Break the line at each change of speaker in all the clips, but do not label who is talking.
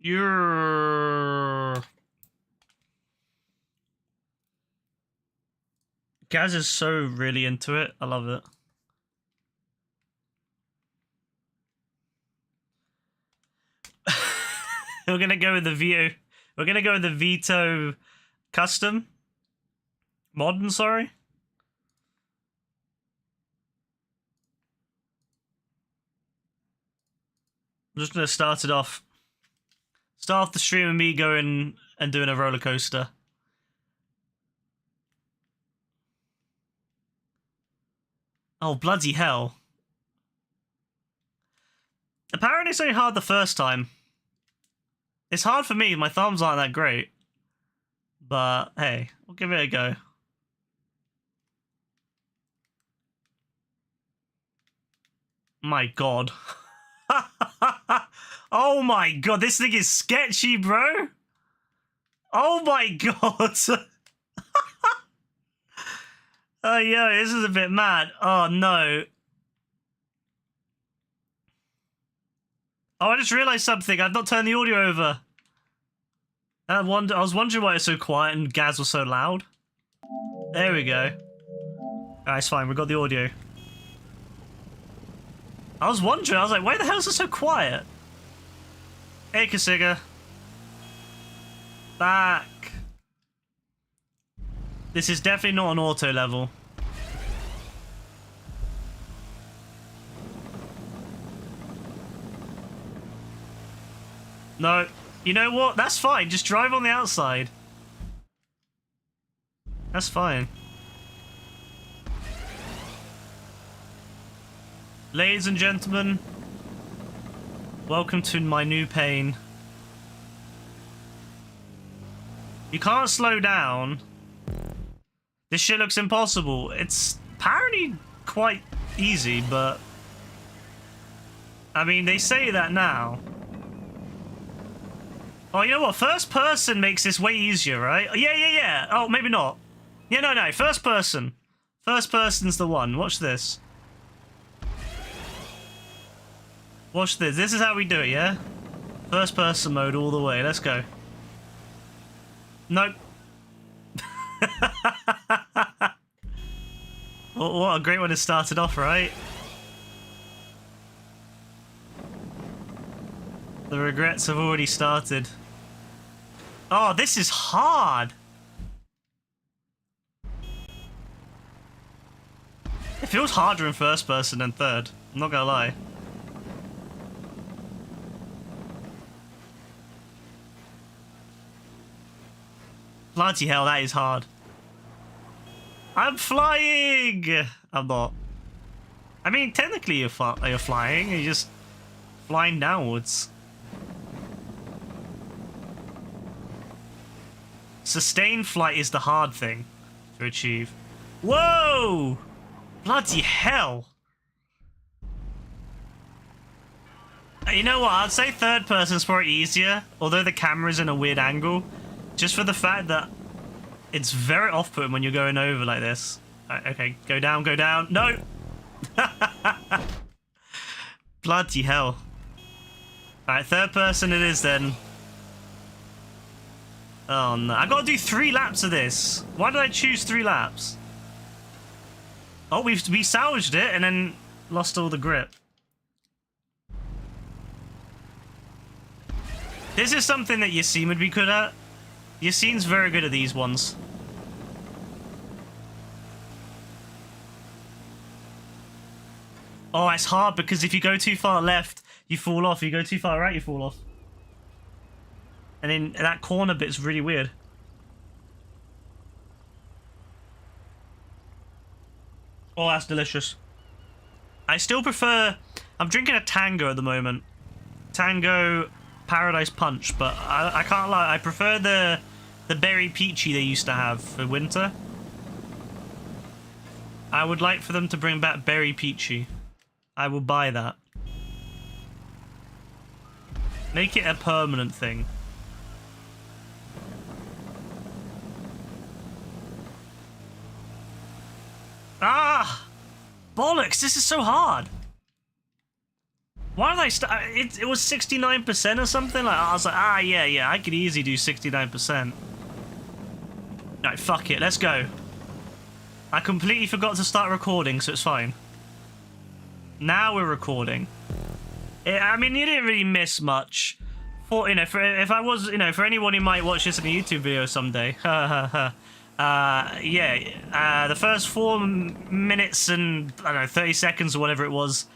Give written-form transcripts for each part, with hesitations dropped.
You're... Gaz is so really into it. I love it. We're gonna go with the Veto. We're gonna go with the Veto custom. Modern, sorry. I'm just gonna start it off. Start off the stream with me going and doing a roller coaster. Oh, bloody hell. Apparently it's only hard the first time. It's hard for me, my thumbs aren't that great. But, hey, we'll give it a go. My god. Oh my god, this thing is sketchy, bro! Oh my god! Oh, yo, this is a bit mad. Oh, no. Oh, I just realised something. I've not turned the audio over. I was wondering why it's so quiet and Gaz was so loud. There we go. Alright, it's fine. We got the audio. I was wondering. I was like, why the hell is it so quiet? Hey, Kasiga. Back. This is definitely not an auto level. No. You know what? That's fine. Just drive on the outside. That's fine. Ladies and gentlemen, welcome to my new pain. You can't slow down. This shit looks impossible. It's apparently quite easy, but... I mean, they say that now. Oh, you know what? First person makes this way easier, right? Yeah. Oh, maybe not. Yeah, no. First person. First person's the one. Watch this. Watch this. This is how we do it, yeah? First person mode all the way. Let's go. Nope. What a great one to start it off, right? The regrets have already started. Oh, this is hard! It feels harder in first person than third. I'm not gonna lie. Bloody hell, that is hard. I'm flying! I'm not. I mean, technically you're flying. You're just flying downwards. Sustained flight is the hard thing to achieve. Whoa! Bloody hell! You know what? I'd say third person's probably easier, although the camera's in a weird angle. Just for the fact that it's very off-putting when you're going over like this. Okay, go down, go down. No! Bloody hell. Alright, third person it is then. Oh no, I gotta do 3 laps of this. Why did I choose 3 laps? Oh, we salvaged it and then lost all the grip. This is something that Yassine would be good at. Yassine's very good at these ones. Oh, it's hard because if you go too far left, you fall off. If you go too far right, you fall off. And then that corner bit's really weird. Oh, that's delicious. I still prefer... I'm drinking a Tango at the moment. Tango Paradise Punch, but I can't lie. I prefer the Berry Peachy they used to have for winter. I would like for them to bring back Berry Peachy. I will buy that. Make it a permanent thing. Ah! Bollocks, this is so hard. Why did I start? It was 69% or something. Like I was like, yeah, I could easily do 69%. Alright, fuck it, let's go. I completely forgot to start recording, so it's fine. Now we're recording. I mean, you didn't really miss much. For if I was, for anyone who might watch this in a YouTube video someday, the first 4 minutes and I don't know 30 seconds or whatever it was,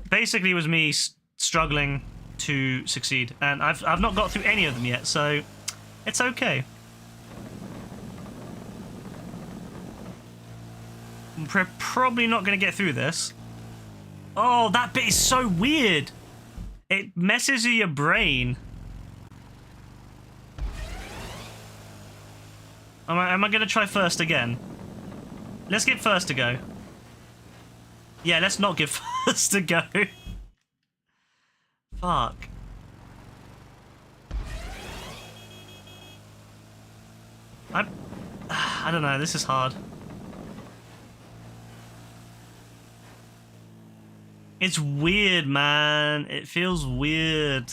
basically was me struggling to succeed, and I've not got through any of them yet, so it's okay. We're probably not going to get through this. Oh, that bit is so weird. It messes with your brain. Am I going to try first again? Let's give first a go. Yeah, let's not give first a go. Fuck. I don't know, this is hard. It's weird, man. It feels weird.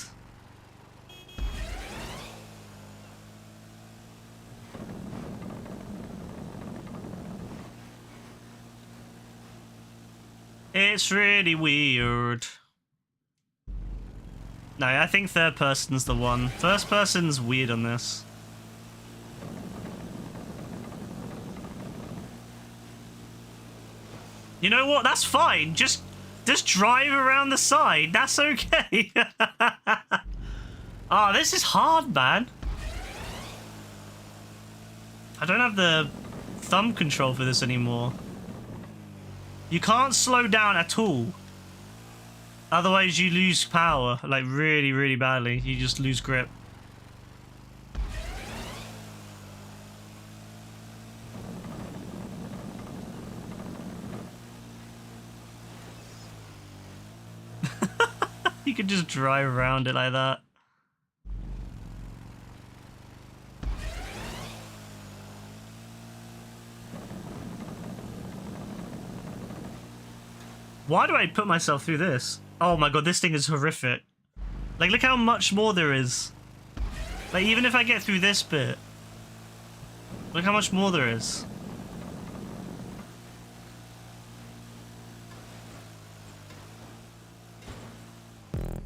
It's really weird. No, I think third person's the one. First person's weird on this. You know what? That's fine. Just drive around the side. That's okay. Oh, this is hard, man. I don't have the thumb control for this anymore. You can't slow down at all. Otherwise, you lose power. Like, really, really badly. You just lose grip. You could just drive around it like that. Why do I put myself through this? Oh my god, this thing is horrific. Like, look how much more there is. Like, even if I get through this bit, look how much more there is.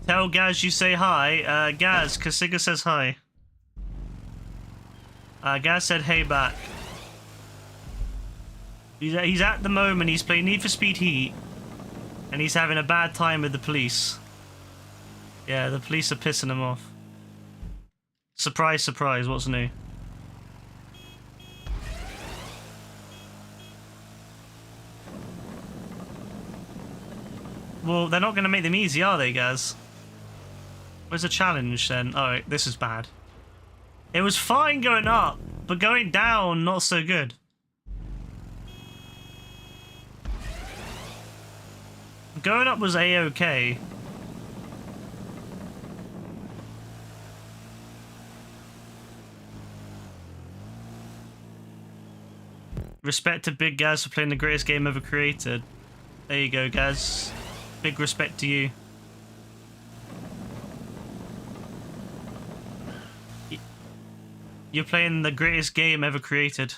Tell Gaz you say hi. Gaz, Kasiga says hi. Gaz said hey back. He's at the moment, he's playing Need for Speed Heat. And he's having a bad time with the police. Yeah, the police are pissing him off. Surprise, surprise, what's new? Well, they're not going to make them easy, are they, guys? Where's the challenge, then? Oh, this is bad. It was fine going up, but going down, not so good. Going up was A-okay. Respect to Big Gaz for playing the greatest game ever created. There you go, Gaz. Big respect to you. You're playing the greatest game ever created.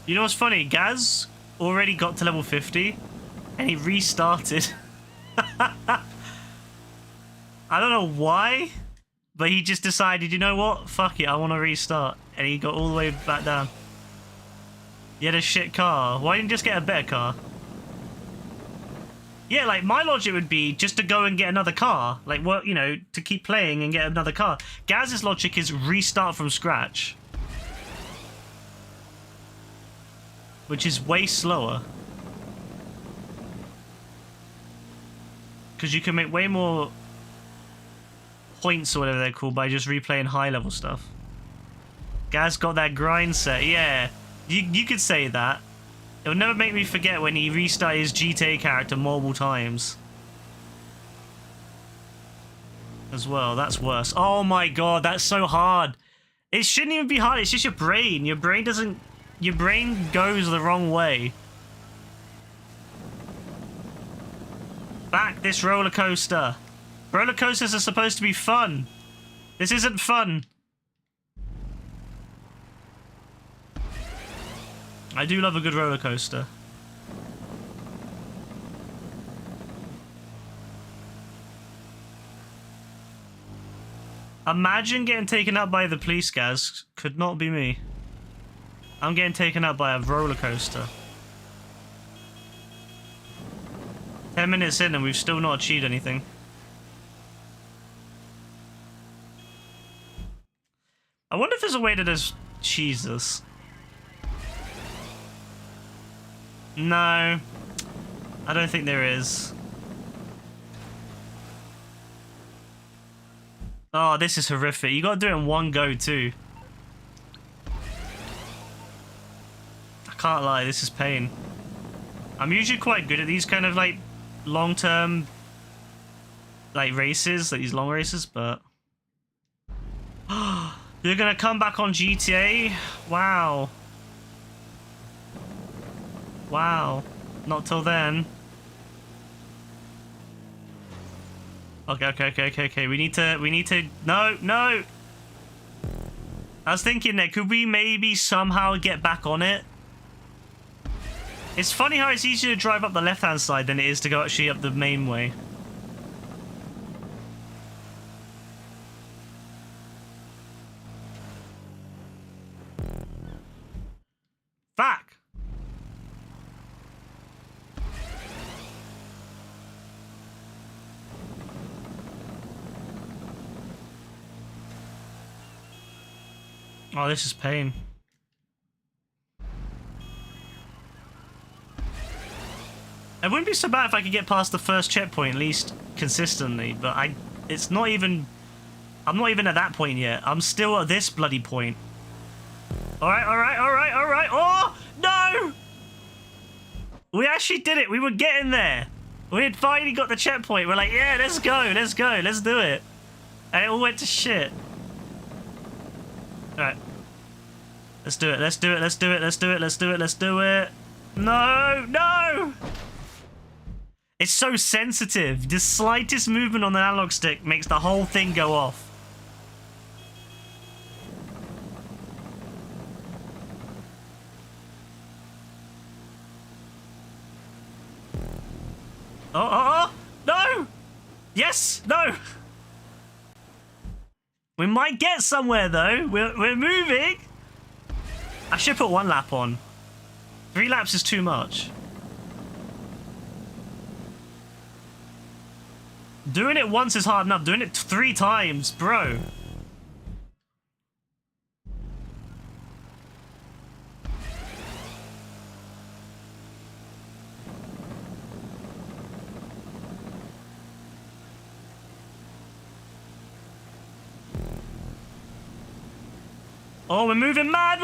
You know what's funny? Gaz already got to level 50 and he restarted. I don't know why, but he just decided, you know what? Fuck it, I want to restart. And he got all the way back down. He had a shit car. Why didn't you just get a better car? Yeah, like, my logic would be just to go and get another car. Like, what, you know, to keep playing and get another car. Gaz's logic is restart from scratch. Which is way slower. Because you can make way more points or whatever they're called by just replaying high level stuff. Gaz got that grind set, yeah. You could say that. It'll never make me forget when he restarted his GTA character multiple times. As well, that's worse. Oh my god, that's so hard. It shouldn't even be hard, it's just your brain. Your brain doesn't... Your brain goes the wrong way. Back this roller coaster. Roller coasters are supposed to be fun. This isn't fun. I do love a good roller coaster. Imagine getting taken up by the police guys. Could not be me. I'm getting taken up by a roller coaster. 10 minutes in and we've still not achieved anything. I wonder if there's a way to just cheese this. No. I don't think there is. Oh, this is horrific. You gotta do it in one go, too. I can't lie, this is pain. I'm usually quite good at these kind of, like, long-term, like, races, like these long races, but... You're gonna come back on GTA? Wow. Wow. Not till then. Okay. We need to. No. I was thinking that could we maybe somehow get back on it? It's funny how it's easier to drive up the left-hand side than it is to go actually up the main way. Fuck! Oh, this is pain. It wouldn't be so bad if I could get past the first checkpoint, at least consistently, but it's not even... I'm not even at that point yet. I'm still at this bloody point. Alright. Oh, no! We actually did it. We were getting there. We had finally got the checkpoint. We're like, yeah, let's go, let's do it. And it all went to shit. Alright. Let's do it. No! It's so sensitive. The slightest movement on the analog stick makes the whole thing go off. Oh! No! Yes! No! We might get somewhere, though. We're moving. I should put 1 lap on. 3 laps is too much. Doing it once is hard enough. Doing it 3 times, bro. Oh, we're moving mad!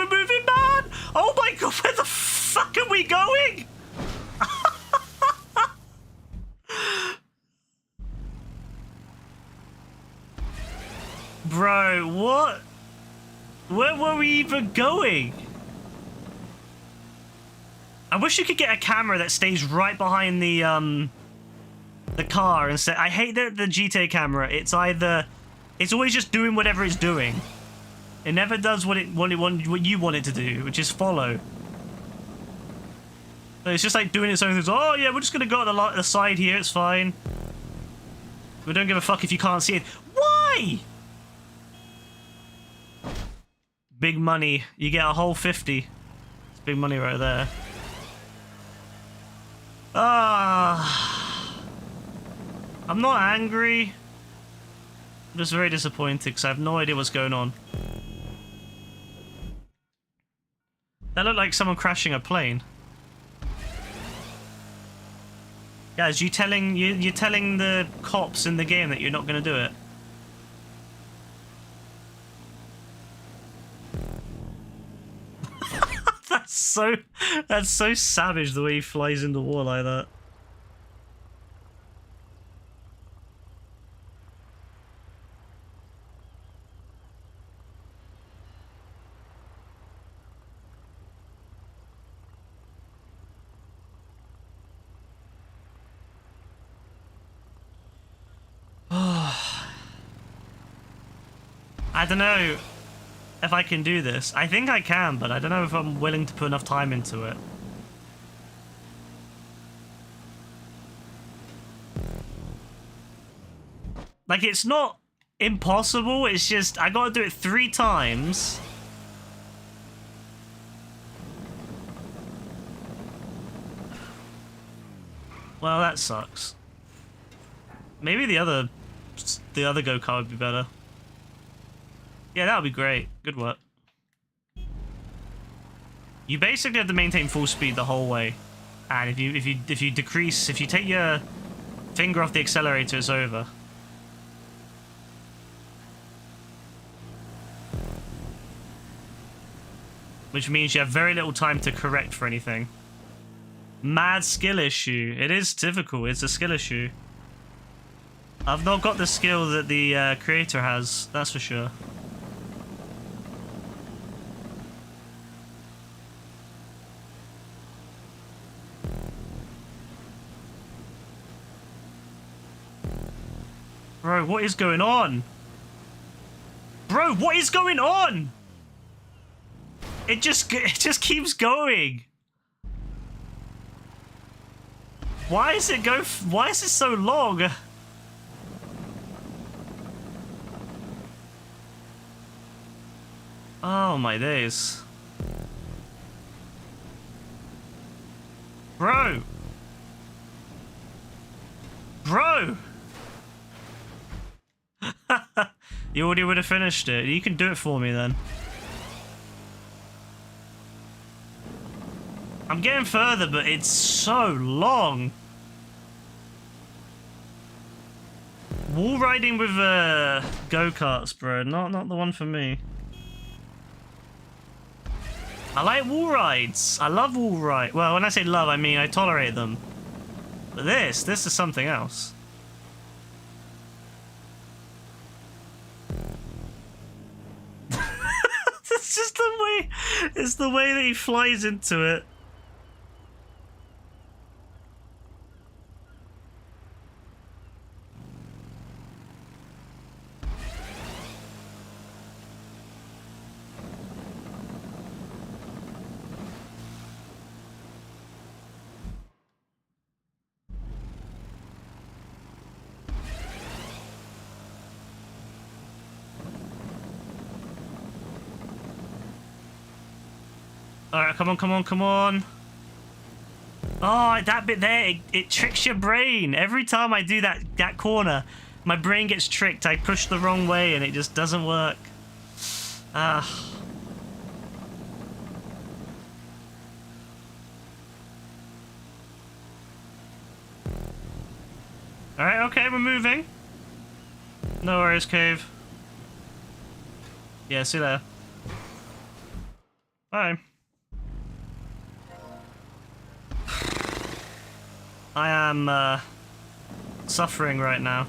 Oh my god, where the fuck are we going? Bro, what? Where were we even going? I wish you could get a camera that stays right behind the car and say, I hate the GTA camera. It's always just doing whatever it's doing. It never does what you want it to do, which is follow. So it's just like doing its own things. Oh yeah, we're just gonna go on the side here. It's fine. We don't give a fuck if you can't see it. Why? Big money. You get a whole 50. It's big money right there. I'm not angry. I'm just very disappointed because I have no idea what's going on. That looked like someone crashing a plane. Guys, you're telling the cops in the game that you're not going to do it? That's so savage the way he flies in the wall like that. I don't know if I can do this. I think I can, but I don't know if I'm willing to put enough time into it. Like, it's not impossible, it's just I gotta do it 3 times. Well, that sucks. Maybe the other go-kart would be better. Yeah, that would be great. Good work. You basically have to maintain full speed the whole way, and if you decrease, if you take your finger off the accelerator, it's over. Which means you have very little time to correct for anything. Mad skill issue. It is difficult. It's a skill issue. I've not got the skill that the creator has, that's for sure. Bro, what is going on? Bro, what is going on? It just keeps going. Why is it why is it so long? Oh my days. Bro. Bro. You already would have finished it. You can do it for me then. I'm getting further, but it's so long. Wall riding with go-karts, bro. Not the one for me. I like wall rides. I love wall rides. Well, when I say love, I mean I tolerate them. But this is something else. It's just the way that he flies into it. Alright, come on, come on, come on. Oh, that bit there, it tricks your brain. Every time I do that corner, my brain gets tricked. I push the wrong way and it just doesn't work. Ah. Alright, okay, we're moving. No worries, Cave. Yeah, see you later. Bye. I am suffering right now.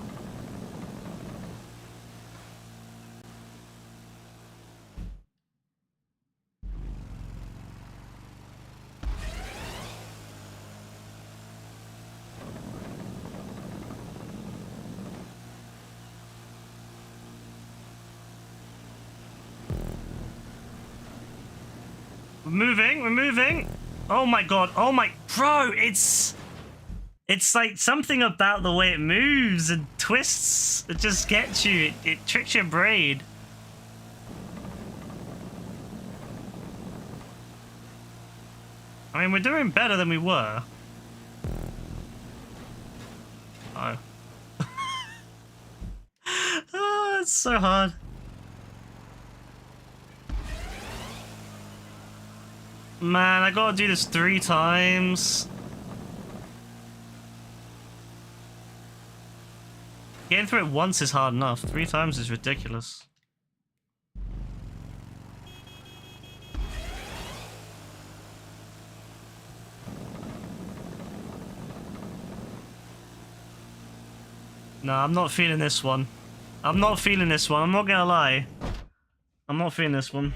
We're moving. Oh my god, oh my, bro, it's like something about the way it moves and twists. It just gets you. It tricks your brain. I mean, we're doing better than we were. Oh. Oh, it's so hard. Man, I gotta do this 3 times. Getting through it once is hard enough. 3 times is ridiculous. No, I'm not feeling this one. I'm not feeling this one. I'm not gonna lie. I'm not feeling this one.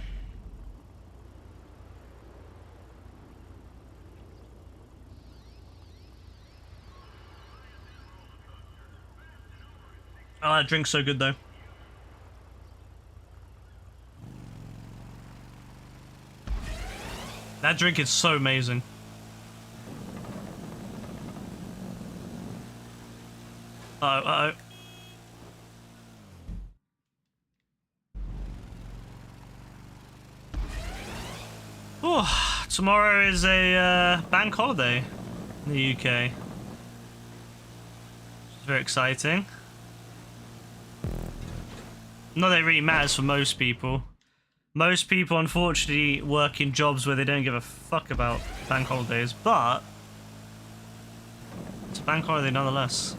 Oh, that drink's so good though. That drink is so amazing. Uh-oh. Oh, tomorrow is a bank holiday in the UK. It's very exciting. Not that it really matters for most people. Most people, unfortunately, work in jobs where they don't give a fuck about bank holidays, but it's a bank holiday nonetheless.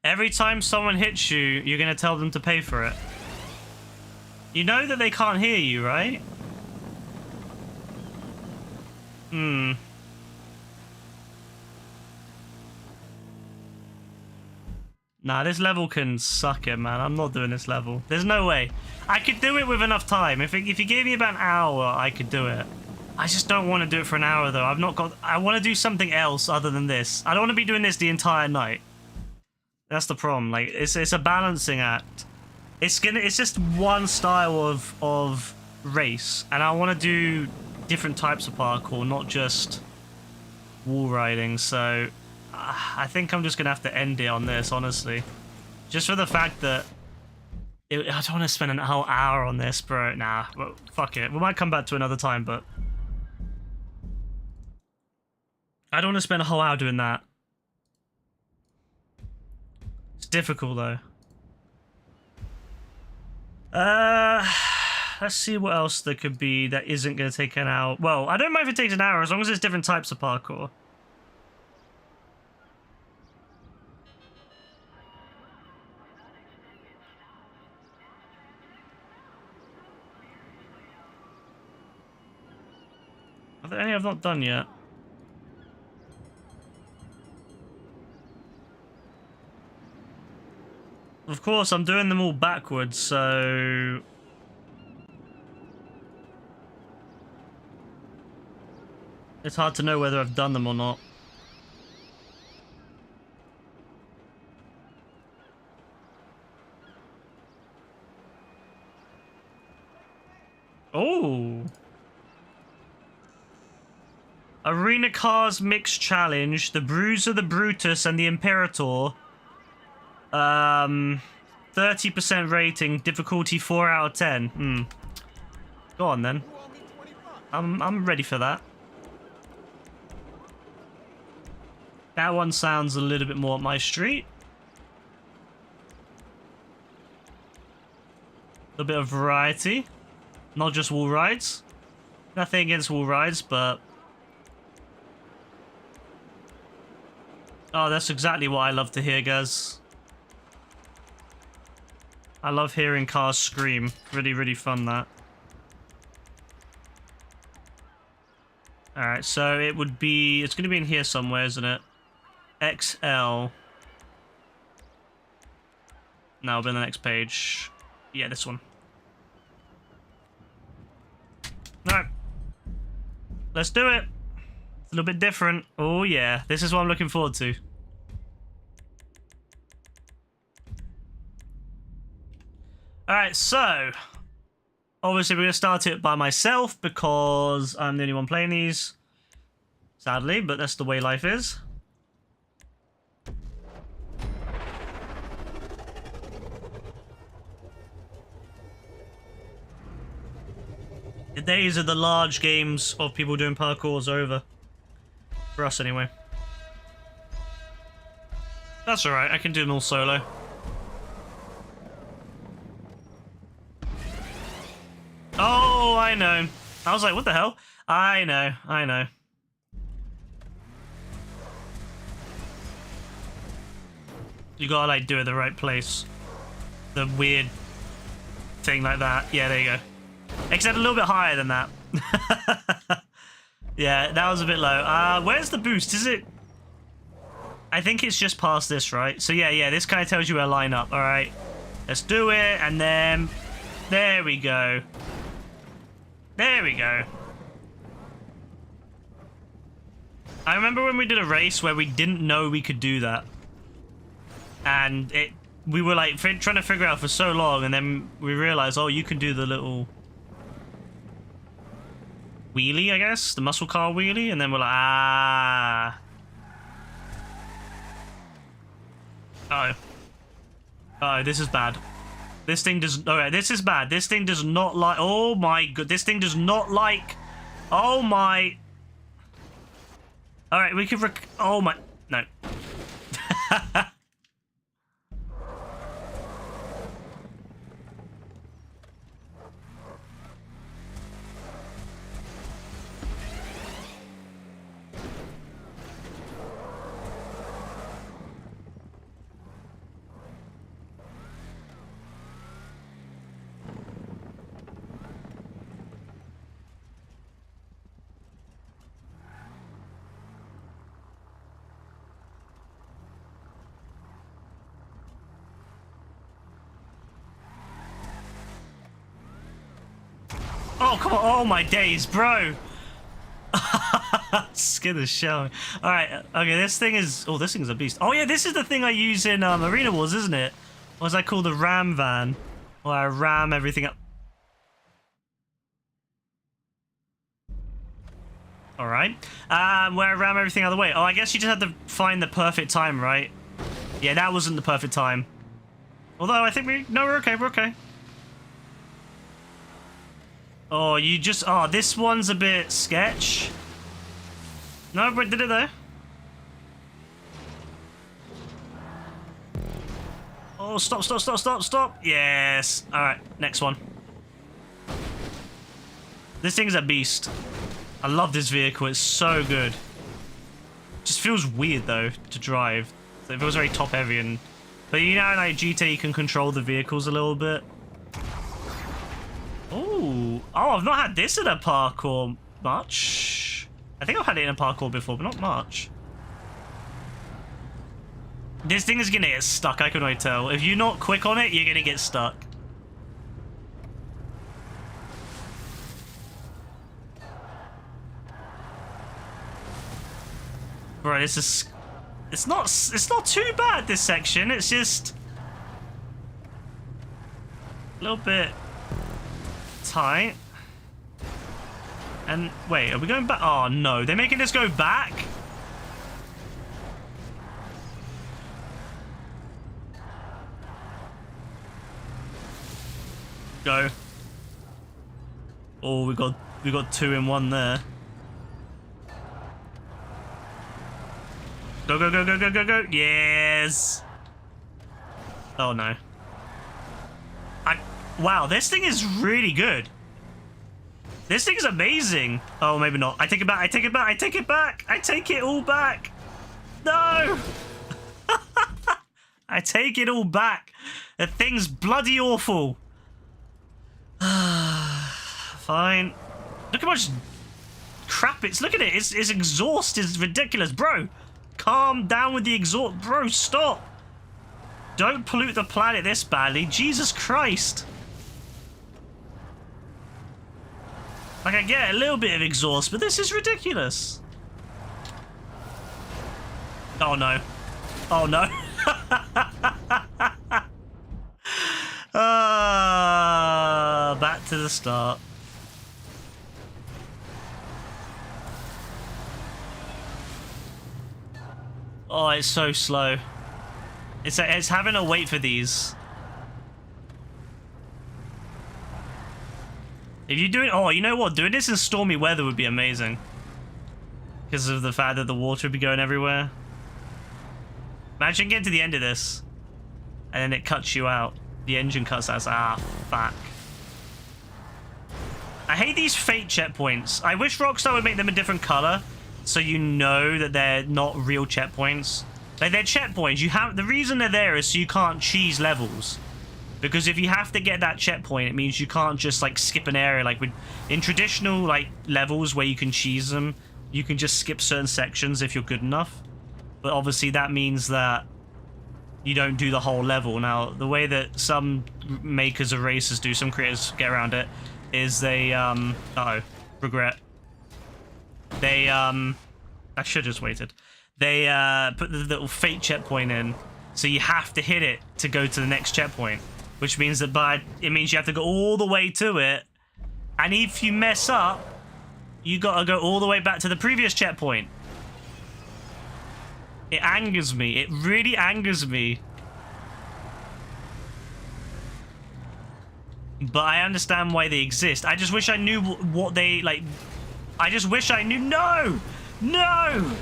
Every time someone hits you, you're going to tell them to pay for it. You know that they can't hear you, right? Hmm. Nah, this level can suck it, man. I'm not doing this level. There's no way. I could do it with enough time. If you gave me about an hour, I could do it. I just don't want to do it for an hour, though. I want to do something else other than this. I don't want to be doing this the entire night. That's the problem. Like, it's a balancing act. It's just one style of race, and I want to do different types of parkour, not just wall riding. So I think I'm just gonna have to end it on this, honestly, just for the fact that I don't want to spend a whole hour on this, bro. Nah, well, fuck it. We might come back to another time, but I don't want to spend a whole hour doing that. It's difficult though. Let's see what else there could be that isn't going to take an hour. Well, I don't mind if it takes an hour as long as there's different types of parkour. Are there any I've not done yet? Of course, I'm doing them all backwards, so it's hard to know whether I've done them or not. Oh! Arena Cars Mixed Challenge, the Bruiser, the Brutus, and the Imperator. 30% rating, difficulty 4 out of 10. Go on then. I'm ready for that. That one sounds a little bit more up my street. A bit of variety. Not just wall rides. Nothing against wall rides, but oh, that's exactly what I love to hear, guys. I love hearing cars scream. Really, really fun, that. Alright, so it would be... It's going to be in here somewhere, isn't it? XL. No, it'll be on the next page. Yeah, this one. Alright. Let's do it. It's a little bit different. Oh, yeah. This is what I'm looking forward to. Alright, so obviously we're going to start it by myself because I'm the only one playing these, sadly, but that's the way life is. The days of the large games of people doing parkour is over. For us, anyway. That's alright, I can do them all solo. Oh, I know. I was like, what the hell? I know, I know. You gotta, like, do it the right place. The weird thing like that. Yeah, there you go. Except a little bit higher than that. Yeah, that was a bit low. Where's the boost? Is it... I think it's just past this, right? So, yeah, this kind of tells you where to line up. All right. Let's do it, and then... There we go. There we go. I remember when we did a race where we didn't know we could do that. and we were like trying to figure out for so long, and then we realized, oh, you can do the little wheelie, I guess, the muscle car wheelie, and then we're like, ah. Oh, this is bad. This thing does. Alright, this is bad. This thing does not like. Oh my god, this thing does not like. Oh my. Alright, we can. Oh my. No. Oh, come on. Oh, my days, bro. Scared the shell. All right. Okay, this thing is... Oh, this thing's a beast. Oh, yeah, this is the thing I use in Arena Wars, isn't it? What was I called? The ram van. Where I ram everything up. All right. Where I ram everything out of the way. Oh, I guess you just have to find the perfect time, right? Yeah, that wasn't the perfect time. Although, I think we... No, we're okay. We're okay. Oh, you just... Oh, this one's a bit sketch. No, but did it there. Oh, stop, stop, stop, stop, stop. Yes. All right, next one. This thing's a beast. I love this vehicle. It's so good. Just feels weird, though, to drive. So it feels very top-heavy. And but you know, like GTA, you can control the vehicles a little bit. Oh, I've not had this in a parkour much. I think I've had it in a parkour before, but not much. This thing is gonna get stuck, I can already tell. If you're not quick on it, you're gonna get stuck. Bro, this is... It's not too bad, this section. It's just... a little bit... tight. And wait, are we going back? Oh no, they're making us go back? Go. Oh, we got 2 in 1 there. Go, go, go, go, go, go, go. Yes. Oh no. Wow, this thing is really good. This thing is amazing. Oh, maybe not. I take it back. I take it back. I take it back. I take it all back. No. I take it all back. The thing's bloody awful. Fine. Look how much crap it's... Look at it. Its exhaust is ridiculous. Bro, calm down with the exhaust. Bro, stop. Don't pollute the planet this badly. Jesus Christ. Like, I get a little bit of exhaust, but this is ridiculous. Oh, no. Oh, no. Back to the start. Oh, it's so slow. It's having to wait for these. If you do it... Oh, you know what? Doing this in stormy weather would be amazing. Because of the fact that the water would be going everywhere. Imagine getting to the end of this. And then it cuts you out. The engine cuts out. Ah, fuck. I hate these fake checkpoints. I wish Rockstar would make them a different color. So you know that they're not real checkpoints. Like, they're checkpoints. You have... The reason they're there is so you can't cheese levels. Because if you have to get that checkpoint, it means you can't just, like, skip an area. Like, in traditional, like, levels where you can cheese them, you can just skip certain sections if you're good enough. But obviously that means that you don't do the whole level. Now, the way that some makers of races do, some creators get around it, is they, uh-oh, regret. They, I should have just waited. They, put the little fake checkpoint in, So you have to hit it to go to the next checkpoint, which means that it means you have to go all the way to it. And if you mess up, you gotta go all the way back to the previous checkpoint. It angers me. It really angers me. But I understand why they exist. I just wish I knew what they, like... I just wish I knew... No! No!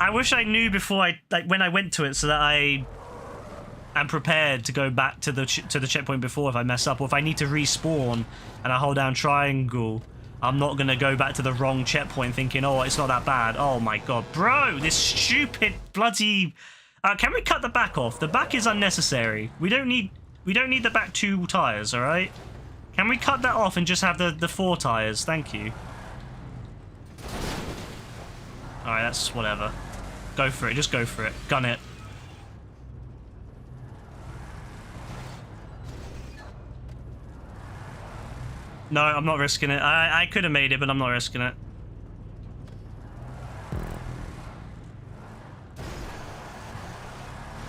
I wish I knew before when I went to it, so that I am prepared to go back to the checkpoint before if I mess up. Or if I need to respawn and I hold down triangle, I'm not going to go back to the wrong checkpoint thinking, oh, it's not that bad. Oh my god. Bro, this stupid bloody... can we cut the back off? The back is unnecessary. We don't need the back 2 tires, alright? Can we cut that off and just have the 4 tires? Thank you. Alright, that's whatever. Go for it. Just go for it. Gun it. No, I'm not risking it. I could have made it, but I'm not risking it.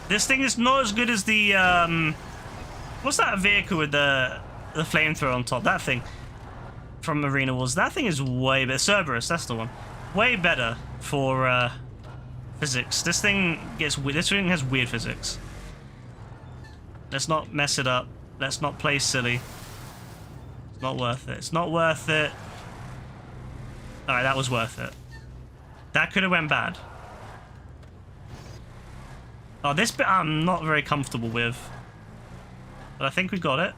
This thing is not as good as the, what's that vehicle with the flamethrower on top? That thing from Arena Wars. That thing is way better. Cerberus, that's the one. Way better for, physics. This thing has weird physics. Let's not mess it up. Let's not play silly. It's not worth it. It's not worth it. Alright, that was worth it. That could have went bad. Oh, this bit I'm not very comfortable with. But I think we got it.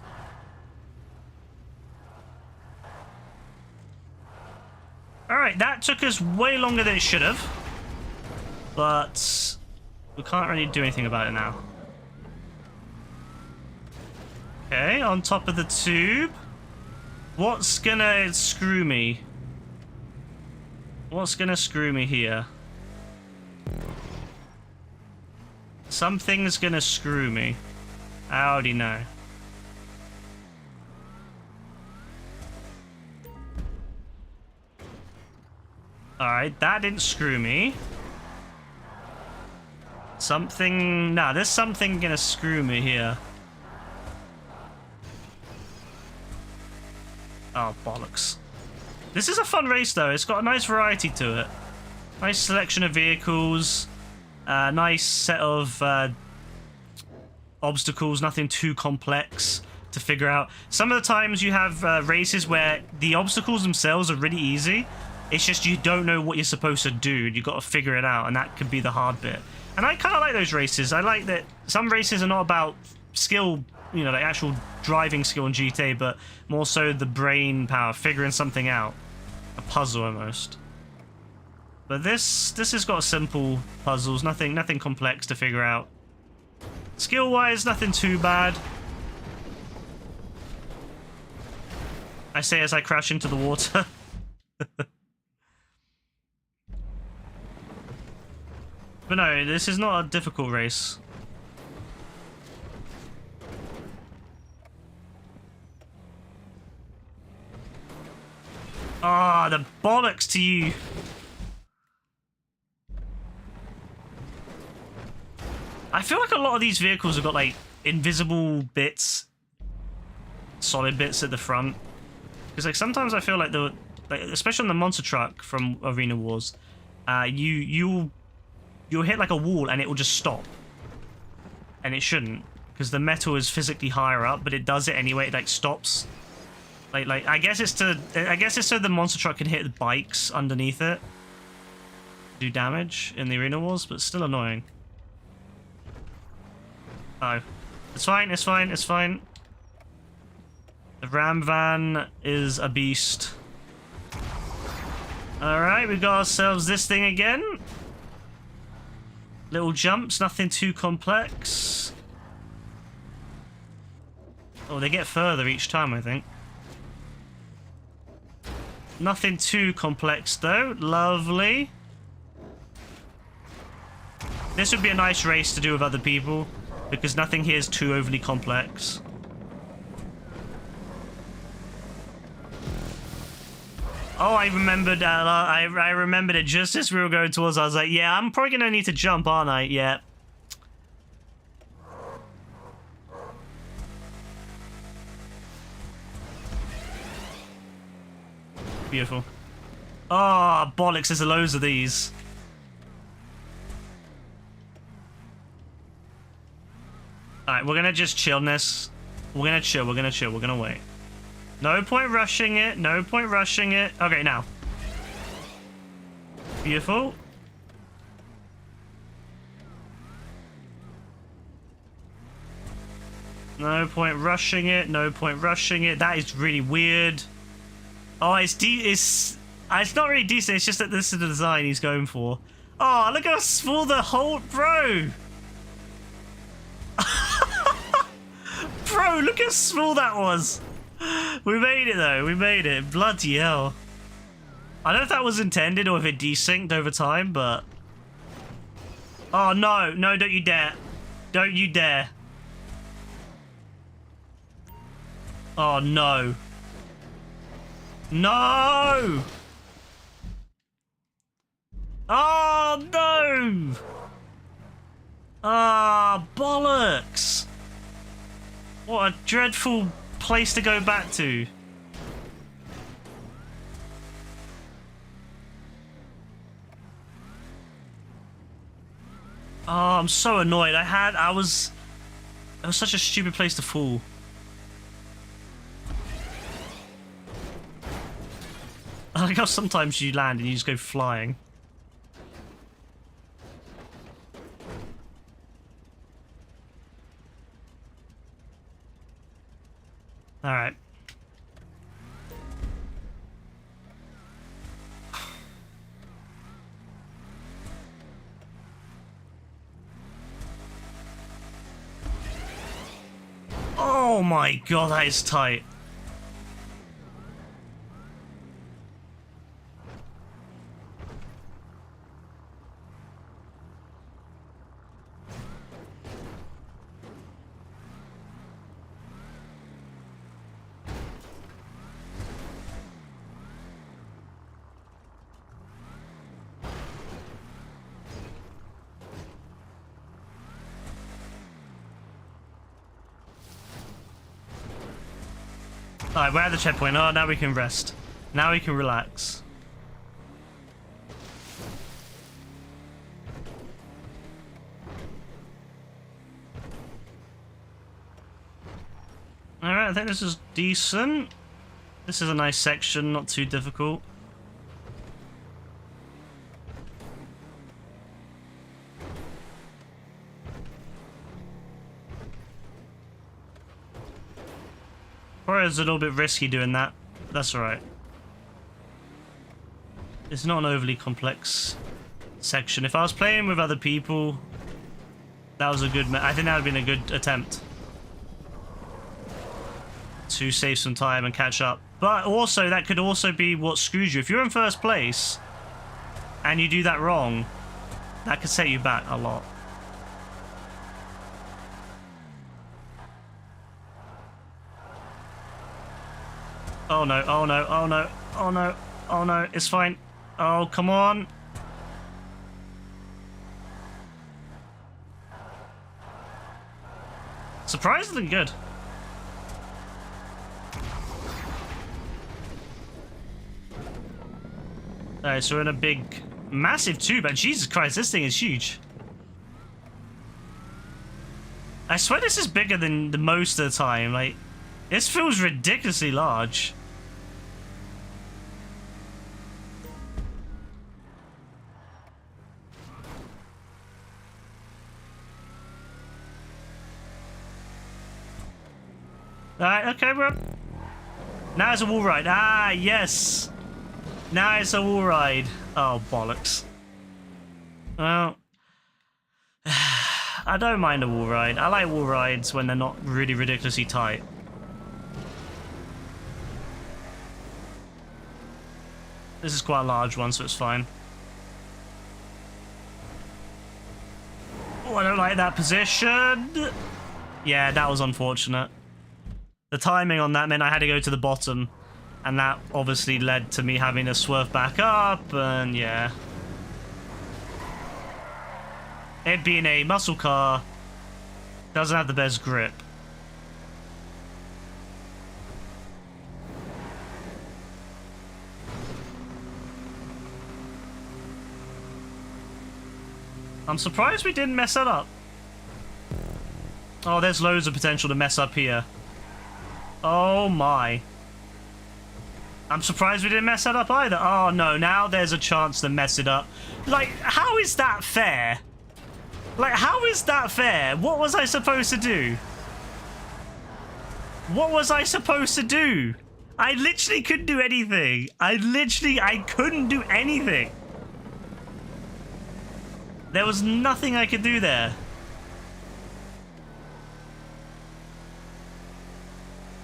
Alright, that took us way longer than it should have. But we can't really do anything about it now. Okay, on top of the tube. What's gonna screw me? What's gonna screw me here? Something's gonna screw me. I already know. Alright, that didn't screw me. Something... Nah, there's something gonna screw me here. Oh, bollocks. This is a fun race, though. It's got a nice variety to it. Nice selection of vehicles. Nice set of obstacles. Nothing too complex to figure out. Some of the times you have races where the obstacles themselves are really easy. It's just you don't know what you're supposed to do. You've got to figure it out, and that could be the hard bit. And I kind of like those races. I like that some races are not about skill, you know, like actual driving skill in GTA, but more so the brain power, figuring something out. A puzzle almost. But this has got simple puzzles, nothing complex to figure out. Skill-wise, nothing too bad. I say as I crash into the water. But no, this is not a difficult race. Ah, the bollocks to you. I feel like a lot of these vehicles have got like invisible bits, solid bits at the front. Because like sometimes I feel like especially on the monster truck from Arena Wars, you'll hit like a wall and it will just stop, and it shouldn't, because the metal is physically higher up, but it does it anyway. It like stops. Like I guess it's so the monster truck can hit the bikes underneath it, do damage in the Arena Wars, but still annoying. Oh, it's fine. It's fine. It's fine. The Ram van is a beast. All right, we got ourselves this thing again. Little jumps, nothing too complex. Oh, they get further each time, I think. Nothing too complex, though. Lovely. This would be a nice race to do with other people, because nothing here is too overly complex. Oh, I remembered. I remembered it just as we were going towards. I was like, "Yeah, I'm probably gonna need to jump, aren't I?" Yeah. Beautiful. Oh, bollocks, there's loads of these. Alright, we're gonna just chill on this. We're gonna chill, we're gonna wait. No point rushing it, no point rushing it. Okay, now. Beautiful. No point rushing it, no point rushing it. That is really weird. Oh, it's not really decent, it's just that this is the design he's going for. Oh, look how small the hole, bro! Bro, look how small that was! We made it though, we made it. Bloody hell. I don't know if that was intended or if it desynced over time, but... Oh no, no, don't you dare. Don't you dare. Oh no. No! Oh no! Ah, bollocks! What a dreadful place to go back to. Oh, I'm so annoyed. It was such a stupid place to fall. I like how sometimes you land and you just go flying. All right. Oh my god, that is tight. Alright, we're at the checkpoint. Oh, now we can rest. Now we can relax. Alright, I think this is decent. This is a nice section, not too difficult. Probably it's a little bit risky doing that. That's alright. It's not an overly complex section. If I was playing with other people, that was a good... I think that would have been a good attempt to save some time and catch up. But also, that could also be what screws you. If you're in first place and you do that wrong, that could set you back a lot. Oh no, oh no, oh no, oh no, oh no, it's fine. Oh, come on. Surprisingly good. Alright, so we're in a big, massive tube, and Jesus Christ, this thing is huge. I swear this is bigger than the most of the time, like, this feels ridiculously large. Alright, okay, bro. Now it's a wall ride. Ah, yes. Now it's a wall ride. Oh, bollocks. Well, I don't mind a wall ride. I like wall rides when they're not really ridiculously tight. This is quite a large one, so it's fine. Oh, I don't like that position. Yeah, that was unfortunate. The timing on that meant I had to go to the bottom, and that obviously led to me having to swerve back up, and yeah. It being a muscle car, doesn't have the best grip. I'm surprised we didn't mess that up. Oh, there's loads of potential to mess up here. Oh my. I'm surprised we didn't mess that up either. Oh no, now there's a chance to mess it up. Like, how is that fair? Like, how is that fair? What was I supposed to do? What was I supposed to do? I literally couldn't do anything. I couldn't do anything. There was nothing I could do there.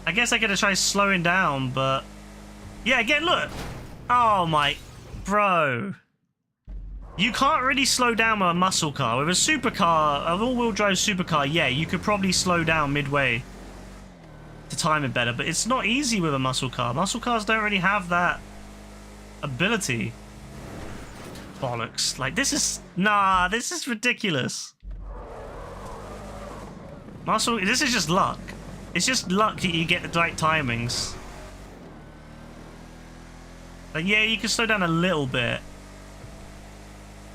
I guess I could have tried slowing down, but... Yeah, again, look. Oh my... Bro. You can't really slow down with a muscle car. With a supercar, an all-wheel drive supercar, yeah, you could probably slow down midway to time it better, but it's not easy with a muscle car. Muscle cars don't really have that ability. Bollocks. Like, this is... Nah, this is ridiculous. This is just luck. It's just luck that you get the right timings. Like, yeah, you can slow down a little bit,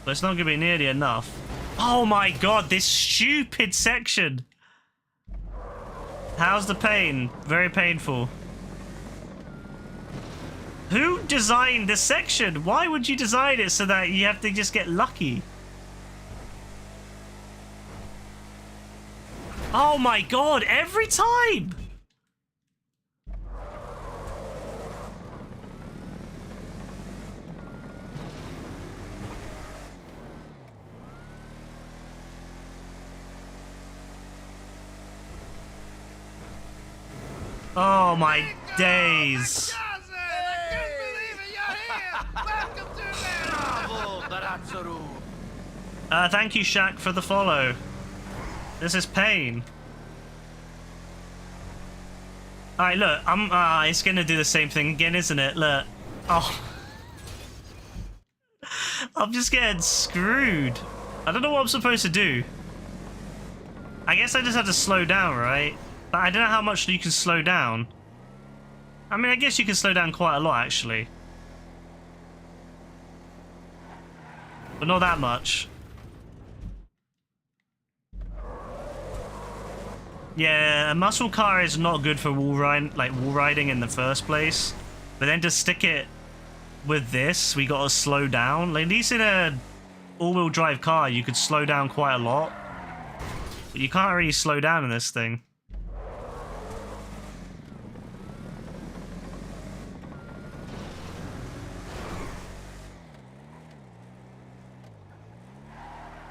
but it's not going to be nearly enough. Oh my god, this stupid section. How's the pain? Very painful. Who designed this section? Why would you design it so that you have to just get lucky? Oh my god, every time! Oh my days. Thank you, Shaq, for the follow. This is pain. Alright, look, it's gonna do the same thing again, isn't it? Look. Oh. I'm just getting screwed. I don't know what I'm supposed to do. I guess I just have to slow down, right? But I don't know how much you can slow down. I mean, I guess you can slow down quite a lot, actually. But not that much. Yeah, a muscle car is not good for wall riding in the first place. But then to stick it with this, we gotta slow down. Like, at least in a all-wheel drive car, you could slow down quite a lot. But you can't really slow down in this thing.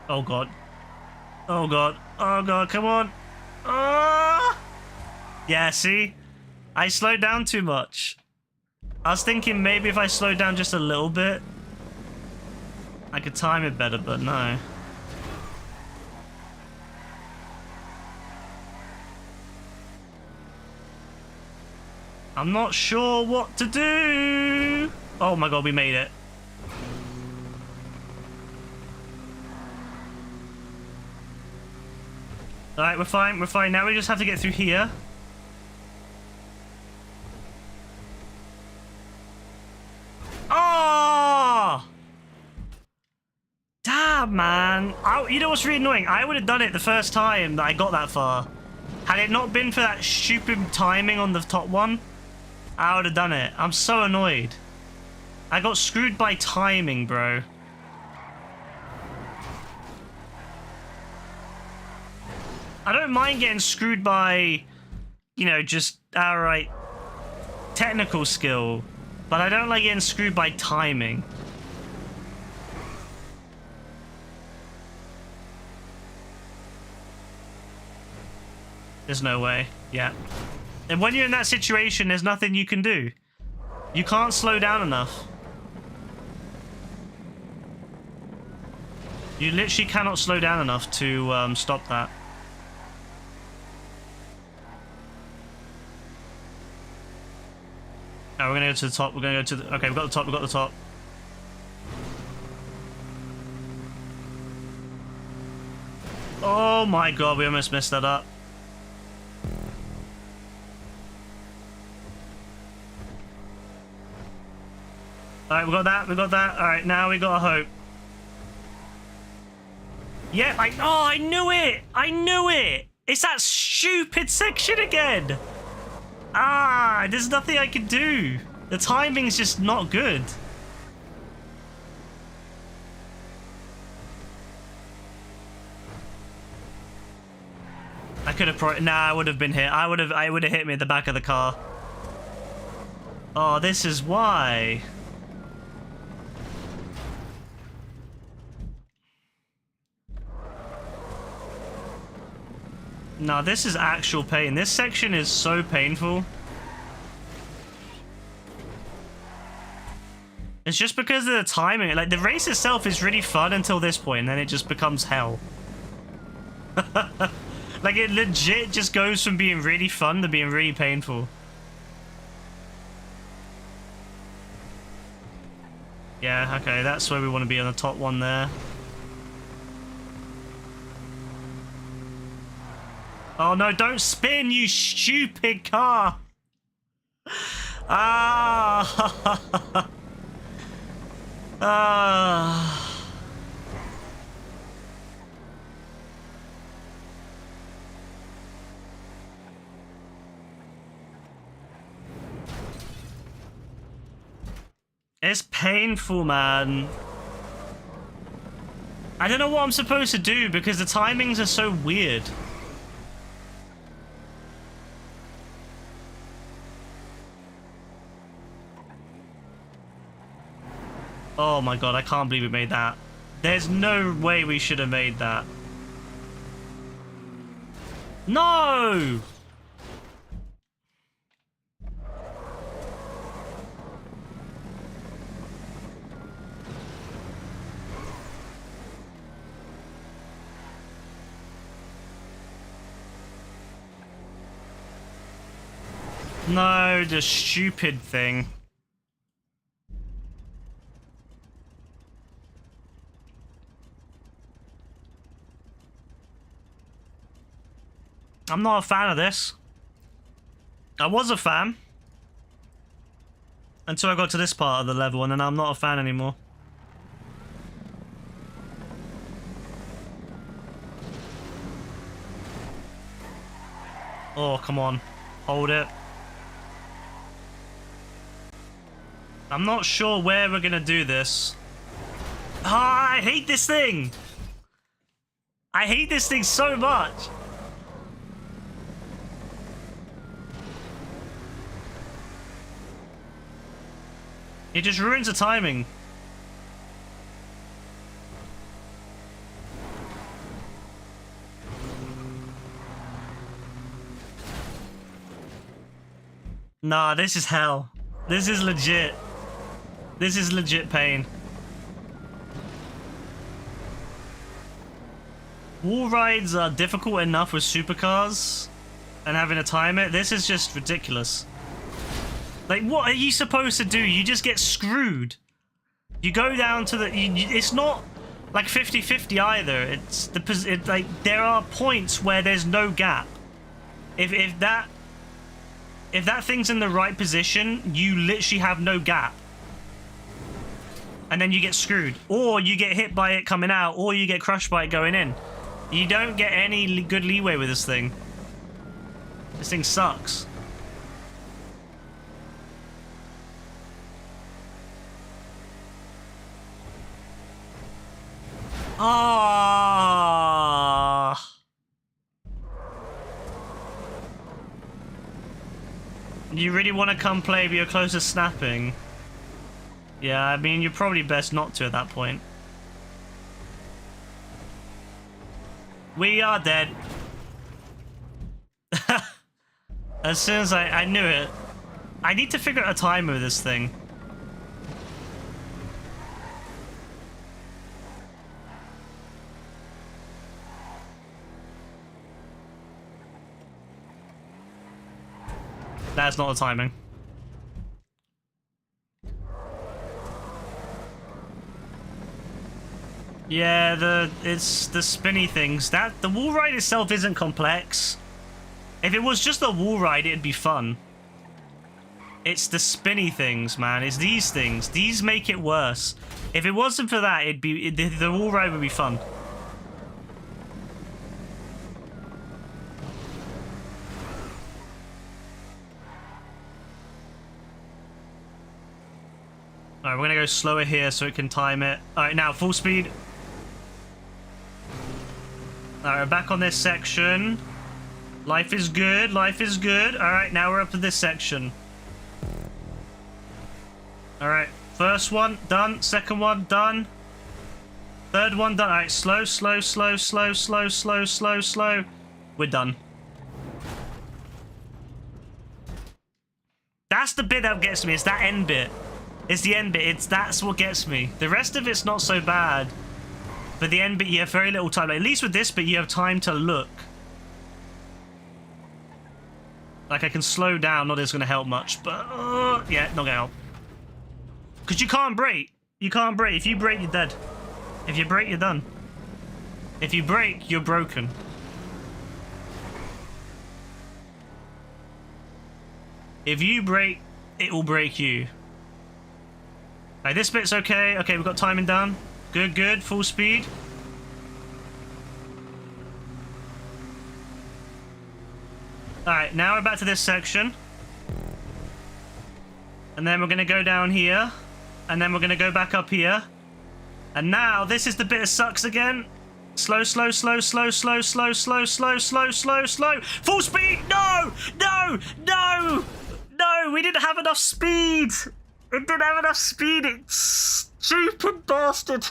Oh god. Oh god. Oh god, come on. Oh! Yeah, see? I slowed down too much. I was thinking maybe if I slowed down just a little bit, I could time it better, but no. I'm not sure what to do. Oh my god, we made it. Alright, we're fine, we're fine. Now we just have to get through here. Oh! Damn, man. You know what's really annoying? I would have done it the first time that I got that far. Had it not been for that stupid timing on the top one, I would have done it. I'm so annoyed. I got screwed by timing, bro. I don't mind getting screwed by, you know, just outright technical skill, but I don't like getting screwed by timing. There's no way. Yeah. And when you're in that situation, there's nothing you can do. You can't slow down enough. You literally cannot slow down enough to stop that. Oh, we're gonna go to the top. We're gonna go to the... Okay, we've got the top. We've got the top. Oh my god, we almost messed that up. Alright, we got that. We got that. Alright, now we got a hope. Yeah, I knew it! I knew it! It's that stupid section again! Ah, there's nothing I can do. The timing's just not good. I could have I would have been hit. I would have hit me at the back of the car. Oh, this is why. No, this is actual pain. This section is so painful. It's just because of the timing. Like, the race itself is really fun until this point, and then it just becomes hell. Like, it legit just goes from being really fun to being really painful. Yeah, okay, that's where we want to be on the top one there. Oh no, don't spin, you stupid car! Ah! Ah! It's painful, man. I don't know what I'm supposed to do because the timings are so weird. Oh my god, I can't believe we made that. There's no way we should have made that. No! No, the stupid thing. I'm not a fan of this. I was a fan. Until I got to this part of the level, and then I'm not a fan anymore. Oh, come on. Hold it. I'm not sure where we're gonna do this. Ah, I hate this thing! I hate this thing so much! It just ruins the timing. Nah, this is hell. This is legit. This is legit pain. Wall rides are difficult enough with supercars and having to time it. This is just ridiculous. Like, what are you supposed to do? You just get screwed. You go down to the... it's not like 50-50 either. It's like, there are points where there's no gap. If that thing's in the right position, you literally have no gap. And then you get screwed. Or you get hit by it coming out, or you get crushed by it going in. You don't get any good leeway with this thing. This thing sucks. Ah. You really want to come play, but you're close to snapping. Yeah, I mean, you're probably best not to at that point. We are dead. As soon as I knew it. I need to figure out a timer with this thing. That's not the timing. Yeah, it's the spinny things. The wall ride itself isn't complex. If it was just a wall ride, it'd be fun. It's the spinny things, man. It's these things. These make it worse. If it wasn't for that, the wall ride would be fun. Alright, we're gonna go slower here so it can time it. Alright, now full speed. Alright, we're back on this section. Life is good, life is good. Alright, now we're up to this section. Alright, first one done, second one done. Third one done. Alright, slow, slow, slow, slow, slow, slow, slow, slow. We're done. That's the bit that gets me. It's that end bit. It's the end bit. That's what gets me. The rest of it's not so bad. But the end bit, you have very little time. Like, at least with this bit, you have time to look. Like, I can slow down. Not that it's going to help much. But, yeah, not going to help. Because you can't brake. You can't brake. If you brake, you're dead. If you brake, you're done. If you brake, you're broken. If you brake, it will break you. Alright, this bit's okay. Okay, we've got timing down. Good, good. Full speed. Alright, now we're back to this section. And then we're going to go down here. And then we're going to go back up here. And now, this is the bit that sucks again. Slow, slow, slow, slow, slow, slow, slow, slow, slow, slow, slow. Full speed! No! No! No! No! We didn't have enough speed! It didn't have enough speed, it stupid bastard!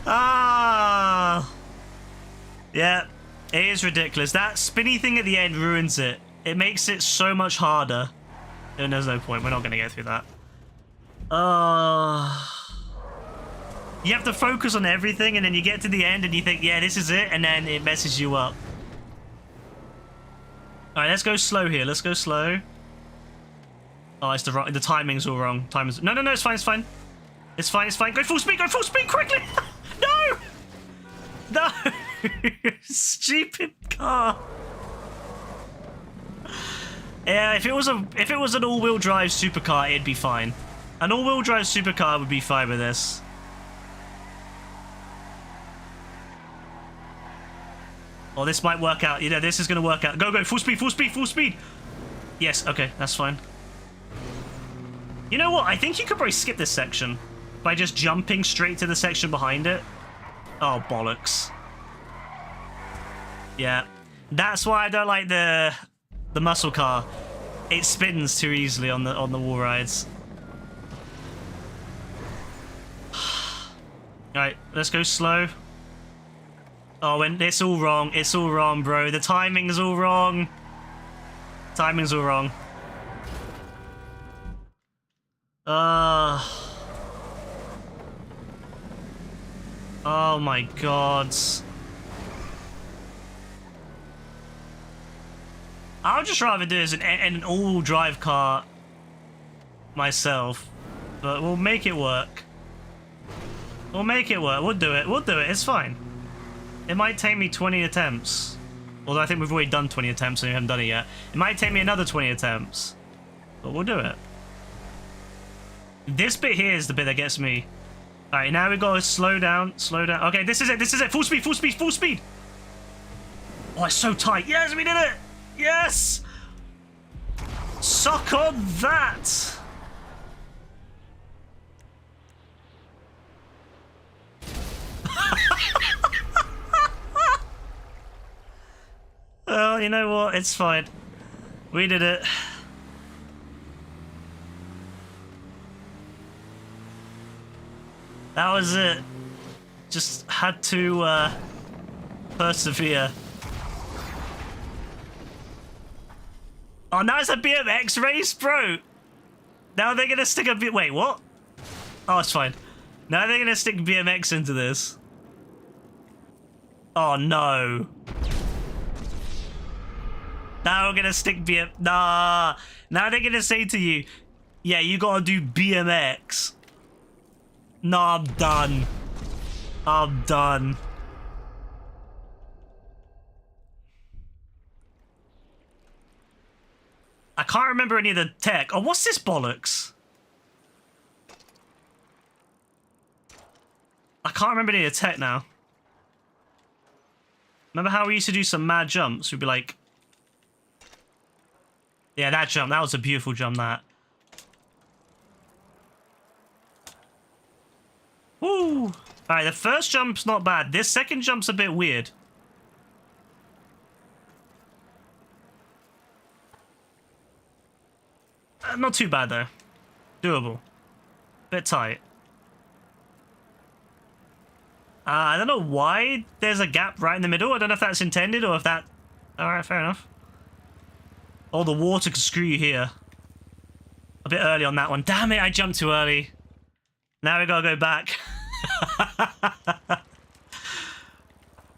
Ah! Yeah, it is ridiculous. That spinny thing at the end ruins it. It makes it so much harder. And there's no point. We're not going to get through that. You have to focus on everything, and then you get to the end, and you think, yeah, this is it, and then it messes you up. All right, let's go slow here. Let's go slow. Oh, it's the timing's all wrong. Timing's... No, no, no, it's fine, it's fine. It's fine, it's fine. Go full speed, quickly! No! No! Stupid car. Yeah, if it was an all-wheel drive supercar, it'd be fine. An all-wheel drive supercar would be fine with this. Oh, this might work out. You know, this is going to work out. Go, go, full speed, full speed, full speed. Yes, okay, that's fine. You know what? I think you could probably skip this section by just jumping straight to the section behind it. Oh, bollocks. Yeah. That's why I don't like the muscle car. It spins too easily on the wall rides. Alright, let's go slow. Oh, and it's all wrong. It's all wrong, bro. The timing's all wrong. Timing's all wrong. Oh my god. I would just rather do this in an all-wheel drive car myself. But we'll make it work. We'll make it work. We'll do it. We'll do it. It's fine. It might take me 20 attempts. Although I think we've already done 20 attempts and we haven't done it yet. It might take me another 20 attempts. But we'll do it. This bit here is the bit that gets me. Alright, now we've got to slow down. Slow down. Okay, this is it. This is it. Full speed, full speed, full speed. Oh, it's so tight. Yes, we did it. Yes. Suck on that. Well, you know what? It's fine. We did it. That was it. Just had to persevere. Oh, now it's a BMX race, bro. Now they're gonna stick a bit. Wait, what? Oh, it's fine. Now they're gonna stick BMX into this. Oh no. Now we're gonna stick Nah. Now they're gonna say to you, yeah, you gotta do BMX. Nah, I'm done. I'm done. I can't remember any of the tech. Oh, what's this bollocks? I can't remember any of the tech now. Remember how we used to do some mad jumps? We'd be like... Yeah, that jump. That was a beautiful jump, that. Woo! Alright, the first jump's not bad. This second jump's a bit weird. Not too bad, though. Doable. Bit tight. I don't know why there's a gap right in the middle. I don't know if that's intended or if that... Alright, fair enough. Oh, the water could screw you here. A bit early on that one. Damn it, I jumped too early. Now we gotta go back.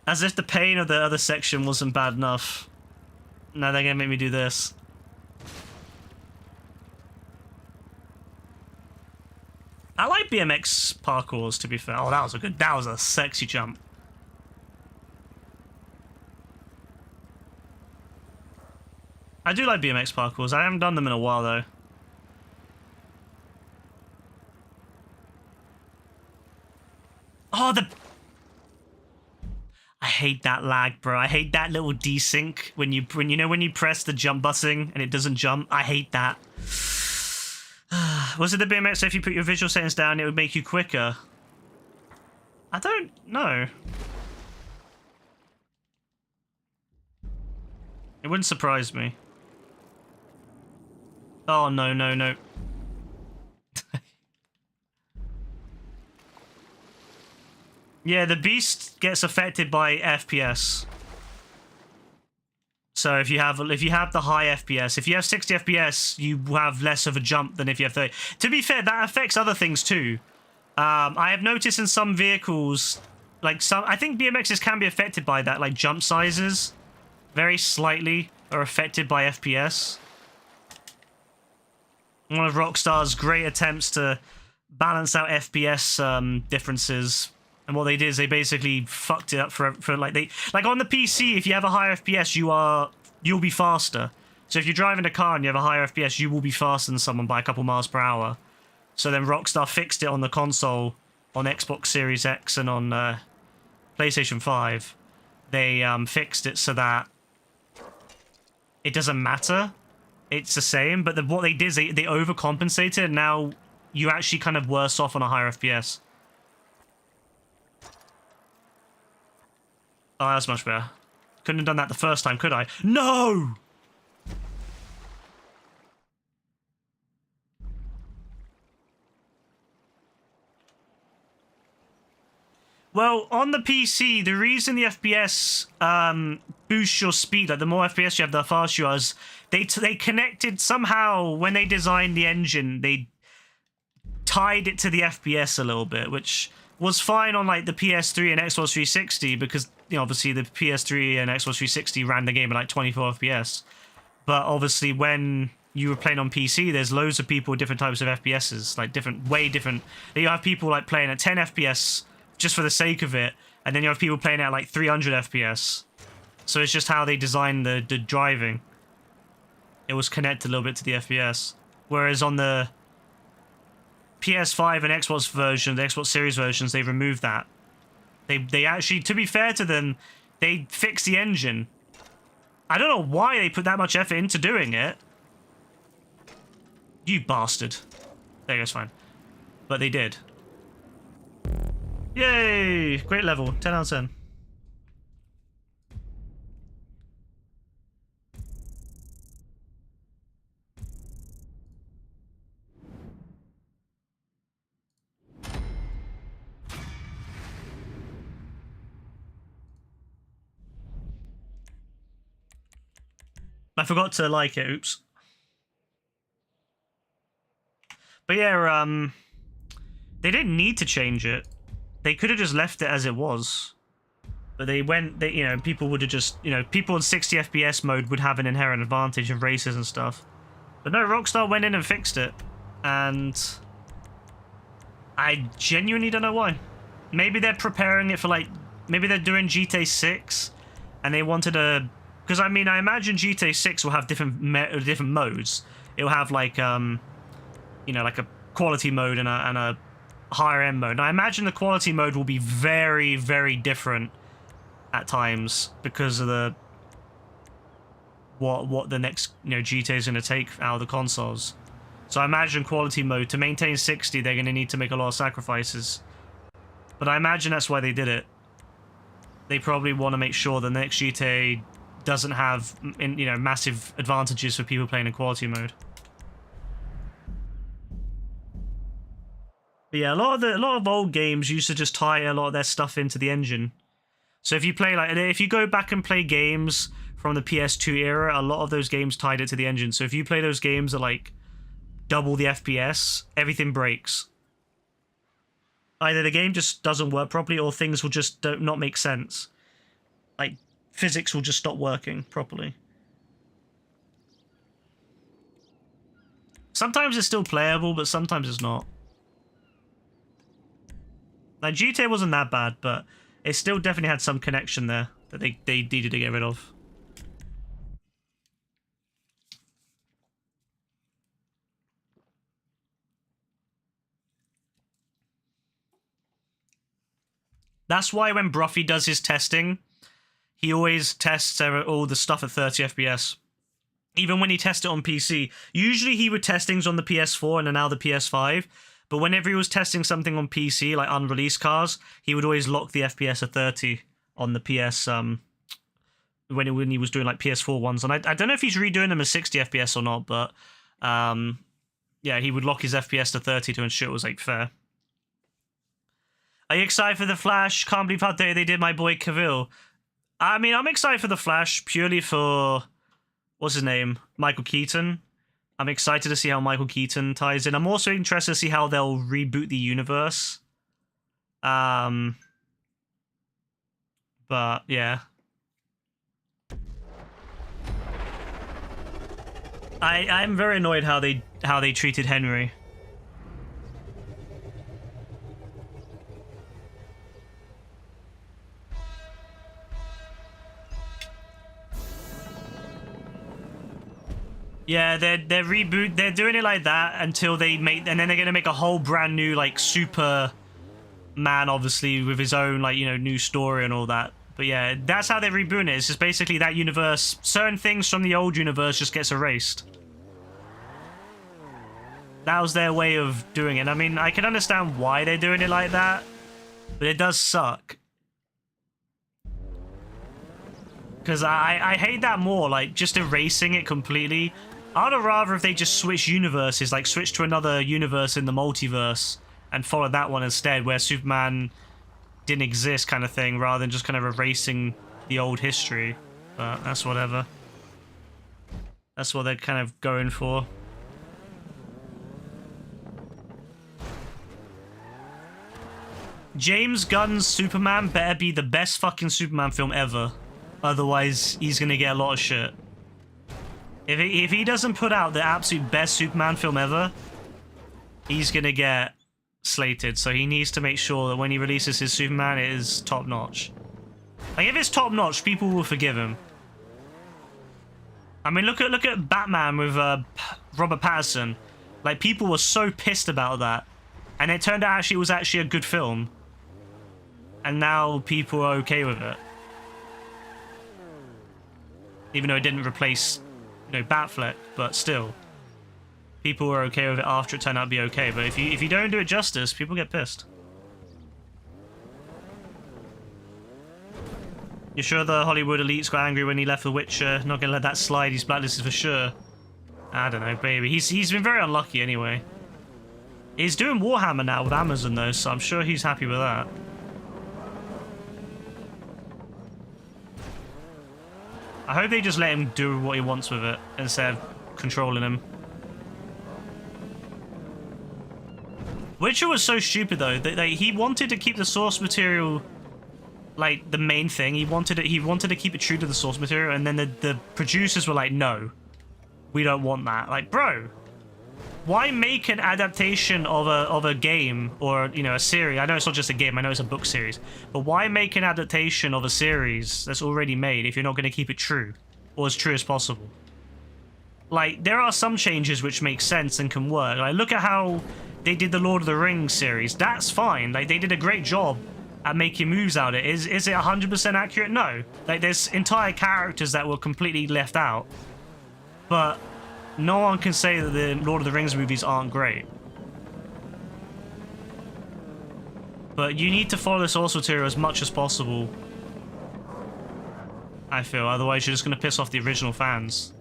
As if the pain of the other section wasn't bad enough. Now they're gonna make me do this. I like BMX parkours, to be fair. Oh, that was a sexy jump. I do like BMX parkours. I haven't done them in a while, though. Oh, I hate that lag, bro. I hate that little desync when you press the jump button and it doesn't jump. I hate that. Was it the BMX, so if you put your visual settings down, it would make you quicker? I don't know. It wouldn't surprise me. Oh, no, no, no. Yeah, the beast gets affected by FPS. So if you have the high FPS, if you have 60 FPS, you have less of a jump than if you have 30. To be fair, that affects other things too. I have noticed in some vehicles, like I think BMXs can be affected by that, like jump sizes, very slightly are affected by FPS. One of Rockstar's great attempts to balance out FPS differences. And what they did is they basically fucked it up for like on the PC, if you have a higher FPS, you'll be faster. So if you're driving a car and you have a higher FPS, you will be faster than someone by a couple miles per hour. So then Rockstar fixed it on the console, on Xbox Series X and on PlayStation 5. They fixed it so that it doesn't matter. It's the same, but what they did is they overcompensated, and now you're actually kind of worse off on a higher FPS. Oh, that's much better. Couldn't have done that the first time, could I? No! Well, on the PC, the reason the FPS boosts your speed, like the more FPS you have, the faster you are, is they connected somehow, when they designed the engine, they tied it to the FPS a little bit, which was fine on like the PS3 and Xbox 360 because, you know, obviously the PS3 and Xbox 360 ran the game at like 24 FPS. But obviously when you were playing on PC, there's loads of people with different types of FPSs, like way different. You have people like playing at 10 FPS just for the sake of it, and then you have people playing at like 300 FPS. So it's just how they designed the driving. It was connected a little bit to the FPS. Whereas on the PS5 and Xbox version, the Xbox Series versions, they removed that. They actually, to be fair to them, they fixed the engine. I don't know why they put that much effort into doing it. You bastard. There goes fine. But they did. Yay! Great level. 10 out of 10. I forgot to like it, oops. But yeah, they didn't need to change it. They could have just left it as it was. But you know, people would have just, you know, people in 60 FPS mode would have an inherent advantage of races and stuff. But no, Rockstar went in and fixed it. And I genuinely don't know why. Maybe they're preparing it for like, maybe they're doing GTA 6 and they wanted a, because I mean, I imagine GTA 6 will have different modes. It'll have like, you know, like a quality mode and a higher end mode. And I imagine the quality mode will be very, very different at times because of the what the next GTA is going to take out of the consoles. So I imagine quality mode to maintain 60, they're going to need to make a lot of sacrifices. But I imagine that's why they did it. They probably want to make sure the next GTA doesn't have massive advantages for people playing in quality mode. But yeah, a lot of old games used to just tie a lot of their stuff into the engine. So if you play if you go back and play games from the PS2 era, a lot of those games tied it to the engine. So if you play those games at like double the FPS, everything breaks. Either the game just doesn't work properly, or things will just not make sense. Like physics will just stop working properly. Sometimes it's still playable, but sometimes it's not. Like GTA wasn't that bad, but it still definitely had some connection there that they needed to get rid of. That's why when Bruffy does his testing, he always tests all the stuff at 30 FPS. Even when he tests it on PC. Usually he would test things on the PS4 and then now the PS5. But whenever he was testing something on PC, like unreleased cars, he would always lock the FPS at 30 on the PS, when he was doing like PS4 ones. And I don't know if he's redoing them at 60 FPS or not, but yeah, he would lock his FPS to 30 to ensure it was like fair. Are you excited for The Flash? Can't believe how dirty they did my boy Cavill. I mean, I'm excited for The Flash purely for, what's his name? Michael Keaton. I'm excited to see how Michael Keaton ties in. I'm also interested to see how they'll reboot the universe. But yeah. I'm very annoyed how they treated Henry. Yeah, they're doing it like that until they make, and then they're gonna make a whole brand new like Superman, obviously with his own like new story and all that. But yeah, that's how they're rebooting it. It's just basically that universe. Certain things from the old universe just gets erased. That was their way of doing it. I mean, I can understand why they're doing it like that, but it does suck. Because I hate that more, like just erasing it completely. I'd rather if they just switch universes, like switch to another universe in the multiverse and follow that one instead, where Superman didn't exist kind of thing, rather than just kind of erasing the old history. But that's whatever. That's what they're kind of going for. James Gunn's Superman better be the best fucking Superman film ever. Otherwise, he's gonna get a lot of shit. If he doesn't put out the absolute best Superman film ever, he's gonna get slated. So he needs to make sure that when he releases his Superman, it is top notch. Like if it's top notch, people will forgive him. I mean, look at Batman with Robert Pattinson. Like people were so pissed about that, and it turned out it was actually a good film. And now people are okay with it. Even though it didn't replace, Batfleck, but still. People were okay with it after it turned out to be okay, but if you don't do it justice, people get pissed. You sure the Hollywood elites got angry when he left The Witcher? Not gonna let that slide, he's blacklisted for sure. I don't know, baby. He's been very unlucky anyway. He's doing Warhammer now with Amazon though, so I'm sure he's happy with that. I hope they just let him do what he wants with it instead of controlling him. Witcher was so stupid though that he wanted to keep the source material like the main thing. He wanted to keep it true to the source material, and then the producers were like, no, we don't want that. Like, bro, why make an adaptation of a game or a series? I know it's not just a game, I know it's a book series, but why make an adaptation of a series that's already made if you're not going to keep it true or as true as possible? Like, there are some changes which make sense and can work. Like, look at how they did the Lord of the Rings series. That's fine. Like, they did a great job at making moves out of it. Is it 100% accurate? No. Like, there's entire characters that were completely left out. But no one can say that the Lord of the Rings movies aren't great. But you need to follow the source material as much as possible, I feel. Otherwise, you're just going to piss off the original fans.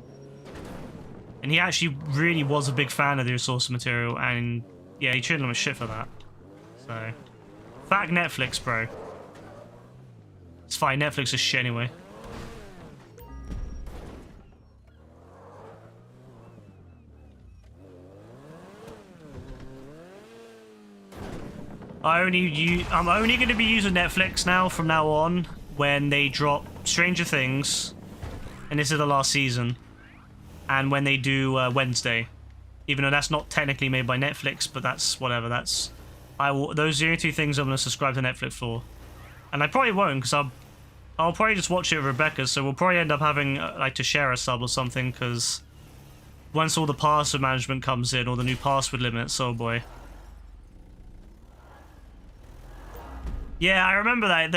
And he actually really was a big fan of the source material, and yeah, he treated him as shit for that. So, fuck Netflix, bro. It's fine, Netflix is shit anyway. I'm only going to be using Netflix now from now on when they drop Stranger Things, and this is the last season, and when they do Wednesday, even though that's not technically made by Netflix, but that's whatever. Those are the only two things I'm going to subscribe to Netflix for, and I probably won't because I'll probably just watch it with Rebecca, so we'll probably end up having like to share a sub or something, because once all the password management comes in, or the new password limits, oh boy. Yeah, I remember that.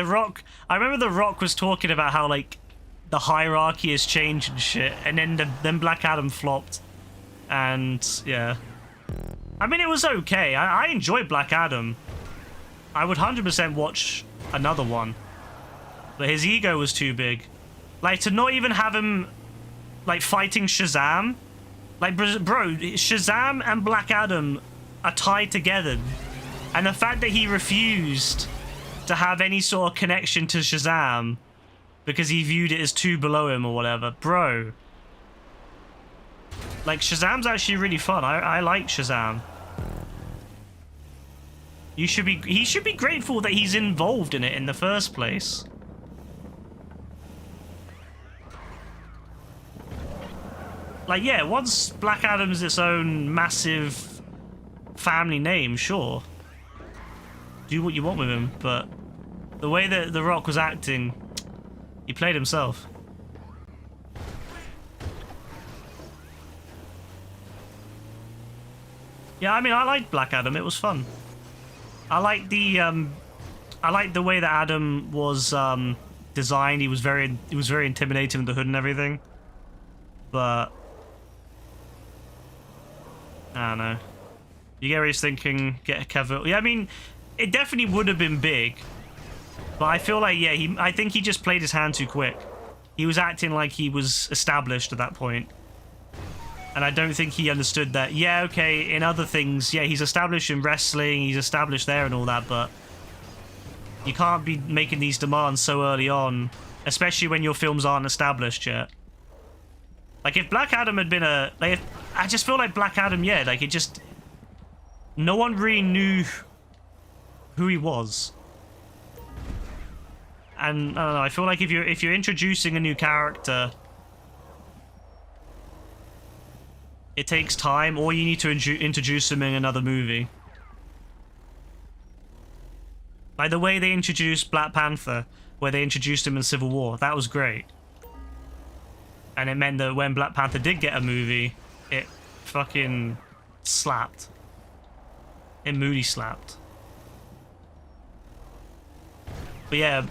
I remember The Rock was talking about how, like, the hierarchy has changed and shit, and then Black Adam flopped. And, yeah. I mean, it was okay. I enjoyed Black Adam. I would 100% watch another one. But his ego was too big. Like, to not even have him, like, fighting Shazam. Like, bro, Shazam and Black Adam are tied together. And the fact that he refused to have any sort of connection to Shazam because he viewed it as two below him or whatever. Bro. Like, Shazam's actually really fun. I like Shazam. He should be grateful that he's involved in it in the first place. Like, yeah, once Black Adam's its own massive family name, sure. Do what you want with him, but the way that The Rock was acting, he played himself. Yeah, I mean, I liked Black Adam. It was fun. I liked the way that Adam was designed. He was very intimidating with the hood and everything. But I don't know. You get where he's thinking, get Kevin. Yeah, I mean, it definitely would have been big. But I feel like, yeah, I think he just played his hand too quick. He was acting like he was established at that point. And I don't think he understood that, yeah, okay, in other things, yeah, he's established in wrestling, he's established there and all that, but you can't be making these demands so early on, especially when your films aren't established yet. Like, if Black Adam had been I just feel like Black Adam, yeah, like, it just... No one really knew who he was. And, I don't know, I feel like if you're introducing a new character, it takes time, or you need to introduce him in another movie. Like the way they introduced Black Panther, where they introduced him in Civil War, that was great. And it meant that when Black Panther did get a movie, it fucking slapped. It moody slapped. But yeah,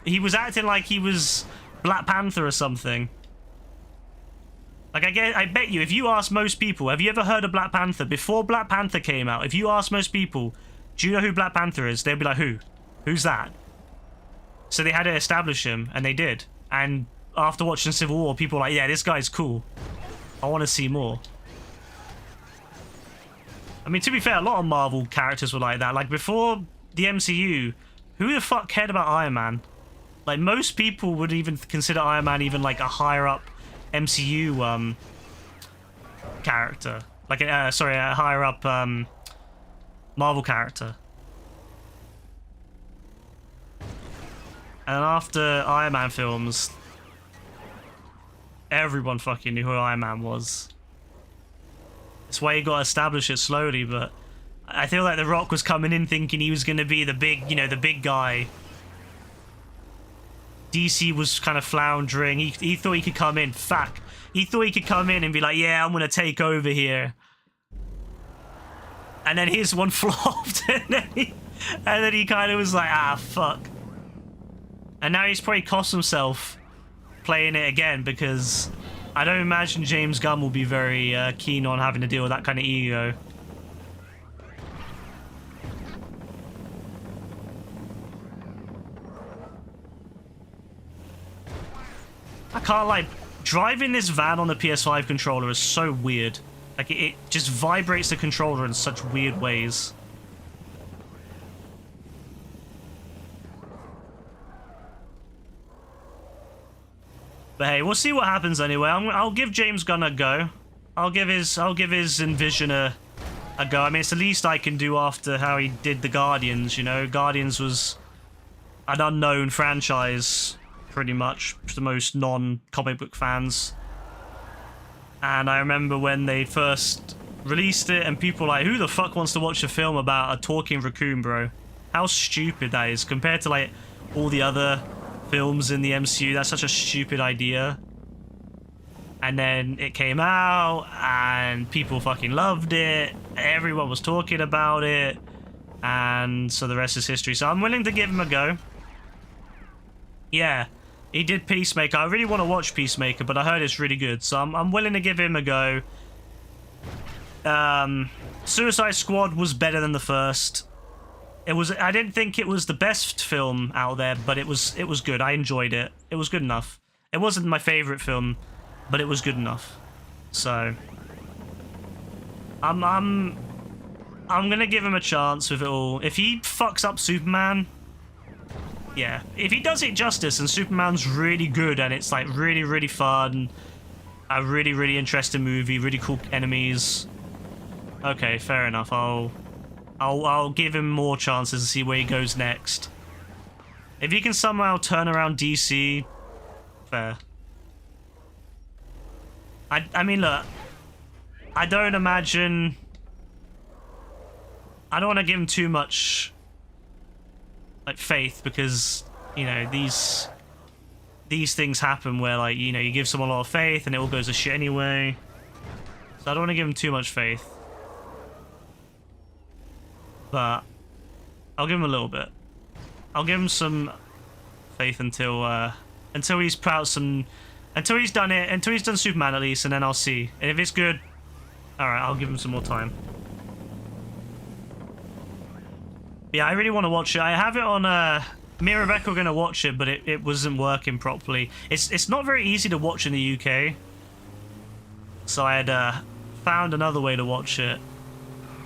he was acting like he was Black Panther or something. Like, I bet you, if you ask most people, have you ever heard of Black Panther? Before Black Panther came out, if you ask most people, do you know who Black Panther is? They'd be like, who? Who's that? So they had to establish him, and they did. And after watching Civil War, people were like, yeah, this guy's cool. I want to see more. I mean, to be fair, a lot of Marvel characters were like that. Like, before the MCU, who the fuck cared about Iron Man? Like, most people would even consider Iron Man even, like, a higher-up MCU, character. Like, a higher-up, Marvel character. And after Iron Man films, everyone fucking knew who Iron Man was. That's why you got to establish it slowly, but I feel like The Rock was coming in thinking he was going to be the big, the big guy. DC was kind of floundering. He thought he could come in. Fuck. He thought he could come in and be like, yeah, I'm going to take over here. And then his one flopped, and then he kind of was like, ah, fuck. And now he's probably cost himself playing it again, because I don't imagine James Gunn will be very keen on having to deal with that kind of ego. I can't lie, driving this van on the PS5 controller is so weird. Like, it just vibrates the controller in such weird ways. But hey, we'll see what happens anyway. I'll give James Gunn a go. I'll give his Envision a go. I mean, it's the least I can do after how he did the Guardians, you know? Guardians was an unknown franchise, pretty much, to most non-comic book fans. And I remember when they first released it, and people were like, who the fuck wants to watch a film about a talking raccoon, bro? How stupid that is, compared to, like, all the other films in the MCU. That's such a stupid idea. And then it came out, and people fucking loved it. Everyone was talking about it. And so the rest is history. So I'm willing to give him a go. Yeah. He did Peacemaker. I really want to watch Peacemaker, but I heard it's really good. So I'm willing to give him a go. Suicide Squad was better than the first. I didn't think it was the best film out there, but it was good. I enjoyed it. It was good enough. It wasn't my favorite film, but it was good enough. So I'm gonna give him a chance with it all. If he fucks up Superman, yeah. If he does it justice and Superman's really good and it's like really, really fun, a really, really interesting movie, really cool enemies, okay, fair enough. I'll give him more chances to see where he goes next. If he can somehow turn around DC, fair. I mean, look, I don't want to give him too much like faith, because you know these things happen where, like, you know, you give someone a lot of faith and it all goes to shit anyway. So I don't want to give him too much faith, but I'll give him a little bit. I'll give him some faith until he's until he's done it, until he's done Superman at least, and then I'll see. And if it's good, all right, I'll give him some more time. Yeah, I really want to watch it. I have it on, me and Rebecca were going to watch it, but it wasn't working properly. It's not very easy to watch in the UK. So I had found another way to watch it,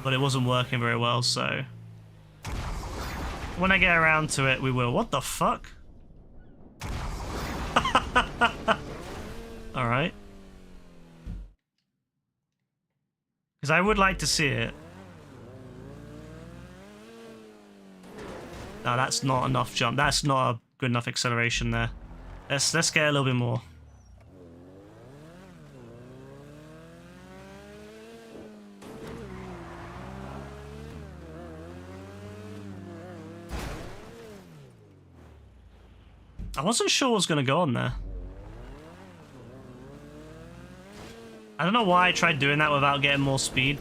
but it wasn't working very well, so when I get around to it, we will. What the fuck? Alright. Because I would like to see it. No, that's not enough jump. That's not a good enough acceleration there. Let's get a little bit more. I wasn't sure what was going to go on there. I don't know why I tried doing that without getting more speed.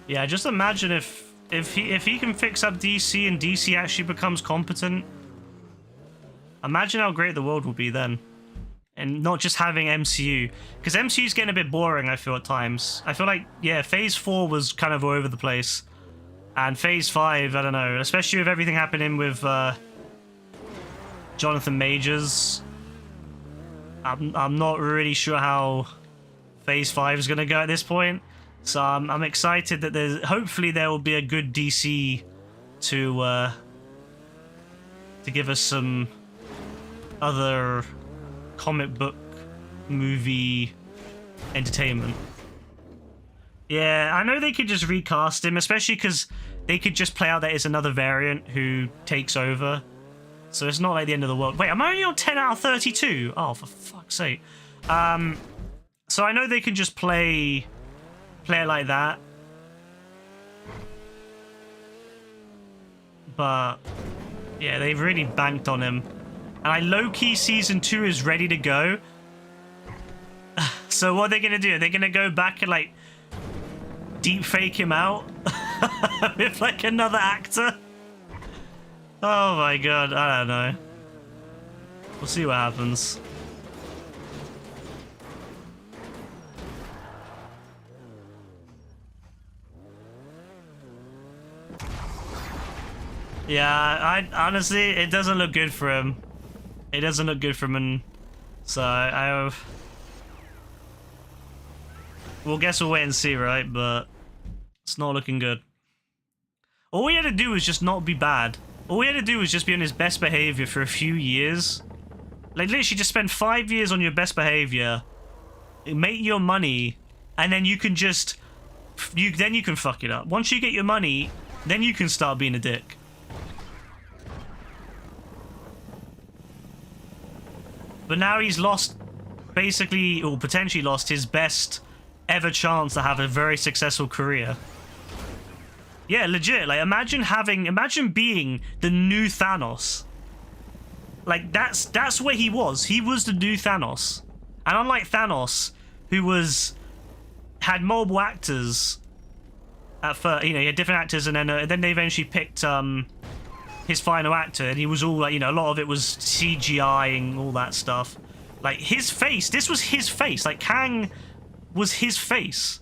Yeah, just imagine if he can fix up DC and DC actually becomes competent. Imagine how great the world will be then. And not just having MCU. Because MCU's getting a bit boring, I feel, at times. I feel like, yeah, Phase 4 was kind of all over the place. And Phase 5, I don't know. Especially with everything happening with Jonathan Majors. I'm not really sure how Phase 5 is going to go at this point. So I'm excited that hopefully there will be a good DC to give us some other comic book movie entertainment. Yeah, I know they could just recast him, especially because they could just play out that it's another variant who takes over. So it's not like the end of the world. Wait, am I only on 10 out of 32? Oh, for fuck's sake. So I know they can just play it like that. But yeah, they've really banked on him. And I low-key season 2 is ready to go. So what are they gonna do? Are they gonna go back and like deep fake him out with like another actor? Oh my god, I don't know. We'll see what happens. Yeah, I honestly, it doesn't look good for him. It doesn't look good for him, and so we'll guess we'll wait and see, right? But it's not looking good. All we had to do was just not be bad. All we had to do was just be on his best behavior for a few years. Like, literally just spend 5 years on your best behavior, make your money, and then you can just... then you can fuck it up. Once you get your money, then you can start being a dick. But now he's lost, basically, or potentially lost, his best ever chance to have a very successful career. Yeah, legit. Like, imagine being the new Thanos. Like, that's where he was. He was the new Thanos. And unlike Thanos, who had multiple actors at first, you know, he had different actors, and then they eventually picked his final actor, and he was all like, you know, a lot of it was CGI-ing all that stuff. Like, his face, this was his face. Like, Kang was his face.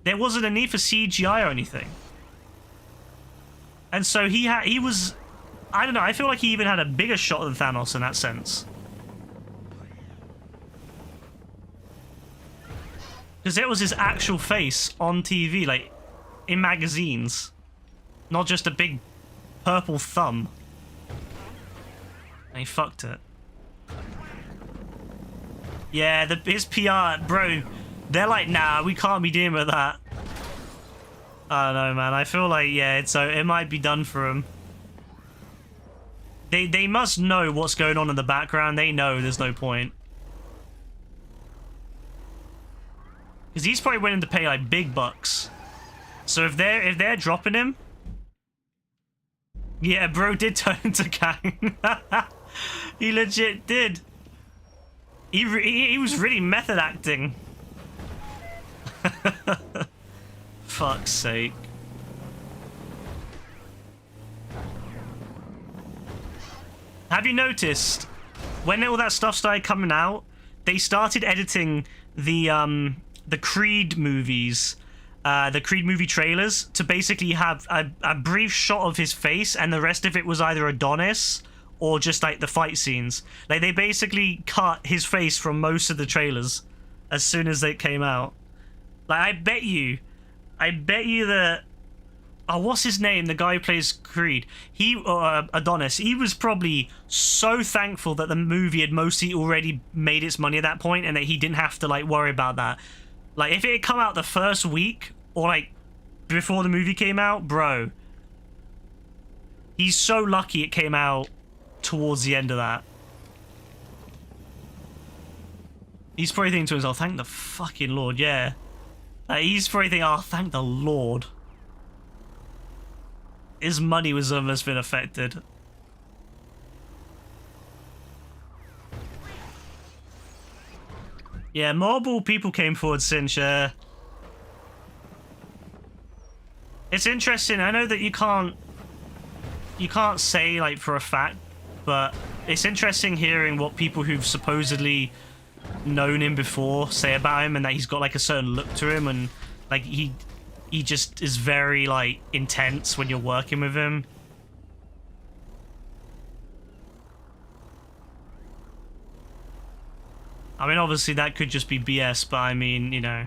There wasn't a need for CGI or anything. And so he was, I don't know, I feel like he even had a bigger shot than Thanos in that sense. Because it was his actual face on TV, like, in magazines. Not just a big purple thumb. And he fucked it. Yeah, his PR, bro, they're like, nah, we can't be dealing with that. I don't know, man. I feel like, yeah, it might be done for him. They must know what's going on in the background. They know there's no point. Because he's probably willing to pay like big bucks. So if they're dropping him, yeah, bro did turn into Kang. He legit did. He was really method acting. Fuck's sake. Have you noticed when all that stuff started coming out, they started editing the Creed movies, the Creed movie trailers, to basically have a brief shot of his face, and the rest of it was either Adonis or just like the fight scenes. Like, they basically cut his face from most of the trailers as soon as they came out. Like, I bet you that, oh, what's his name? The guy who plays Creed. Adonis. He was probably so thankful that the movie had mostly already made its money at that point, and that he didn't have to like worry about that. Like, if it had come out the first week, or like before the movie came out, bro, he's so lucky it came out towards the end of that. He's probably thinking to himself, thank the fucking Lord, yeah. He's probably thinking, oh, thank the Lord. His money was almost been affected. Yeah, multiple people came forward since, yeah. It's interesting. I know that you can't say like for a fact, but it's interesting hearing what people who've supposedly known him before say about him, and that he's got like a certain look to him, and like he just is very like intense when you're working with him. I mean, obviously that could just be BS, but I mean, you know,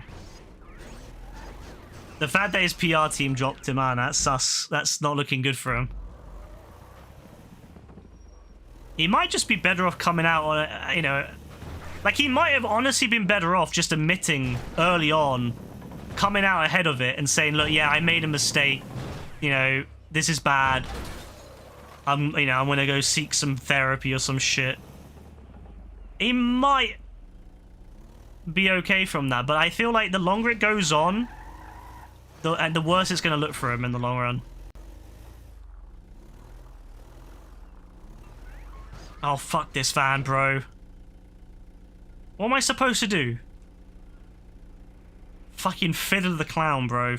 the fact that his PR team dropped him, man, that's sus. That's not looking good for him. He might just be better off coming out on, you know, like he might have honestly been better off just admitting early on, coming out ahead of it and saying, look, yeah, I made a mistake. You know, this is bad. I'm gonna go seek some therapy or some shit. He might be okay from that, but I feel like the longer it goes on, the worse it's gonna look for him in the long run. Oh, fuck this van, bro. What am I supposed to do? Fucking Fiddle the Clown, bro.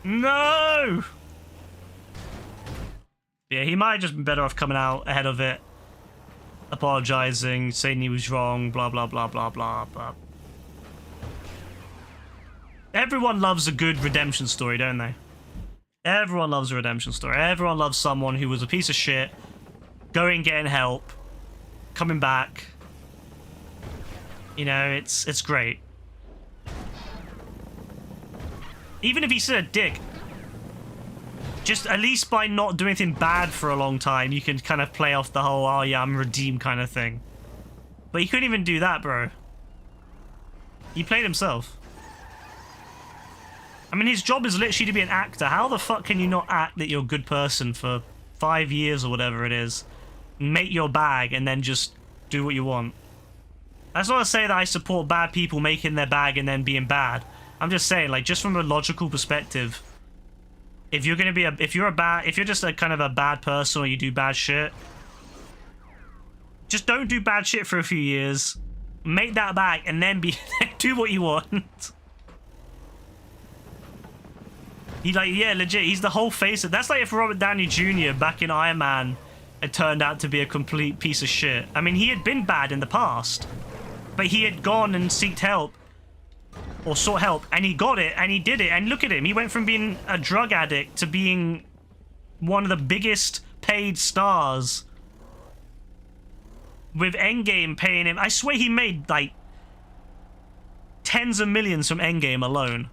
No! Yeah, he might have just been better off coming out ahead of it. Apologizing, saying he was wrong, blah, blah, blah, blah, blah, blah. Everyone loves a good redemption story, don't they? Everyone loves a redemption story. Everyone loves someone who was a piece of shit, going, getting help, coming back. You know, it's great. Even if he's still a dick, just at least by not doing anything bad for a long time, you can kind of play off the whole, oh yeah, I'm redeemed kind of thing. But he couldn't even do that, bro. He played himself. I mean, his job is literally to be an actor. How the fuck can you not act that you're a good person for 5 years or whatever it is? Make your bag and then just do what you want. That's not to say that I support bad people making their bag and then being bad. I'm just saying, like, just from a logical perspective, if you're gonna be if you're just a kind of a bad person or you do bad shit, just don't do bad shit for a few years, make that bag, and then do what you want. He's like, yeah, legit, he's the whole face of... That's like if Robert Downey Jr. back in Iron Man had turned out to be a complete piece of shit. I mean, he had been bad in the past, but he had gone and sought help, or sought help, and he got it, and he did it, and look at him. He went from being a drug addict to being one of the biggest paid stars, with Endgame paying him. I swear he made, like, tens of millions from Endgame alone.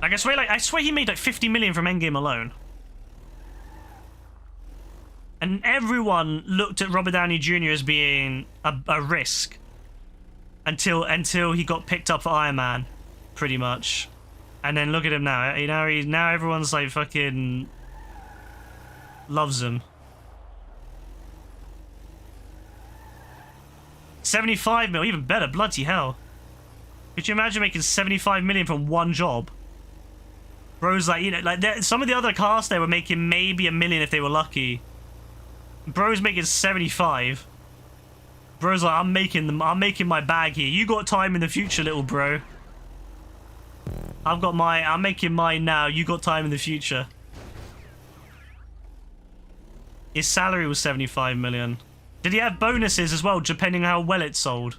Like, I swear he made, like, 50 million from Endgame alone. And everyone looked at Robert Downey Jr. as being a risk. Until he got picked up for Iron Man, pretty much. And then look at him now. You know, now everyone's like fucking loves him. 75 mil, even better. Bloody hell. Could you imagine making 75 million from one job? Bro's like, you know, like some of the other cast they were making maybe $1 million if they were lucky. Bro's making 75. Bro's like, I'm making my bag here. You got time in the future, little bro. I'm making mine now. You got time in the future. His salary was 75 million. Did he have bonuses as well, depending on how well it sold?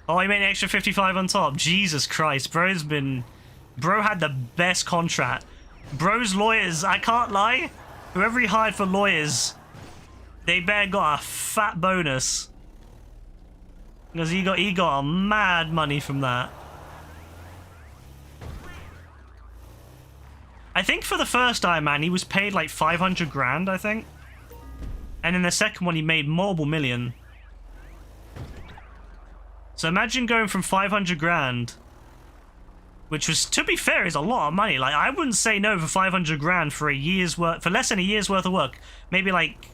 Oh, he made an extra 55 on top. Jesus Christ, Bro had the best contract. Bro's lawyers, I can't lie. Whoever he hired for lawyers, they better got a fat bonus. Because he got a mad money from that. I think for the first Iron Man, he was paid like 500 grand, I think. And in the second one, he made multiple million. So imagine going from 500 grand, which was, to be fair, is a lot of money. Like, I wouldn't say no for 500 grand for a year's work, for less than a year's worth of work. Maybe like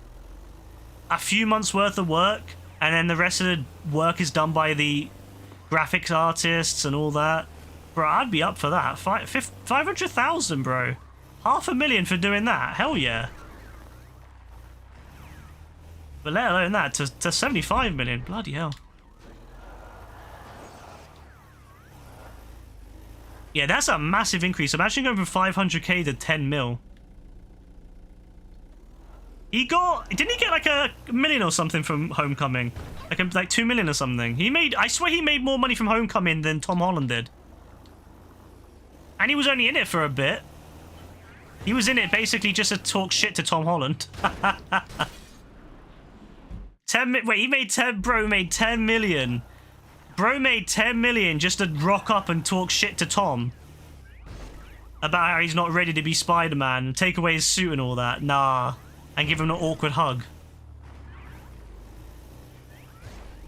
a few months worth of work, and then the rest of the work is done by the graphics artists and all that. Bro, I'd be up for that. 500,000, bro. $500,000 for doing that. Hell yeah. But let alone that, to 75 million. Bloody hell. Yeah, that's a massive increase. Imagine going from 500k to 10 mil. Didn't he get like a million or something from Homecoming? Like 2 million or something. I swear he made more money from Homecoming than Tom Holland did. And he was only in it for a bit. He was in it basically just to talk shit to Tom Holland. Wait, he made 10, bro made 10 million. Bro made 10 million just to rock up and talk shit to Tom about how he's not ready to be Spider-Man, take away his suit and all that. Nah. And give him an awkward hug.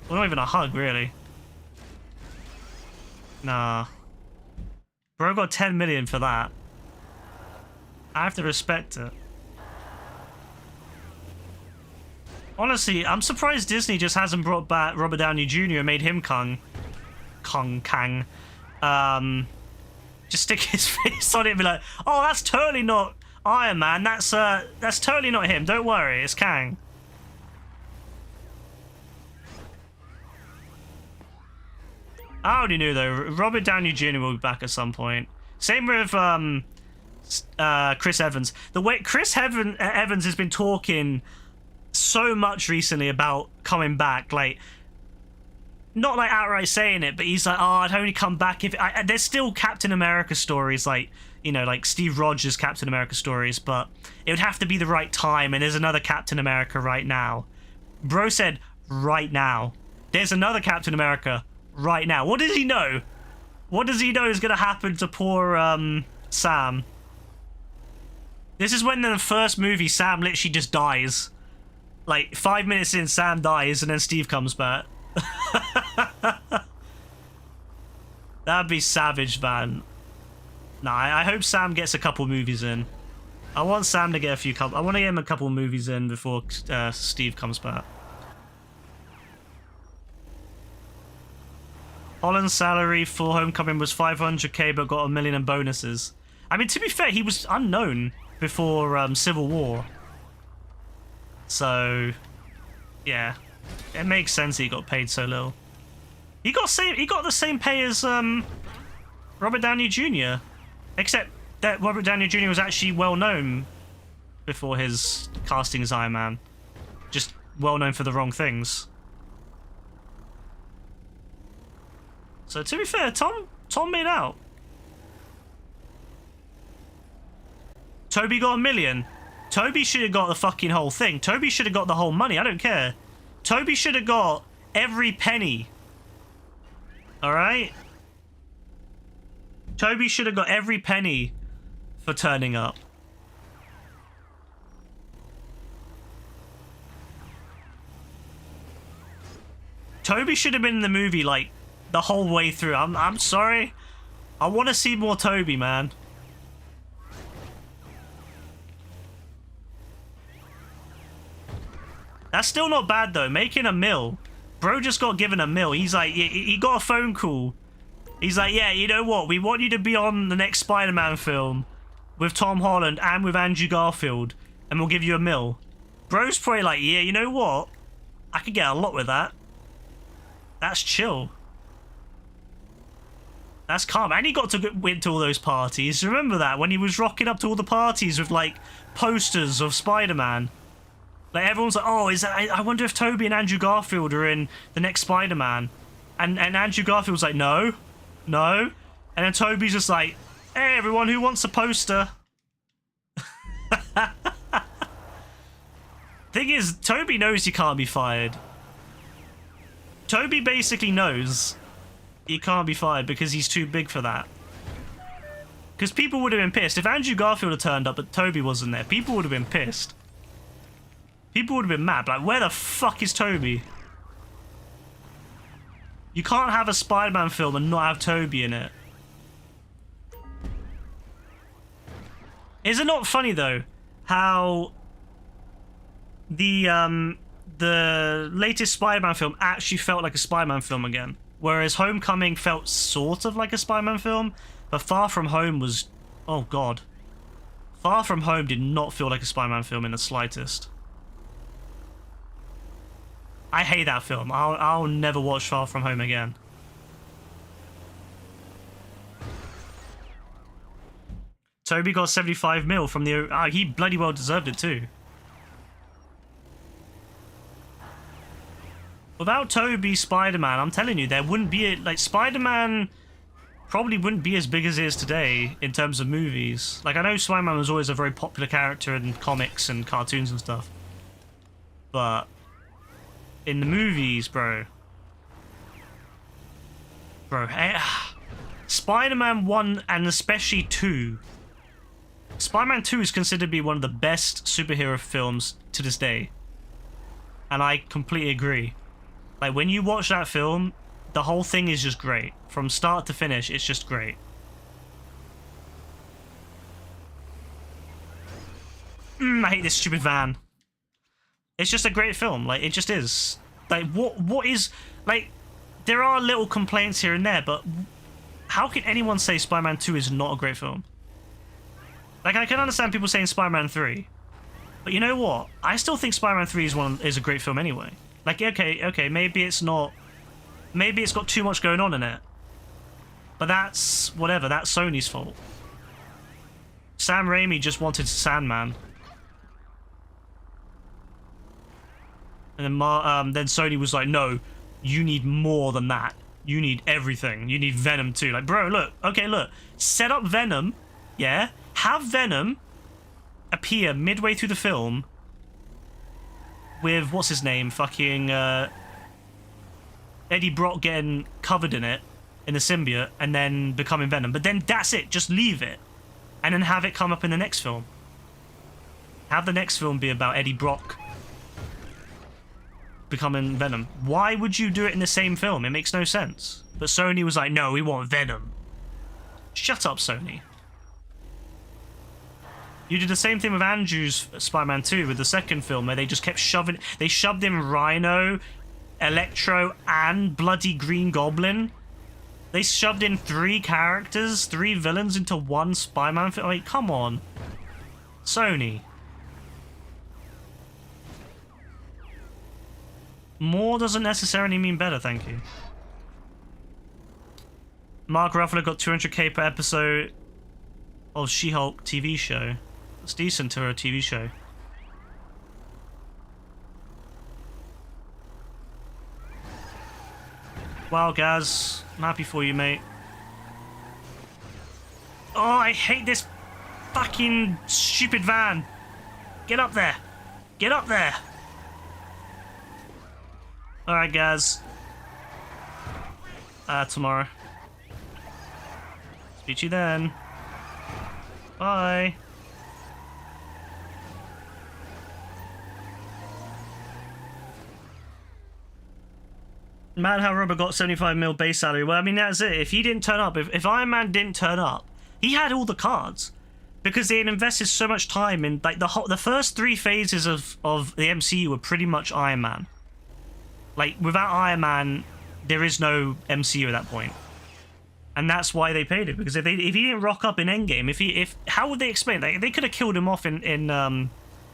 Well, not even a hug, really. Nah. Bro got 10 million for that. I have to respect it. Honestly, I'm surprised Disney just hasn't brought back Robert Downey Jr. and made him Kang Kang. Just stick his face on it and be like, oh, that's totally not Iron Man. That's totally not him. Don't worry, it's Kang. I already knew though. Robert Downey Jr. will be back at some point. Same with Chris Evans. The way Evans has been talking so much recently about coming back, like not like outright saying it, but he's like, oh, I'd only come back if there's still Captain America stories, like, you know, like Steve Rogers Captain America stories, but it would have to be the right time, and there's another Captain America right now. Bro said right now. There's another Captain America right now. What does he know? What does he know is going to happen to poor Sam? This is when in the first movie Sam literally just dies. Like 5 minutes in, Sam dies and then Steve comes back. That'd be savage, man. Nah, I hope Sam gets a couple movies in. I want Sam to get a few I want to get him a couple movies in before Steve comes back. Holland's salary for Homecoming was 500k, but got $1 million in bonuses. I mean, to be fair, he was unknown before Civil War. So, yeah, it makes sense he got paid so little. He got the same pay as Robert Downey Jr., except that Robert Downey Jr. was actually well known before his casting as Iron Man, just well known for the wrong things. So to be fair, Tom made out. Toby got $1 million. Toby should have got the fucking whole thing. Toby should have got the whole money. I don't care. Toby should have got every penny. Alright? Toby should have got every penny for turning up. Toby should have been in the movie, like, the whole way through. I'm sorry. I want to see more Toby, man. That's still not bad, though. Making $1 million. Bro just got given $1 million. He's like, he got a phone call. He's like, yeah, you know what? We want you to be on the next Spider-Man film with Tom Holland and with Andrew Garfield, and we'll give you $1 million. Bro's probably like, yeah, you know what? I could get a lot with that. That's chill. That's calm. And he got to win to all those parties. Remember that? When he was rocking up to all the parties with, like, posters of Spider-Man. Like, everyone's like, oh, I wonder if Toby and Andrew Garfield are in the next Spider-Man. And Andrew Garfield's like, no. No. And then Toby's just like, hey, everyone, who wants a poster? Thing is, Toby knows he can't be fired. Toby basically knows he can't be fired because he's too big for that. Because people would have been pissed. If Andrew Garfield had turned up but Toby wasn't there, people would have been pissed. People would have been mad. Like, where the fuck is Toby? You can't have a Spider-Man film and not have Toby in it. Is it not funny, though, how the latest Spider-Man film actually felt like a Spider-Man film again? Whereas Homecoming felt sort of like a Spider-Man film, but Far From Home was... oh, God. Far From Home did not feel like a Spider-Man film in the slightest. I hate that film. I'll never watch Far From Home again. Toby got 75 mil from the... oh, he bloody well deserved it too. Without Toby Spider-Man, I'm telling you, there wouldn't be... like, Spider-Man probably wouldn't be as big as it is today in terms of movies. Like, I know Spider-Man was always a very popular character in comics and cartoons and stuff. But in the movies, bro... Spider-Man 1 and especially 2... Spider-Man 2 is considered to be one of the best superhero films to this day. And I completely agree. Like, when you watch that film, the whole thing is just great. From start to finish, it's just great. I hate this stupid van. It's just a great film. Like, it just is. Like, what is... like, there are little complaints here and there, but how can anyone say Spider-Man 2 is not a great film? Like, I can understand people saying Spider-Man 3, but you know what? I still think Spider-Man 3 is a great film anyway. Like, okay, maybe it's not... Maybe it's got too much going on in it. But that's... whatever, that's Sony's fault. Sam Raimi just wanted Sandman. And then Sony was like, no, you need more than that. You need everything. You need Venom too. Like, bro, look. Okay, look. Set up Venom, yeah? Have Venom appear midway through the film with, what's his name? Fucking, Eddie Brock getting covered in it, in the symbiote, and then becoming Venom. But then that's it. Just leave it. And then have it come up in the next film. Have the next film be about Eddie Brock becoming Venom. Why would you do it in the same film? It makes no sense. But Sony was like, no, we want Venom. Shut up, Sony. You did the same thing with Andrew's Spider-Man 2 with the second film, where they just kept shoving... They shoved in Rhino, Electro, and bloody Green Goblin. They shoved in 3 characters, 3 villains into one Spider-Man film. Like, come on. Sony. More doesn't necessarily mean better, thank you. Mark Ruffalo got 200k per episode of She-Hulk TV show. That's decent to a TV show. Wow, Gaz. I'm happy for you, mate. Oh, I hate this fucking stupid van. Get up there. Get up there. Alright, guys. Tomorrow. Speak to you then. Bye. Mad how Robert got 75 mil base salary. Well, I mean, that's it. If he didn't turn up, if Iron Man didn't turn up, he had all the cards. Because they had invested so much time in, like, the first 3 phases of the MCU were pretty much Iron Man. Like, without Iron Man, there is no MCU at that point. And that's why they paid it. Because if he didn't rock up in Endgame, how would they explain that? They could have killed him off in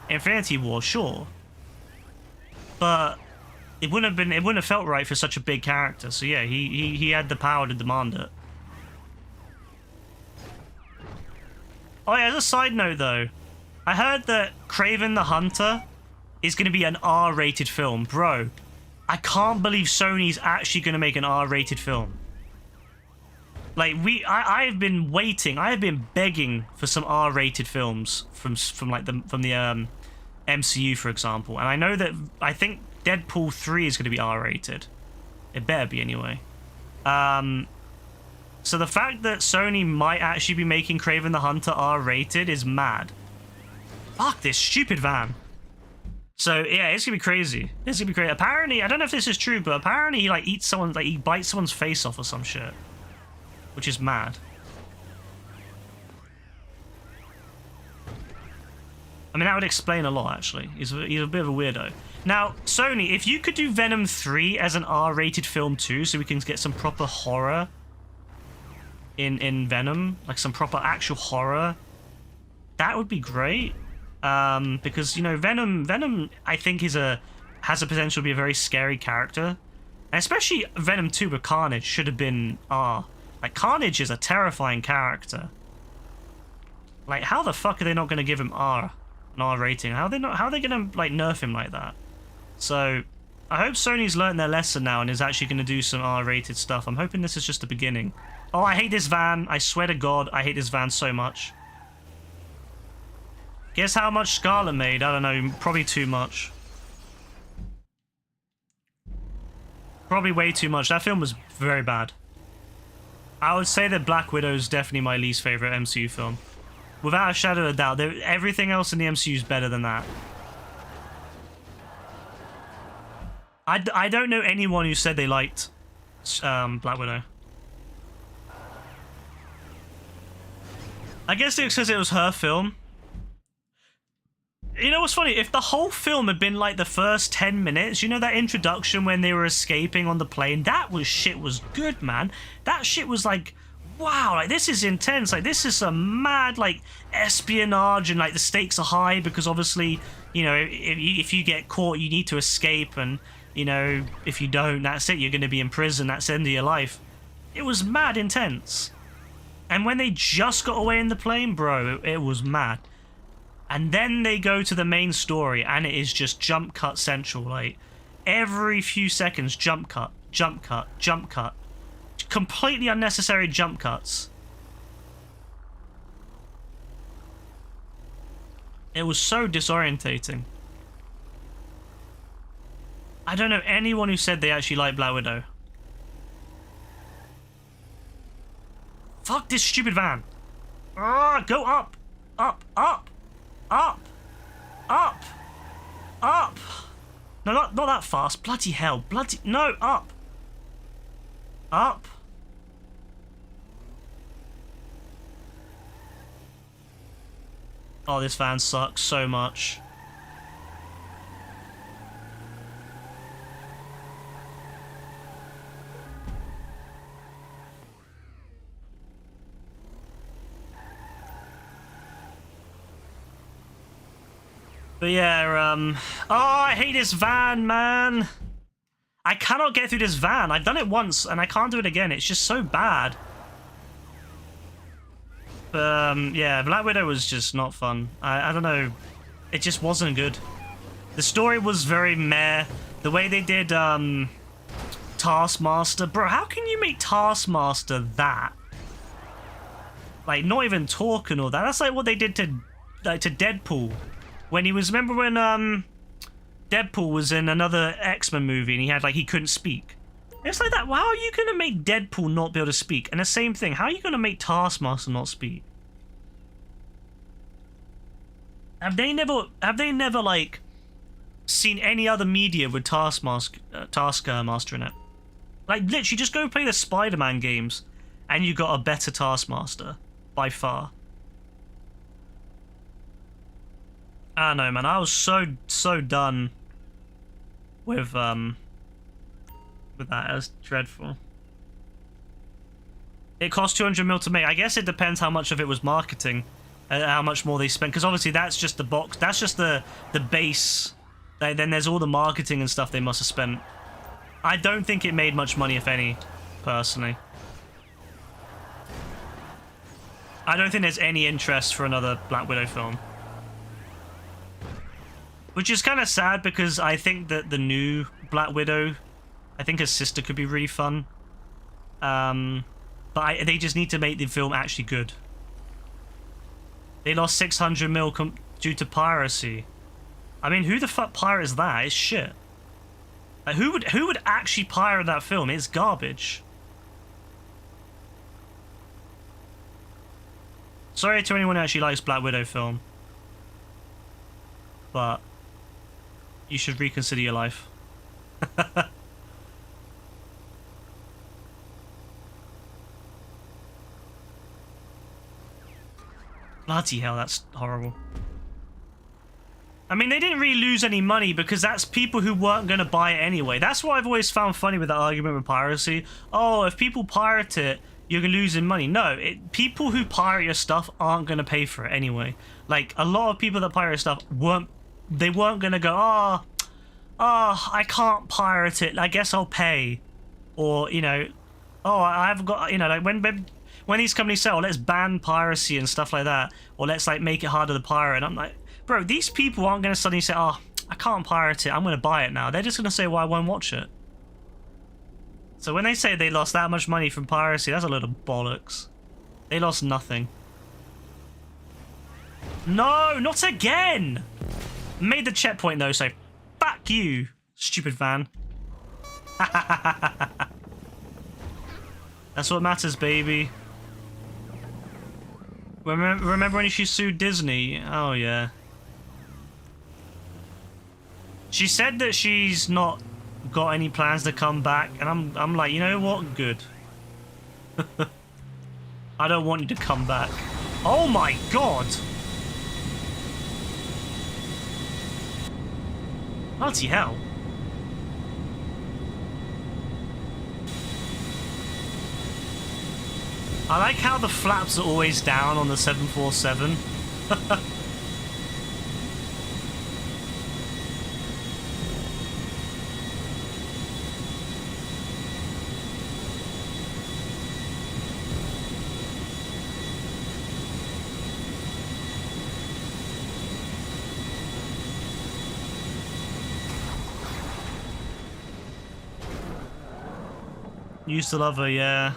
Infinity War, sure. But it wouldn't have felt right for such a big character. So yeah, he had the power to demand it. Oh yeah, as a side note though, I heard that Kraven the Hunter is going to be an R-rated film. Bro, I can't believe Sony's actually going to make an R-rated film. Like, I've been waiting, I have been begging for some R-rated films from the MCU, for example. And I know that, I think Deadpool 3 is going to be R-rated. It better be anyway. So the fact that Sony might actually be making Kraven the Hunter R-rated is mad. Fuck this stupid van. So yeah, it's gonna be crazy. It's gonna be crazy. Apparently, I don't know if this is true, but apparently he like eats someone, like he bites someone's face off or some shit, which is mad. I mean, that would explain a lot, actually. He's a bit of a weirdo. Now, Sony, if you could do Venom 3 as an R-rated film too, so we can get some proper horror in Venom, like some proper actual horror, that would be great. Because, you know, Venom, I think has a potential to be a very scary character. And especially Venom 2 with Carnage should have been R. Like, Carnage is a terrifying character. Like, how the fuck are they not going to give him an R rating? How are they going to, like, nerf him like that? So, I hope Sony's learned their lesson now and is actually going to do some R-rated stuff. I'm hoping this is just the beginning. Oh, I hate this van. I swear to God, I hate this van so much. Guess how much Scarlet made? I don't know, probably too much. Probably way too much. That film was very bad. I would say that Black Widow is definitely my least favorite MCU film. Without a shadow of a doubt. Everything else in the MCU is better than that. I don't know anyone who said they liked Black Widow. I guess it's because it was her film. You know what's funny? If the whole film had been like the first 10 minutes, you know that introduction when they were escaping on the plane? That shit was good, man. That shit was like, wow, like this is intense. Like this is some mad like espionage, and like the stakes are high because obviously, you know, if you get caught, you need to escape, and you know, if you don't, that's it. You're going to be in prison. That's the end of your life. It was mad intense. And when they just got away in the plane, bro, it was mad. And then they go to the main story, and it is just jump cut central. Like, every few seconds, jump cut, jump cut, jump cut. Completely unnecessary jump cuts. It was so disorientating. I don't know anyone who said they actually like Black Widow. Fuck this stupid van. Go up, up, up. Up! Up! Up! No, not that fast. Bloody hell. Bloody... No, up! Up! Oh, this van sucks so much. But yeah, oh, I hate this van, man. I cannot get through this van. I've done it once, and I can't do it again. It's just so bad. Yeah, Black Widow was just not fun. I don't know. It just wasn't good. The story was very meh. The way they did, Taskmaster. Bro, how can you make Taskmaster that? Like, not even talk and all that. That's like what they did to Deadpool. When he was, remember when Deadpool was in another X-Men movie and he couldn't speak? It's like that. Well, how are you gonna make Deadpool not be able to speak? And the same thing, how are you gonna make Taskmaster not speak? Have they never like seen any other media with Taskmaster in it? Like literally, just go play the Spider-Man games, and you got a better Taskmaster by far. I don't know, man. I was so done with that. It was dreadful. It cost 200 mil to make. I guess it depends how much of it was marketing, how much more they spent. Because obviously that's just the box. That's just the base. Then there's all the marketing and stuff they must have spent. I don't think it made much money, if any, personally. I don't think there's any interest for another Black Widow film. Which is kind of sad because I think that the new Black Widow, I think her sister could be really fun. But they just need to make the film actually good. They lost 600 mil due to piracy. I mean, who the fuck pirates that? It's shit. Like, who would actually pirate that film? It's garbage. Sorry to anyone who actually likes Black Widow film. But you should reconsider your life. Bloody hell, that's horrible. I mean, they didn't really lose any money because that's people who weren't going to buy it anyway. That's what I've always found funny with that argument with piracy. Oh, if people pirate it, you're losing money. No, people who pirate your stuff aren't going to pay for it anyway. Like, a lot of people that pirate stuff weren't going to go, oh, I can't pirate it. I guess I'll pay. Or, you know, oh, I've got, you know, like when these companies say, oh, let's ban piracy and stuff like that, or let's like make it harder to pirate, and I'm like, bro, these people aren't going to suddenly say, oh, I can't pirate it, I'm going to buy it now. They're just going to say, well, I won't watch it. So when they say they lost that much money from piracy, that's a load of bollocks. They lost nothing. No, not again! Made the checkpoint though, so fuck you, stupid van. That's what matters, baby. Remember when she sued Disney? Oh yeah. She said that she's not got any plans to come back, and I'm like, you know what? Good. I don't want you to come back. Oh my god! Bloody hell. I like how the flaps are always down on the 747. Used to love her, yeah.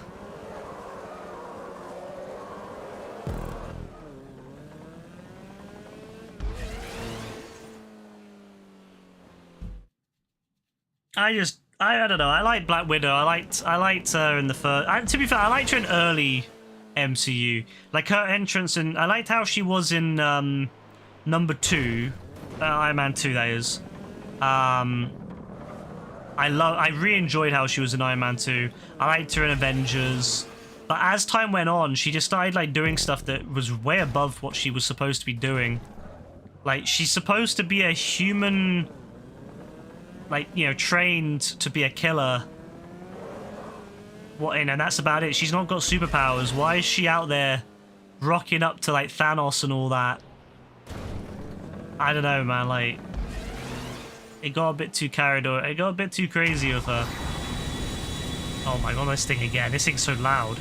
I don't know. I like Black Widow. I liked her in the first. To be fair, I liked her in early MCU. Like her entrance, and I liked how she was in number 2, Iron Man 2. That is. I really enjoyed how she was in Iron Man 2. I liked her in Avengers. But as time went on, she just started like doing stuff that was way above what she was supposed to be doing. Like she's supposed to be a human, like, you know, trained to be a killer. What, and that's about it. She's not got superpowers. Why is she out there rocking up to like Thanos and all that? I don't know, man. Like, it got a bit too carried away. It got a bit too crazy with her. Oh my god, this thing again. This thing's so loud.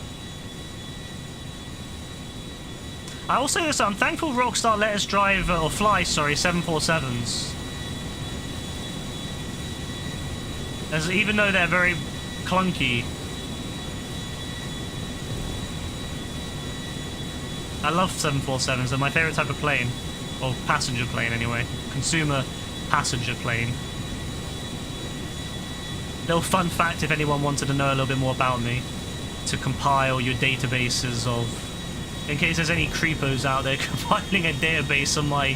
I will say this, I'm thankful Rockstar let us drive, or fly, sorry, 747s. As, even though they're very clunky. I love 747s, they're my favourite type of plane. Or passenger plane, anyway. Consumer passenger plane. Little fun fact if anyone wanted to know a little bit more about me. To compile your databases of... In case there's any creepers out there compiling a database of my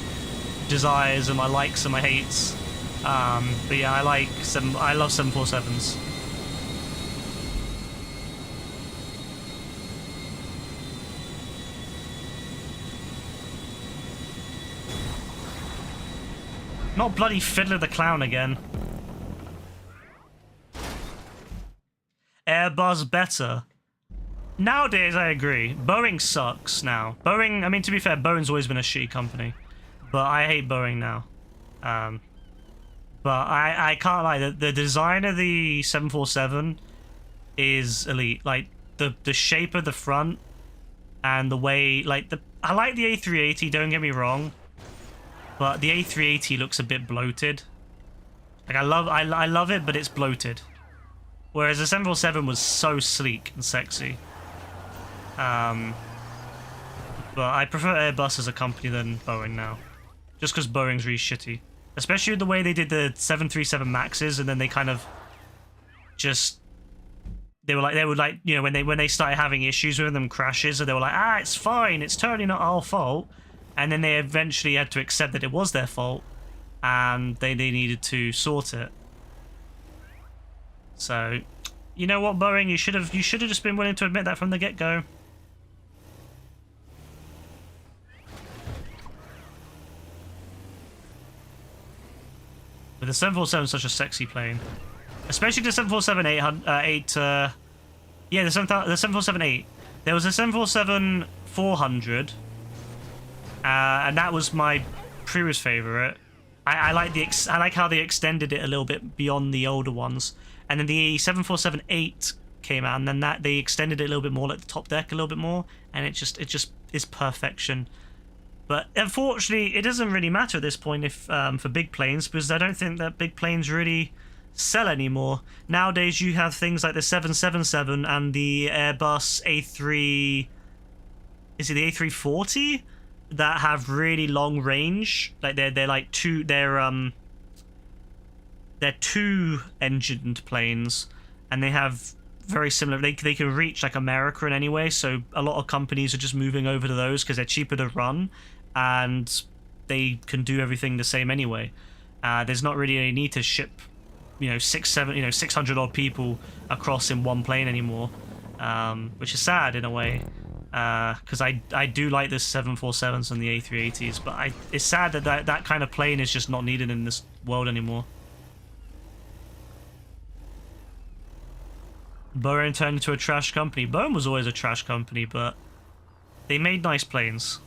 desires and my likes and my hates. But yeah, I love 747s. Not bloody Fiddler the Clown again. Airbus better. Nowadays, I agree. Boeing sucks now. Boeing, I mean, to be fair, Boeing's always been a shitty company. But I hate Boeing now. But I can't lie, the design of the 747 is elite. Like, the shape of the front and the way, like, I like the A380, don't get me wrong. But the A380 looks a bit bloated. Like, I love it, but it's bloated. Whereas the 747 was so sleek and sexy. But I prefer Airbus as a company than Boeing now. Just because Boeing's really shitty. Especially the way they did the 737 Maxes, and then they kind of just... They would like, you know, when they started having issues with them, crashes, and they were like, ah, it's fine, it's totally not our fault. And then they eventually had to accept that it was their fault, and they needed to sort it. So, you know what, Boeing, you should have just been willing to admit that from the get-go. But the 747 is such a sexy plane, especially the 747-8. Yeah, the 747-8. There was a 747-400, and that was my previous favorite. I like how they extended it a little bit beyond the older ones. And then the 747-8 came out, and then they extended it a little bit more, like the top deck a little bit more, and it just is perfection. But unfortunately, it doesn't really matter at this point if for big planes, because I don't think that big planes really sell anymore. Nowadays, you have things like the 777 and the Airbus A3. Is it the A340 that have really long range? Like they're like they're two-engined planes, and they have very similar. They can reach like America in any way, so a lot of companies are just moving over to those because they're cheaper to run, and they can do everything the same anyway. There's not really any need to ship, 600 odd people across in one plane anymore, which is sad in a way. Because I do like the 747s and the A380s, but it's sad that kind of plane is just not needed in this world anymore. Boeing turned into a trash company. Boeing was always a trash company, but they made nice planes.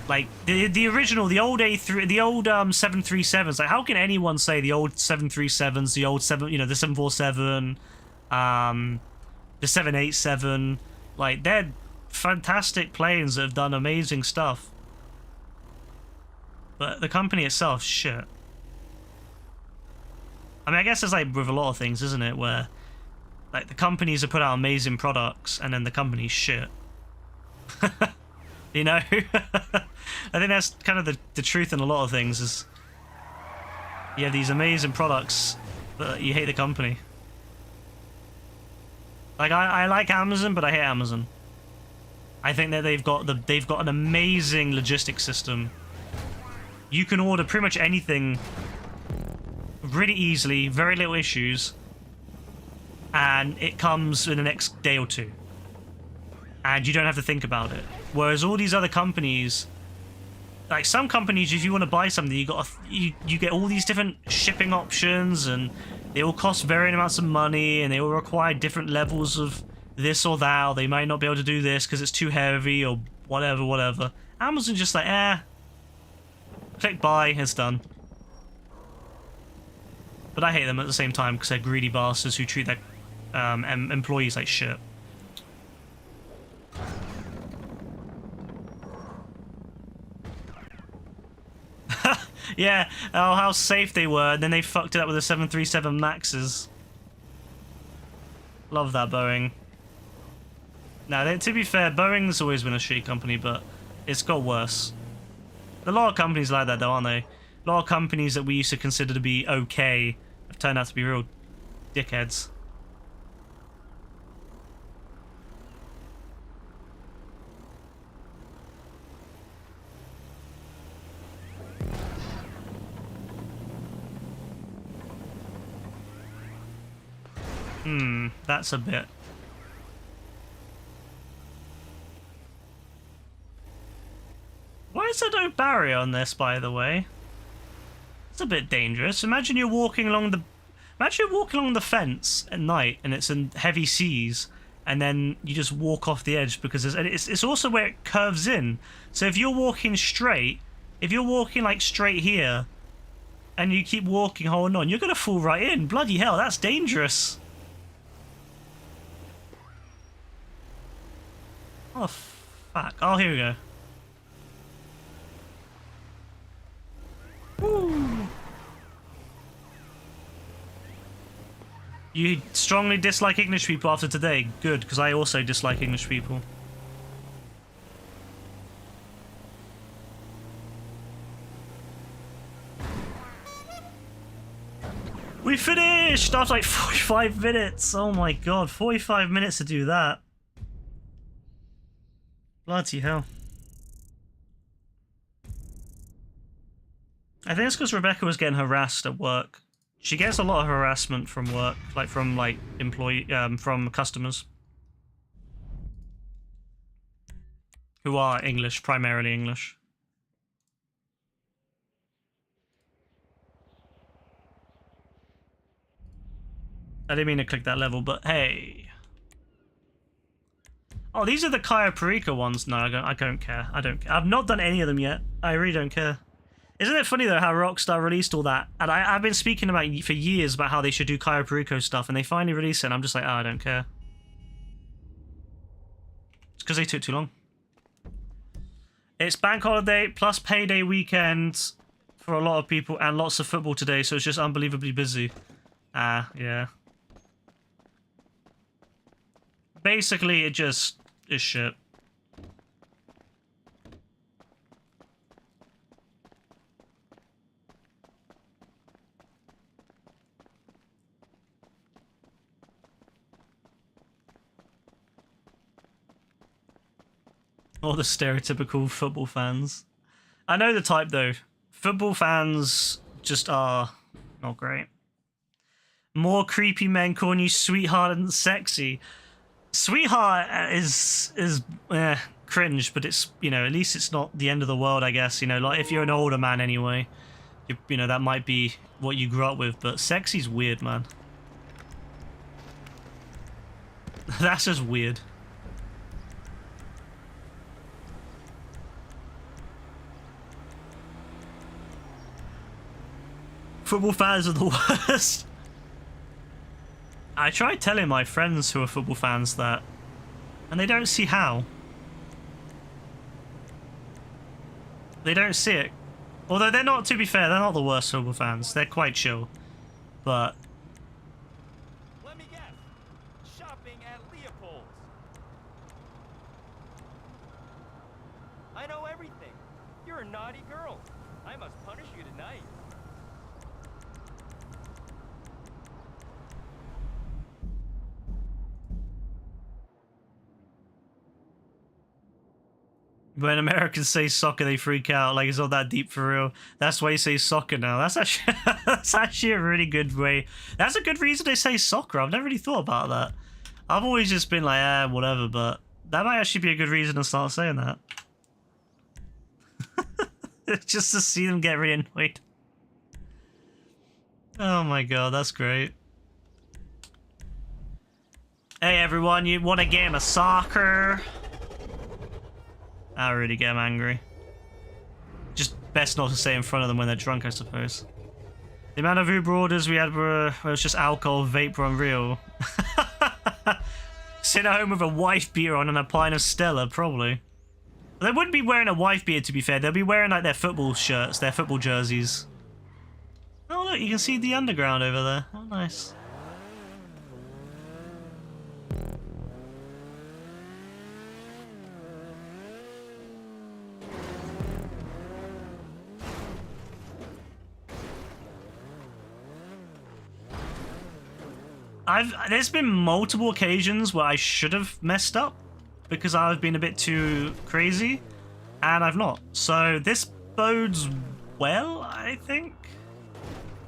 Like the original, the old A3, the old 737s. Like, how can anyone say the old 737s, the old the 747, the 787? Like, they're fantastic planes that have done amazing stuff. But the company itself, shit. I mean, I guess it's like with a lot of things, isn't it? Where, like, the companies have put out amazing products, and then the company's shit. You know? I think that's kind of the truth in a lot of things, is you have these amazing products, but you hate the company. Like, I like Amazon, but I hate Amazon. I think that they've got an amazing logistics system. You can order pretty much anything really easily, very little issues, and it comes in the next day or two. And you don't have to think about it. Whereas all these other companies, like some companies, if you want to buy something, you get all these different shipping options, and they all cost varying amounts of money, and they all require different levels of this or that, or they might not be able to do this because it's too heavy or whatever. Amazon's just like, click buy, it's done. But I hate them at the same time because they're greedy bastards who treat their employees like shit. Yeah, oh, how safe they were, and then they fucked it up with the 737 Maxes. Love that, Boeing. Now, to be fair, Boeing's always been a shitty company, but it's got worse. A lot of companies like that, though, aren't they? A lot of companies that we used to consider to be okay have turned out to be real dickheads. That's a bit. Why is there no barrier on this, by the way? It's a bit dangerous. Imagine you're walking along the fence at night and it's in heavy seas, and then you just walk off the edge because it's also where it curves in. So if you're walking straight, like straight here, and you keep walking, holding on, you're gonna fall right in. Bloody hell, that's dangerous. Oh, fuck. Oh, here we go. Woo. You strongly dislike English people after today? Good, because I also dislike English people. We finished after like 45 minutes. Oh my god, 45 minutes to do that. Bloody hell. I think it's because Rebecca was getting harassed at work. She gets a lot of harassment from work, from customers who are English, primarily English. I didn't mean to click that level, but hey. Oh, these are the Cayo Perico ones. No, I don't care. I don't care. I've not done any of them yet. I really don't care. Isn't it funny, though, how Rockstar released all that? And I've been speaking about for years about how they should do Cayo Perico stuff, and they finally released it, and I'm just like, oh, I don't care. It's because they took too long. It's bank holiday plus payday weekend for a lot of people, and lots of football today, so it's just unbelievably busy. Yeah. Basically, it just is shit. All the stereotypical football fans. I know the type, though. Football fans just are not great. More creepy men calling you sweetheart and sexy. Sweetheart is cringe, but it's, you know, at least it's not the end of the world, I guess. You know, like if you're an older man anyway. you know, that might be what you grew up with, but sexy's weird, man. That's just weird. Football fans are the worst. I tried telling my friends who are football fans that, and they don't see how. They don't see it. Although they're not, to be fair, they're not the worst football fans. They're quite chill. But...
Let me guess. Shopping at Leopold's. I know everything. You're a naughty girl. I must punish you tonight.
When Americans say soccer, they freak out. Like, it's not that deep for real. That's why you say soccer now. That's actually, that's actually a really good way. That's a good reason they say soccer. I've never really thought about that. I've always just been like, whatever, but that might actually be a good reason to start saying that. Just to see them get really annoyed. Oh my god, that's great. Hey everyone, you want a game of soccer? I really get them angry. Just best not to say in front of them when they're drunk, I suppose. The amount of Uber orders we had were it was just alcohol, vapor, unreal. Sitting at home with a wife beater on and a pint of Stella, probably. They wouldn't be wearing a wife beater, to be fair. They'll be wearing like their football shirts, their football jerseys. Oh look, you can see the underground over there. Oh nice. There's been multiple occasions where I should have messed up because I've been a bit too crazy, and I've not. So this bodes well, I think.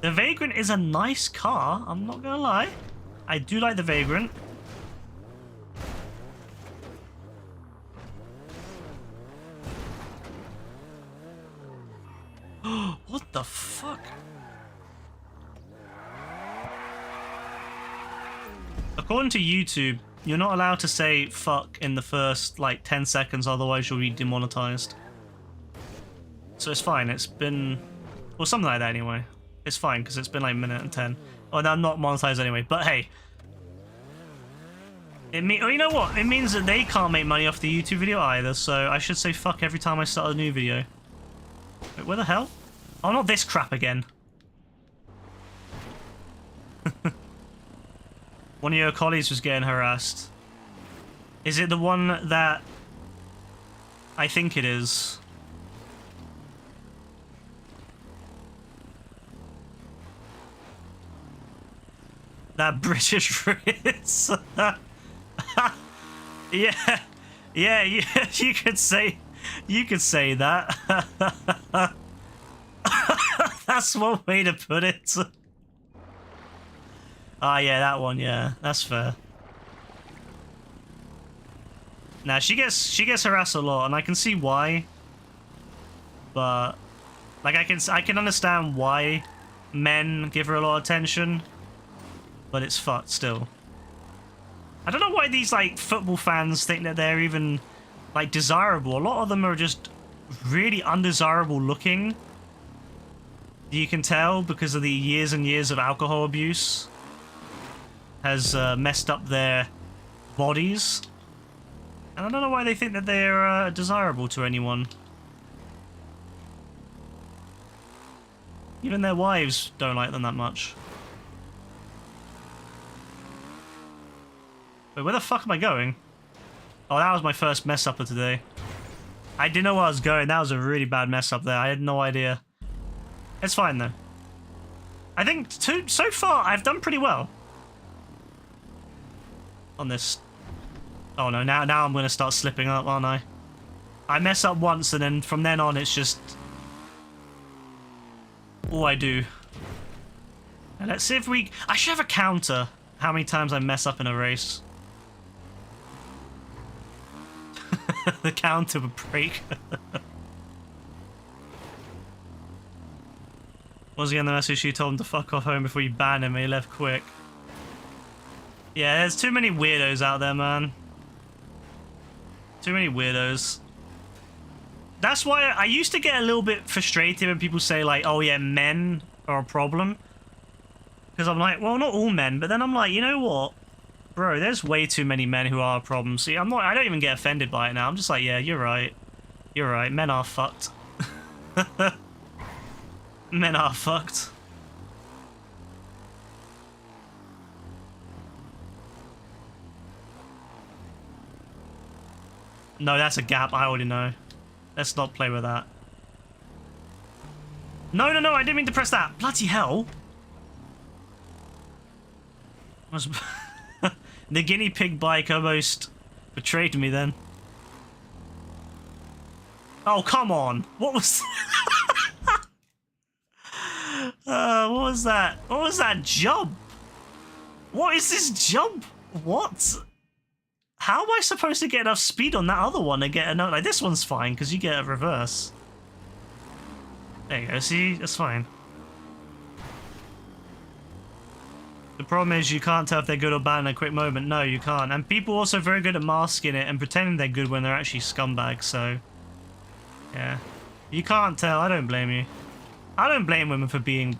The Vagrant is a nice car, I'm not gonna lie. I do like the Vagrant. What the fuck? According to YouTube, you're not allowed to say fuck in the first, like, 10 seconds, otherwise you'll be demonetized. So it's fine, it's been... Well, something like that anyway. It's fine, because it's been like a minute and 10. Oh, I'm not monetized anyway, but hey. You know what? It means that they can't make money off the YouTube video either, so I should say fuck every time I start a new video. Wait, where the hell? Oh, not this crap again. One of your colleagues was getting harassed. Is it the one that I think it is? That British Ritz. Yeah, you could say that. That's one way to put it. Ah, yeah, that one, yeah. That's fair. Now, she gets harassed a lot, and I can see why. But like I can understand why men give her a lot of attention, but it's fucked still. I don't know why these like football fans think that they're even like desirable. A lot of them are just really undesirable looking. You can tell because of the years and years of alcohol abuse has messed up their bodies. And I don't know why they think that they're desirable to anyone. Even their wives don't like them that much. Wait, where the fuck am I going? Oh, that was my first mess up of today. I didn't know where I was going. That was a really bad mess up there. I had no idea. It's fine though. I think so far I've done pretty well on this. Oh no, now I'm going to start slipping up, aren't I? I mess up once and then from then on it's just all I do. And let's see if I should have a counter how many times I mess up in a race. The counter would break. Once again, the message you told him to fuck off home before you ban him and he left quick. Yeah, there's too many weirdos out there, man. Too many weirdos. That's why I used to get a little bit frustrated when people say like, oh yeah, men are a problem. Because I'm like, well, not all men, but then I'm like, you know what? Bro, there's way too many men who are a problem. See, I don't even get offended by it now. I'm just like, yeah, you're right. You're right. Men are fucked. Men are fucked. No, that's a gap. I already know. Let's not play with that. No, I didn't mean to press that. Bloody hell. The guinea pig bike almost betrayed me then. Oh, come on. What was... what was that? What was that jump? What is this jump? What? How am I supposed to get enough speed on that other one to get a note? Like, this one's fine, because you get a reverse. There you go, see? That's fine. The problem is you can't tell if they're good or bad in a quick moment. No, you can't. And people are also very good at masking it and pretending they're good when they're actually scumbags, so... yeah. You can't tell, I don't blame you. I don't blame women for being...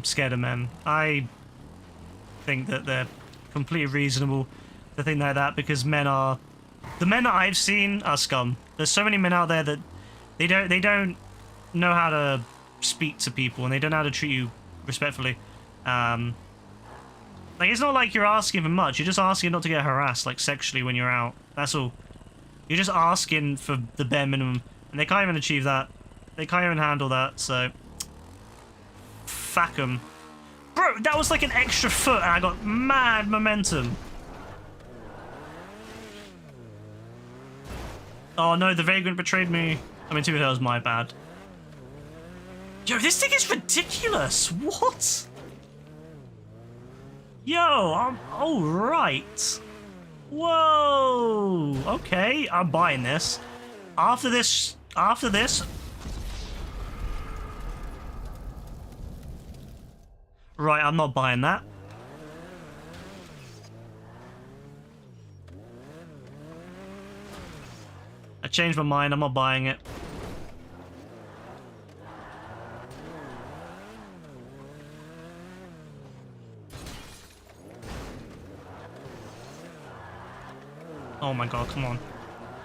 scared of men. I think that they're completely reasonable to think like that, because men are... the men that I've seen are scum. There's so many men out there that they don't know how to speak to people, and they don't know how to treat you respectfully. Like, it's not like you're asking for much. You're just asking not to get harassed, like, sexually when you're out. That's all. You're just asking for the bare minimum, and they can't even achieve that. They can't even handle that, so... fuck 'em. Bro, that was like an extra foot, and I got mad momentum. Oh no, the vagrant betrayed me. I mean, that was my bad. Yo, this thing is ridiculous. What? Yo, I'm all right. Whoa. Okay, I'm buying this. After this. Right, I'm not buying that. I changed my mind. I'm not buying it. Oh my god, come on.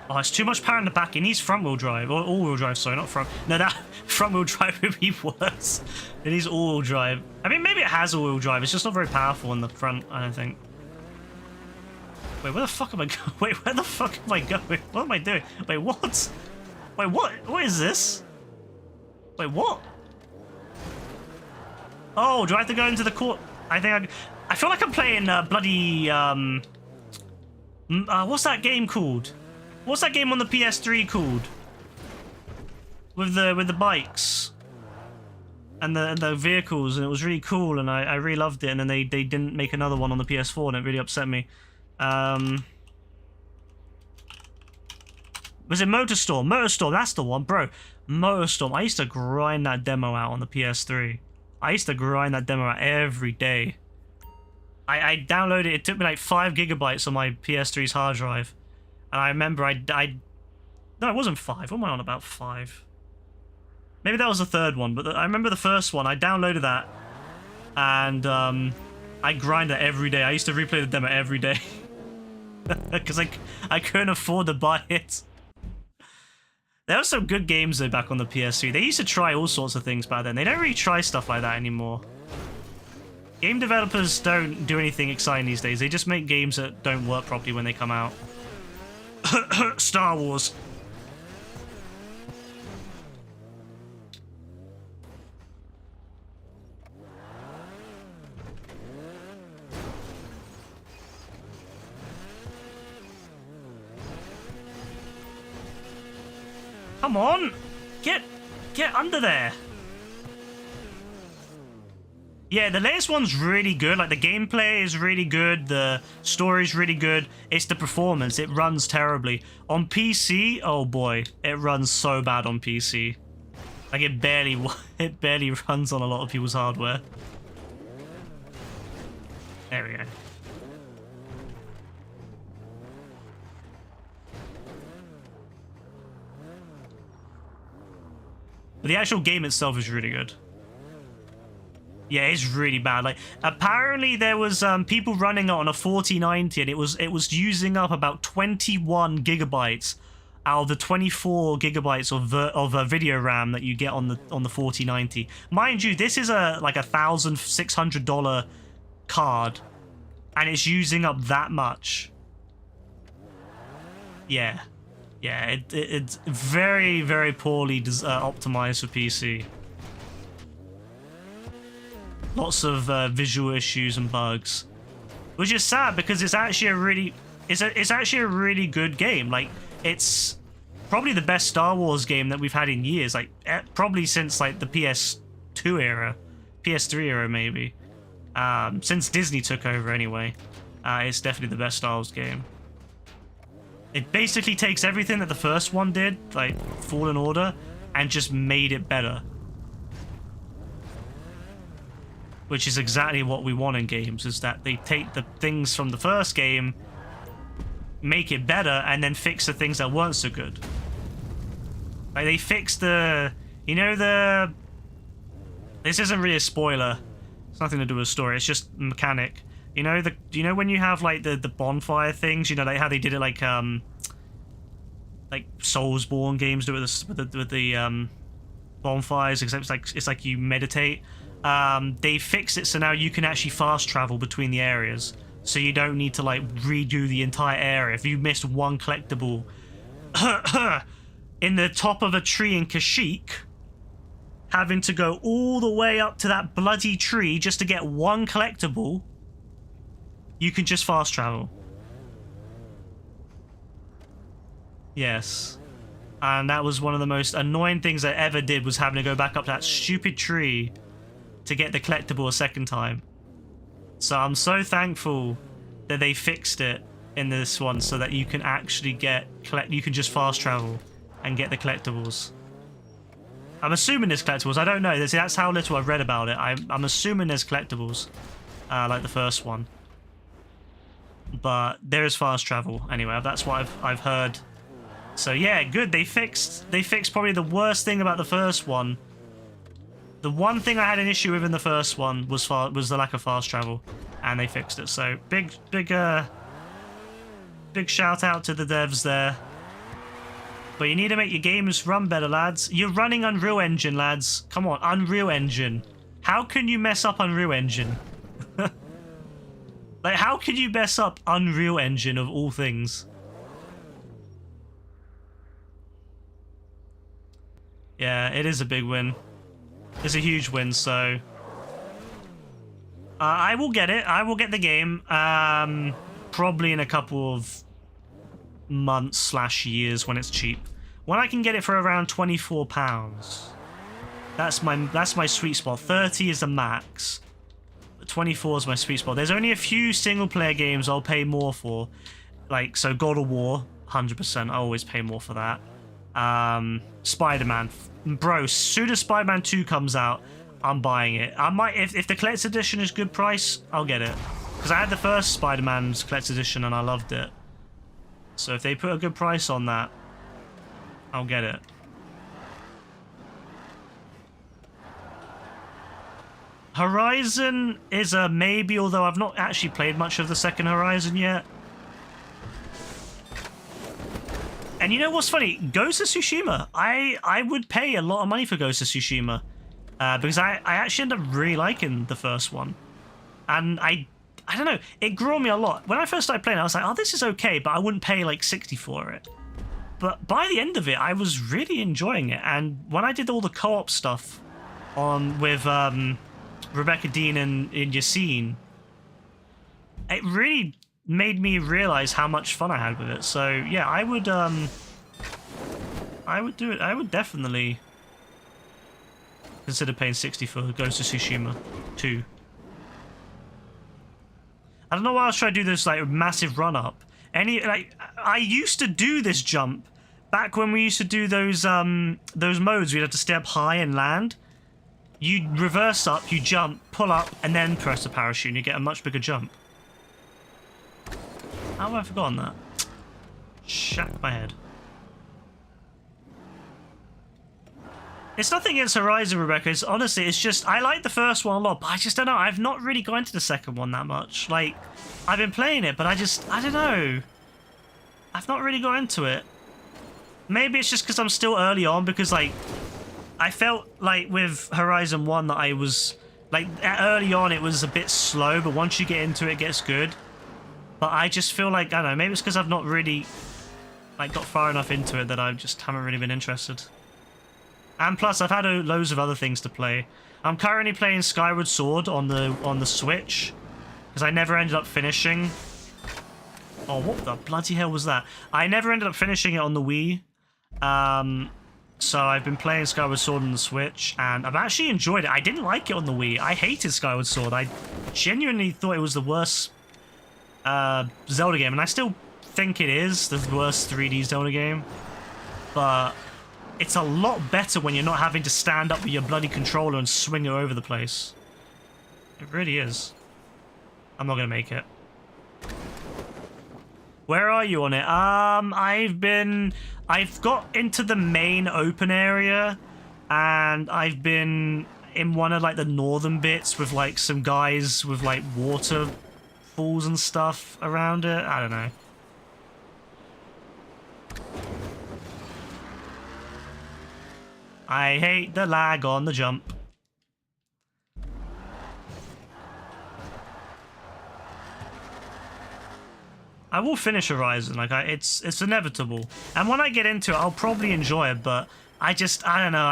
Oh, it's too much power in the back. It needs front-wheel drive. Or all-wheel drive, sorry, not front... no, that front-wheel drive would be worse. It needs all-wheel drive. I mean, maybe it has all-wheel drive. It's just not very powerful in the front, I don't think. Wait, where the fuck am I going? Wait, where the fuck am I going? What am I doing? Wait, what? Wait, what? What is this? Wait, what? Oh, do I have to go into the court? I feel like I'm playing bloody... what's that game called? What's that game on the PS3 called? With the bikes and the vehicles, and it was really cool, and I really loved it. And then they didn't make another one on the PS4, and it really upset me. Was it Motorstorm? Motorstorm, that's the one, bro. Motorstorm. I used to grind that demo out on the PS3. I used to grind that demo out every day. I downloaded it. It took me like 5 gigabytes on my PS3's hard drive. And I remember no, it wasn't 5. What am I on about? 5. Maybe that was the third one, but I remember the first one. I downloaded that, and I grind it every day. I used to replay the demo every day. Because I couldn't afford to buy it. There were some good games though back on the PS3. They used to try all sorts of things back then. They don't really try stuff like that anymore. Game developers don't do anything exciting these days. They just make games that don't work properly when they come out. Star Wars. Come on! Get under there! Yeah, the latest one's really good. Like, the gameplay is really good. The story's really good. It's the performance. It runs terribly. On PC, oh boy, it runs so bad on PC. Like it barely it barely runs on a lot of people's hardware. There we go. But the actual game itself is really good. Yeah, it's really bad. Like apparently there was people running it on a 4090 and it was using up about 21 gigabytes out of the 24 gigabytes of video RAM that you get on the 4090. Mind you, this is like $1,600 card, and it's using up that much. Yeah, it's very, very poorly optimized for PC. Lots of visual issues and bugs, which is sad because it's actually a really good game. Like it's probably the best Star Wars game that we've had in years. Like probably since like the PS2 era, PS3 era maybe. Since Disney took over anyway, it's definitely the best Star Wars game. It basically takes everything that the first one did, like Fallen Order, and just made it better. Which is exactly what we want in games, is that they take the things from the first game, make it better, and then fix the things that weren't so good. Like they fixed the... You know this isn't really a spoiler. It's nothing to do with the story, it's just mechanic. You know when you have like the bonfire things, you know, like how they did it like Soulsborne games do it with the bonfires, except it's like you meditate. They fixed it so now you can actually fast travel between the areas, so you don't need to like redo the entire area. If you missed one collectible in the top of a tree in Kashyyyk, having to go all the way up to that bloody tree just to get one collectible, you can just fast travel. Yes. And that was one of the most annoying things I ever did, was having to go back up that stupid tree to get the collectible a second time. So I'm so thankful that they fixed it in this one so that you can actually you can just fast travel and get the collectibles. I'm assuming there's collectibles. I don't know. That's how little I've read about it. I'm assuming there's collectibles, like the first one. But there is fast travel anyway. That's what I've heard. So yeah, good. They fixed probably the worst thing about the first one. The one thing I had an issue with in the first one was the lack of fast travel, and they fixed it. So big shout out to the devs there. But you need to make your games run better, lads. You're running Unreal Engine, lads. Come on, Unreal Engine. How can you mess up Unreal Engine? Like, how can you mess up Unreal Engine of all things? Yeah, it is a big win. It's a huge win, so... I will get it. I will get the game. Probably in a couple of months/years when it's cheap. When I can get it for around £24. That's my sweet spot. 30 is the max. 24 is my sweet spot. There's only a few single-player games I'll pay more for. Like, so God of War, 100%. I always pay more for that. Spider-Man. Bro, as soon as Spider-Man 2 comes out, I'm buying it. I might, if the collector's edition is good price, I'll get it. Because I had the first Spider-Man's collector's edition and I loved it. So if they put a good price on that, I'll get it. Horizon is a maybe, although I've not actually played much of the second Horizon yet. And you know what's funny? Ghost of Tsushima. I would pay a lot of money for Ghost of Tsushima. Because I actually ended up really liking the first one. And I don't know, it grew on me a lot. When I first started playing, I was like, oh, this is okay, but I wouldn't pay like 60 for it. But by the end of it, I was really enjoying it. And when I did all the co-op stuff with Rebecca Dean and Yassine, it really made me realize how much fun I had with it. So yeah, I would do it. I would definitely consider paying 60 for Ghost of Tsushima 2. I don't know why I was trying to do this like massive run up. I used to do this jump back when we used to do those modes, we'd have to stay up high and land. You reverse up, you jump, pull up, and then press the parachute, and you get a much bigger jump. How have I forgotten that? Shat my head. It's nothing against Horizon, Rebecca. It's honestly, it's just, I like the first one a lot, but I just don't know. I've not really gone into the second one that much. Like, I've been playing it, but I don't know. I've not really got into it. Maybe it's just because I'm still early on, because, like, I felt like with Horizon 1 that I was, like, early on it was a bit slow, but once you get into it, it gets good. But I just feel like, I don't know, maybe it's because I've not really, like, got far enough into it that I just haven't really been interested. And plus, I've had loads of other things to play. I'm currently playing Skyward Sword on the Switch, because I never ended up finishing. Oh, what the bloody hell was that? I never ended up finishing it on the Wii. So I've been playing Skyward Sword on the Switch, and I've actually enjoyed it. I didn't like it on the Wii. I hated Skyward Sword. I genuinely thought it was the worst Zelda game, and I still think it is the worst 3D Zelda game. But it's a lot better when you're not having to stand up with your bloody controller and swing it over the place. It really is. I'm not gonna make it. Where are you on it? I've got into the main open area, and I've been in one of, like, the northern bits with, like, some guys with, like, waterfalls and stuff around it. I don't know. I hate the lag on the jump. I will finish Horizon, like, it's inevitable. And when I get into it, I'll probably enjoy it, but I don't know,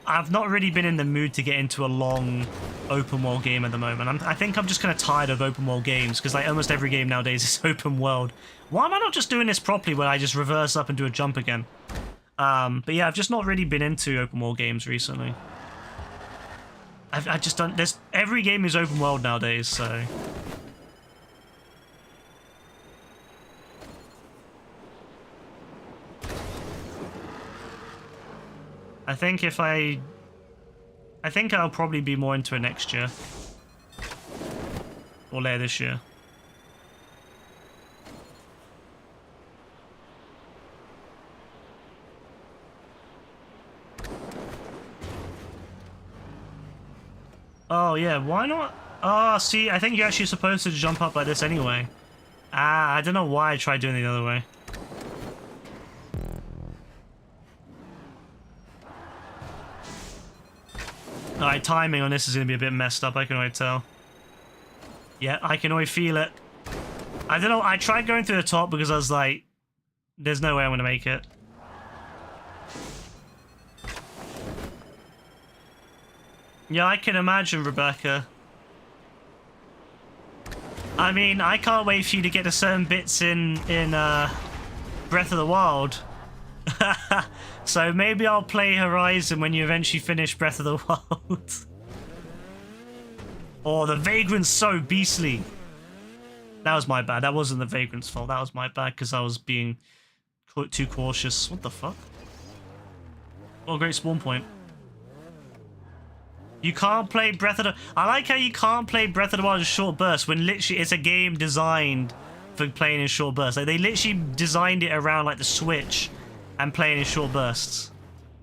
I've not really been in the mood to get into a long open world game at the moment. I think I'm just kind of tired of open world games, because, like, almost every game nowadays is open world. Why am I not just doing this properly where I just reverse up and do a jump again? But yeah, I've just not really been into open world games recently. I just don't, every game is open world nowadays, so... I think I'll probably be more into it next year. Or later this year. Oh yeah, why not? Oh, see, I think you're actually supposed to jump up like this anyway. Ah, I don't know why I tried doing it the other way. Alright, timing on this is going to be a bit messed up, I can already tell. Yeah, I can already feel it. I don't know, I tried going through the top because I was like, there's no way I'm going to make it. Yeah, I can imagine, Rebecca. I mean, I can't wait for you to get to certain bits in Breath of the Wild. So maybe I'll play Horizon when you eventually finish Breath of the Wild. Oh, the Vagrant's so beastly. That was my bad. That wasn't the Vagrant's fault. That was my bad because I was being too cautious. What the fuck? Oh, great spawn point. You can't play Breath of the... I like how you can't play Breath of the Wild in short bursts when literally it's a game designed for playing in short bursts. Like, they literally designed it around, like, the Switch and playing in short bursts.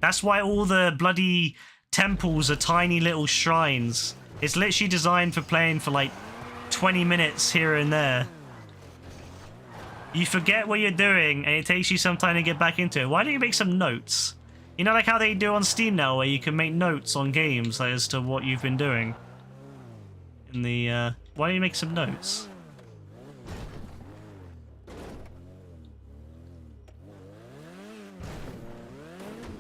That's why all the bloody temples are tiny little shrines. It's literally designed for playing for, like, 20 minutes here and there. You forget what you're doing, and it takes you some time to get back into it. Why don't you make some notes? You know, like how they do on Steam now, where you can make notes on games, like, as to what you've been doing. In the, why don't you make some notes?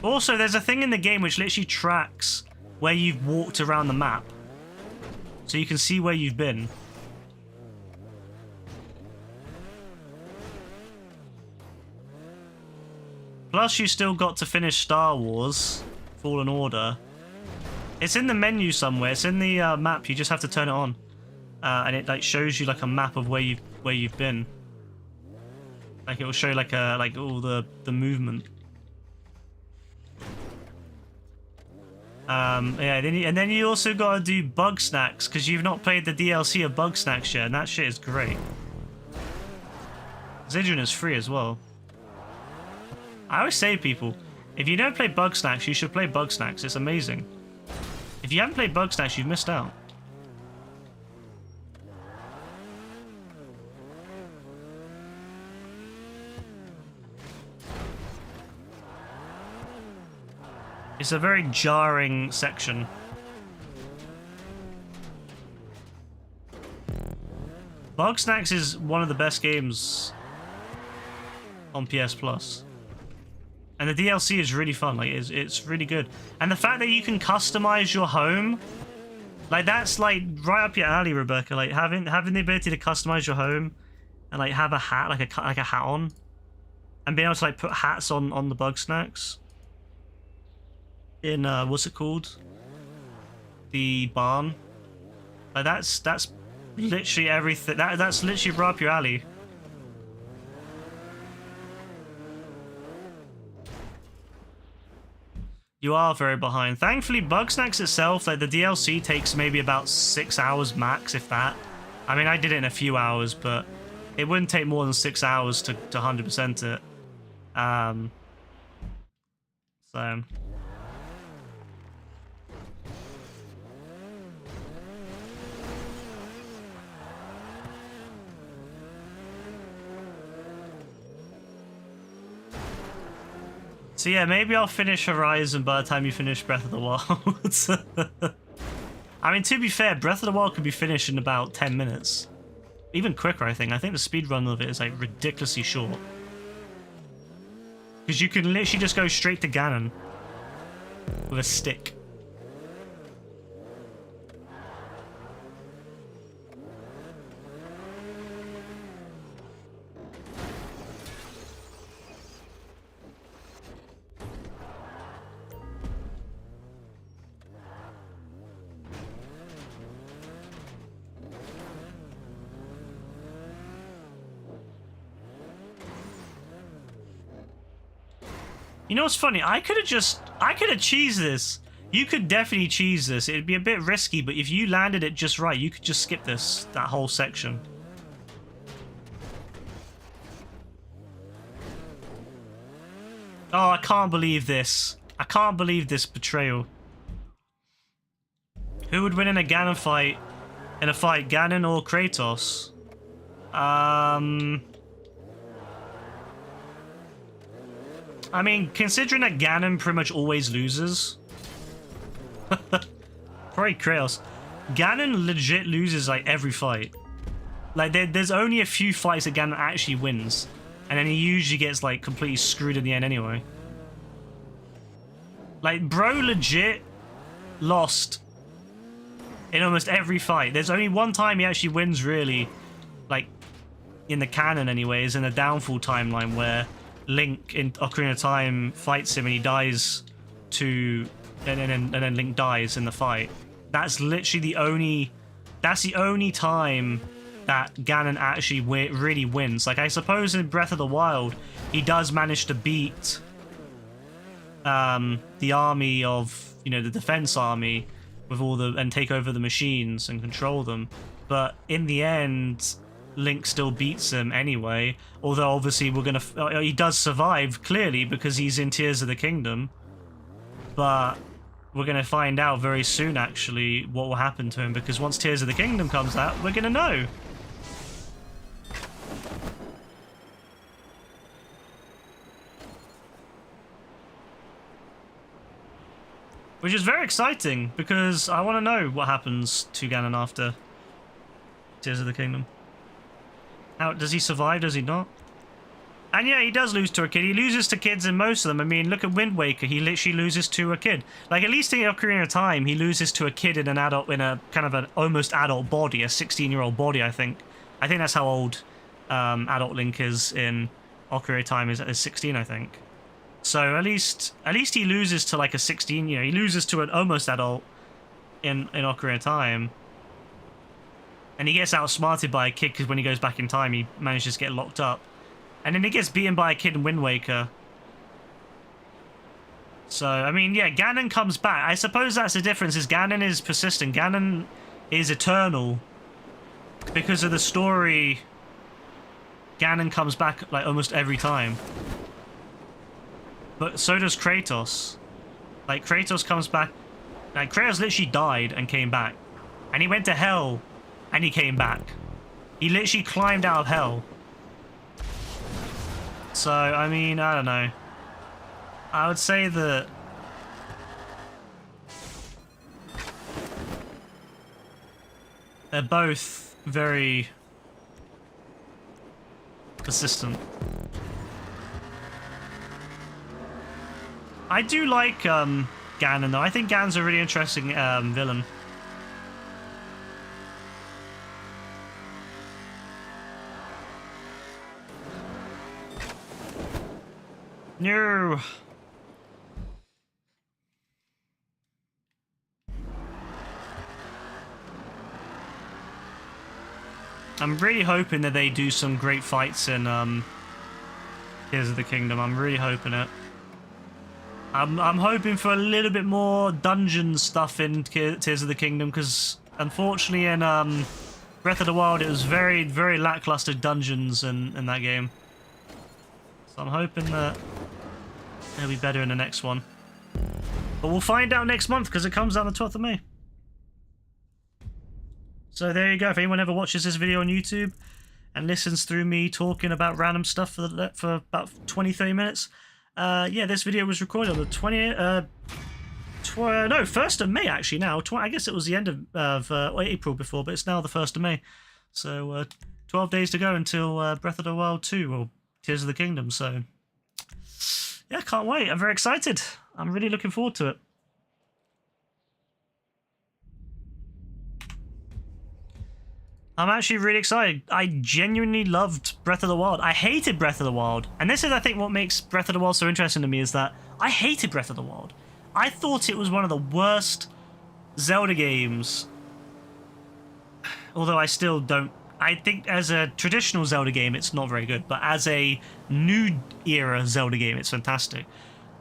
Also, there's a thing in the game which literally tracks where you've walked around the map. So you can see where you've been. Plus, you still got to finish Star Wars Fallen Order. It's in the menu somewhere. It's in the map. You just have to turn it on, and it like shows you like a map of where you've been. Like it will show like all the movement. Yeah, and then you also gotta do Bug Snacks, because you've not played the DLC of Bug Snacks yet, and that shit is great. Zidrun is free as well. I always say to people, if you don't play Bug Snacks, you should play Bug Snacks. It's amazing. If you haven't played Bug Snacks, you've missed out. It's a very jarring section. Bug Snacks is one of the best games on PS Plus. And the DLC is really fun, like it's really good. And the fact that you can customize your home, like that's like right up your alley, Rebecca. Like having the ability to customize your home and like have a hat, like a hat on. And being able to like put hats on the Bug Snacks. In what's it called? The barn. Like that's literally everything. That's literally right up your alley. You are very behind. Thankfully, Bug Snacks itself, like the DLC takes maybe about 6 hours max, if that. I mean, I did it in a few hours, but it wouldn't take more than 6 hours to 100% it. So. So yeah, maybe I'll finish Horizon by the time you finish Breath of the Wild. I mean, to be fair, Breath of the Wild could be finished in about 10 minutes. Even quicker, I think. I think the speed run of it is like ridiculously short. Because you can literally just go straight to Ganon with a stick. You know what's funny? I could have cheesed this. You could definitely cheese this. It'd be a bit risky, but if you landed it just right, you could just skip that whole section. Oh, I can't believe this. I can't believe this betrayal. Who would win in a Ganon fight? In a fight, Ganon or Kratos? I mean, considering that Ganon pretty much always loses. Probably Kratos. Ganon legit loses like every fight. Like there's only a few fights that Ganon actually wins. And then he usually gets like completely screwed in the end anyway. Like bro legit lost in almost every fight. There's only one time he actually wins really. Like in the canon anyways, in the Downfall timeline where Link in Ocarina of Time fights him and he dies and then Link dies in the fight. That's literally the only time that Ganon actually really wins. Like I suppose in Breath of the Wild he does manage to beat the army of, you know, the defense army with all and take over the machines and control them, but in the end Link still beats him anyway, although obviously he does survive, clearly, because he's in Tears of the Kingdom. But we're gonna find out very soon, actually, what will happen to him, because once Tears of the Kingdom comes out, we're gonna know. Which is very exciting, because I want to know what happens to Ganon after Tears of the Kingdom. How does he survive? Does he not? And yeah, he does lose to a kid. He loses to kids in most of them. I mean, look at Wind Waker. He literally loses to a kid. Like, at least in Ocarina of Time, he loses to a kid in an adult, in a kind of an almost adult body, a 16-year-old body, I think. I think that's how old adult Link is in Ocarina of Time, is 16, I think. So at least he loses to like a 16, you know, he loses to an almost adult in Ocarina of Time. And he gets outsmarted by a kid because when he goes back in time, he manages to get locked up. And then he gets beaten by a kid in Wind Waker. So, I mean, yeah, Ganon comes back. I suppose that's the difference, is Ganon is persistent. Ganon is eternal. Because of the story, Ganon comes back, like, almost every time. But so does Kratos. Like, Kratos comes back... Like, Kratos literally died and came back. And he went to hell, and he came back. He literally climbed out of hell. So, I mean, I don't know. I would say that... they're both very persistent. I do like Ganon, though. I think Ganon's a really interesting villain. No. I'm really hoping that they do some great fights in Tears of the Kingdom. I'm really hoping it. I'm hoping for a little bit more dungeon stuff in Tears of the Kingdom, because unfortunately in Breath of the Wild it was very, very lackluster dungeons in that game. So I'm hoping that it'll be better in the next one. But we'll find out next month, because it comes out on the 12th of May. So there you go. If anyone ever watches this video on YouTube and listens through me talking about random stuff for about 20-30 minutes, yeah, this video was recorded on the 1st of May actually now. I guess it was the end of April before, but it's now the 1st of May. So 12 days to go until Breath of the Wild 2, or Tears of the Kingdom. So yeah, can't wait. I'm very excited. I'm really looking forward to it. I'm actually really excited. I genuinely loved Breath of the Wild. I hated Breath of the Wild. And this is, I think, what makes Breath of the Wild so interesting to me, is that I hated Breath of the Wild. I thought it was one of the worst Zelda games. Although I still don't... I think as a traditional Zelda game, it's not very good. But as a new era Zelda game, it's fantastic.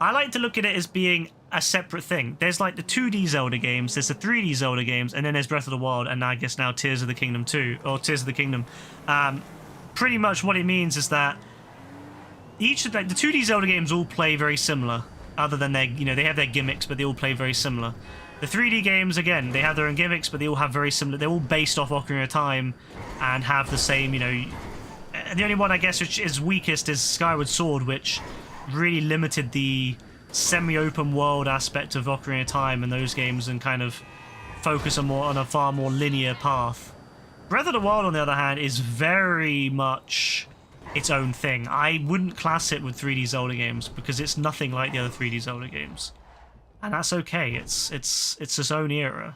I like to look at it as being a separate thing. There's like the 2D Zelda games, there's the 3D Zelda games, and then there's Breath of the Wild, and I guess now Tears of the Kingdom 2, or Tears of the Kingdom. Pretty much what it means is that each of the 2D Zelda games all play very similar, other than they have their gimmicks, but they all play very similar. The 3D games, again, they have their own gimmicks, but they all have very similar. They're all based off Ocarina of Time and have the same, the only one I guess which is weakest is Skyward Sword, which really limited the semi-open world aspect of Ocarina of Time in those games and kind of focus on a far more linear path. Breath of the Wild, on the other hand, is very much its own thing. I wouldn't class it with 3D Zelda games because it's nothing like the other 3D Zelda games, and that's okay. It's its own era.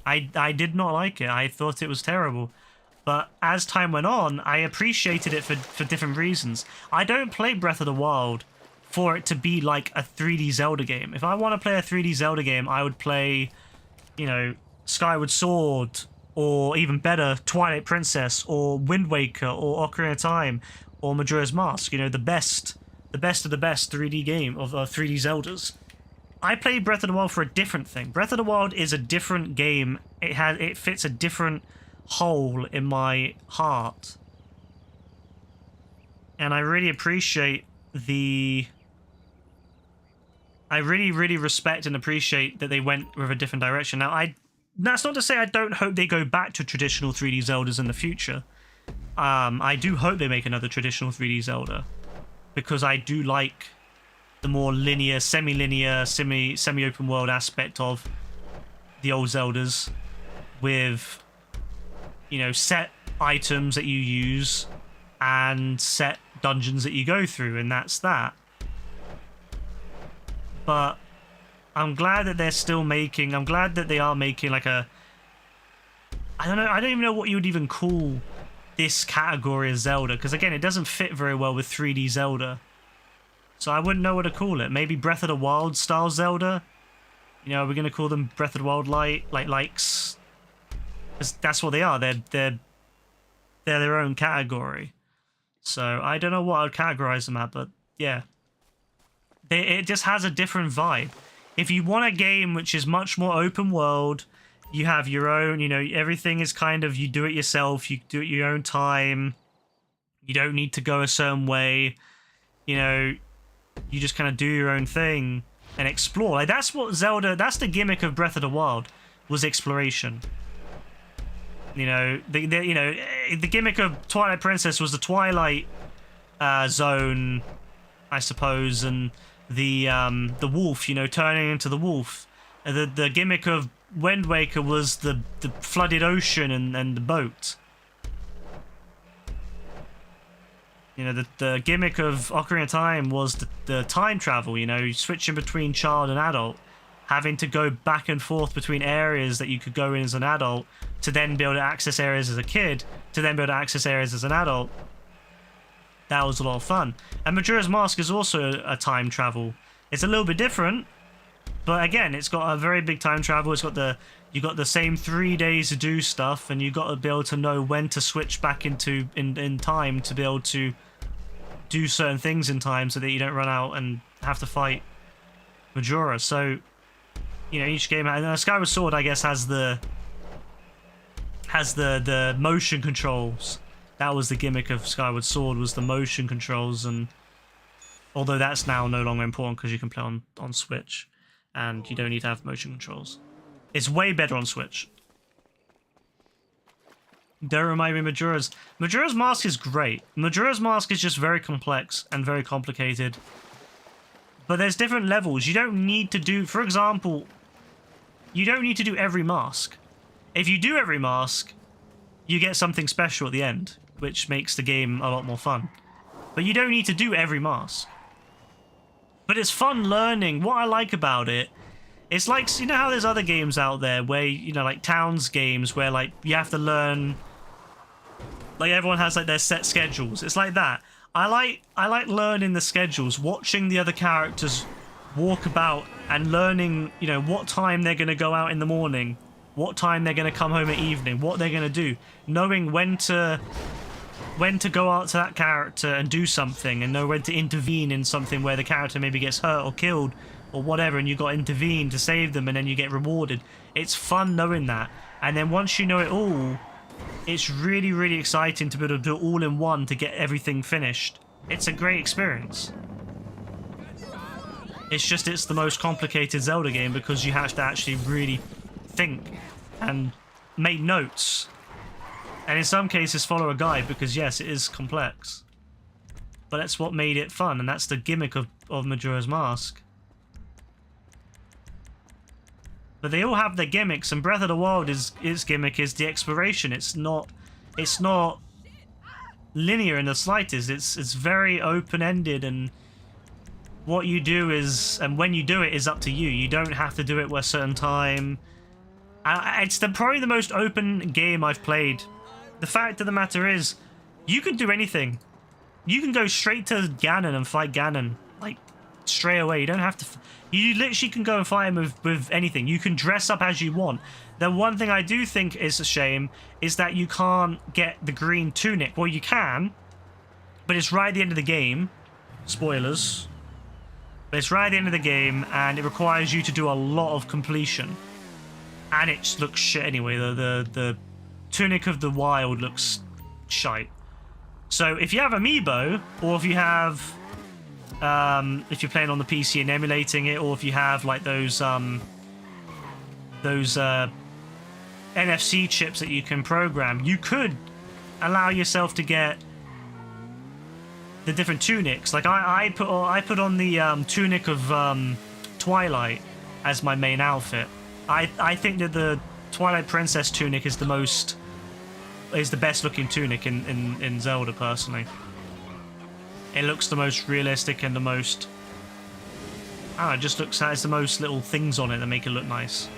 I did not like it. I thought it was terrible. But as time went on, I appreciated it for different reasons. I don't play Breath of the Wild for it to be like a 3D Zelda game. If I want to play a 3D Zelda game, I would play, Skyward Sword, or even better, Twilight Princess, or Wind Waker, or Ocarina of Time, or Majora's Mask. The best of the best 3D game of 3D Zeldas. I play Breath of the Wild for a different thing. Breath of the Wild is a different game. It fits a different hole in my heart, and I really appreciate I really respect and appreciate that they went with a different direction. Now, that's not to say I don't hope they go back to traditional 3D Zeldas in the future. I do hope they make another traditional 3D Zelda, because I do like the more linear, semi-linear, semi-open world aspect of the old Zeldas, with set items that you use and set dungeons that you go through, and that's that. But I'm glad that they're still making... I'm glad that they are making like a... I don't know, I don't even know what you would even call this category of Zelda, because again, it doesn't fit very well with 3D Zelda. So I wouldn't know what to call it. Maybe Breath of the Wild style Zelda? We're going to call them Breath of the Wild likes... That's what they are. They're their own category. So I don't know what I'd categorize them at, but yeah. It just has a different vibe. If you want a game which is much more open world, you have your own, you know, everything is kind of, you do it yourself, you do it your own time, you don't need to go a certain way, you know, you just kind of do your own thing and explore. Like, that's what Zelda, that's the gimmick of Breath of the Wild, was exploration. You know, the gimmick of Twilight Princess was the Twilight zone, I suppose, and the wolf, you know, turning into the wolf. The gimmick of Wind Waker was the flooded ocean and the boat. You know, the gimmick of Ocarina of Time was the time travel, you know, switching between child and adult, having to go back and forth between areas that you could go in as an adult to then be able to access areas as a kid, to then be able to access areas as an adult. That was a lot of fun. And Majora's Mask is also a time travel. It's a little bit different, but again, it's got a very big time travel. It's got you got the same 3 days to do stuff, and you got to be able to know when to switch back into in time to be able to do certain things in time so that you don't run out and have to fight Majora. So, you know, each game, and Skyward Sword, I guess, has the motion controls. That was the gimmick of Skyward Sword, was the motion controls, and although that's now no longer important because you can play on Switch and you don't need to have motion controls. It's way better on Switch. Don't remind me of Majora's Mask is great. Majora's Mask is just very complex and very complicated. But there's different levels. You don't need to do, for example, you don't need to do every mask. If you do every mask, you get something special at the end, which makes the game a lot more fun. But you don't need to do every mask. But it's fun learning. What I like about it, it's like, you know how there's other games out there where, you know, like Towns games where, like, you have to learn, like, everyone has, like, their set schedules. It's like that. I like learning the schedules, watching the other characters walk about and learning, you know, what time they're going to go out in the morning, what time they're going to come home at evening, what they're going to do, knowing when to go out to that character and do something, and know when to intervene in something where the character maybe gets hurt or killed or whatever, and you got to intervene to save them, and then you get rewarded. It's fun knowing that. And then once you know it all, it's really, really exciting to be able to do it all in one to get everything finished. It's a great experience. It's just, it's the most complicated Zelda game because you have to actually really think and make notes. And in some cases follow a guide because, yes, it is complex. But that's what made it fun, and that's the gimmick of Majora's Mask. But they all have their gimmicks, and Breath of the Wild its gimmick is the exploration. It's not linear in the slightest. It's very open-ended, and what you do is, and when you do it is up to you. You don't have to do it at a certain time. It's probably the most open game I've played. The fact of the matter is, you can do anything. You can go straight to Ganon and fight Ganon, like, straight away. You don't have to... You literally can go and fight him with anything. You can dress up as you want. The one thing I do think is a shame is that you can't get the green tunic. Well, you can, but it's right at the end of the game. Spoilers. But it's right at the end of the game, and it requires you to do a lot of completion. And it just looks shit anyway. The Tunic of the Wild looks shite. So if you have Amiibo, or if you have, if you're playing on the PC and emulating it, or if you have like those NFC chips that you can program, you could allow yourself to get the different tunics. Like I put on the Tunic of Twilight as my main outfit. I think that the Twilight Princess tunic is the best looking tunic in Zelda, personally. It looks the most realistic and the most... I don't know, it just looks, has the most little things on it that make it look nice.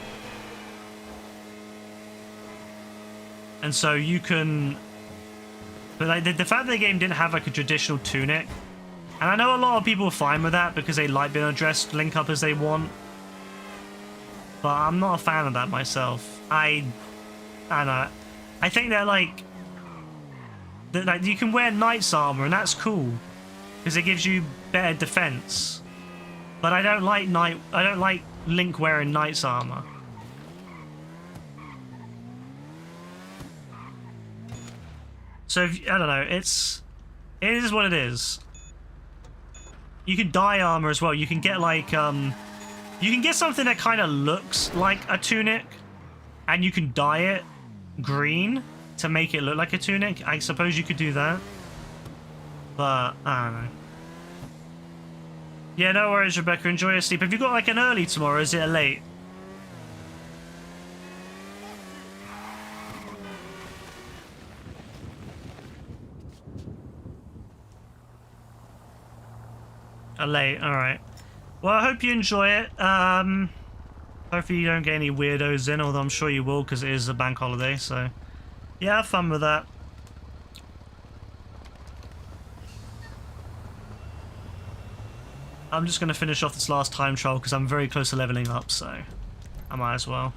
And so you can... But like, the fact that the game didn't have like a traditional tunic, and I know a lot of people are fine with that because they like being able to dress Link up as they want, but I'm not a fan of that myself. I don't know. I think that like you can wear knight's armor, and that's cool because it gives you better defense. But I don't like Link wearing Knight's armor. So I don't know, it is what it is. You can dye armor as well. You can get like you can get something that kind of looks like a tunic, and you can dye it green to make it look like a tunic. I suppose you could do that, but I don't know. Yeah, no worries, Rebecca. Enjoy your sleep. Have you got like an early tomorrow? Or is it a late? A late, alright. Well, I hope you enjoy it. Hopefully you don't get any weirdos in, although I'm sure you will because it is a bank holiday, so... Yeah, have fun with that. I'm just going to finish off this last time trial because I'm very close to leveling up, so... I might as well.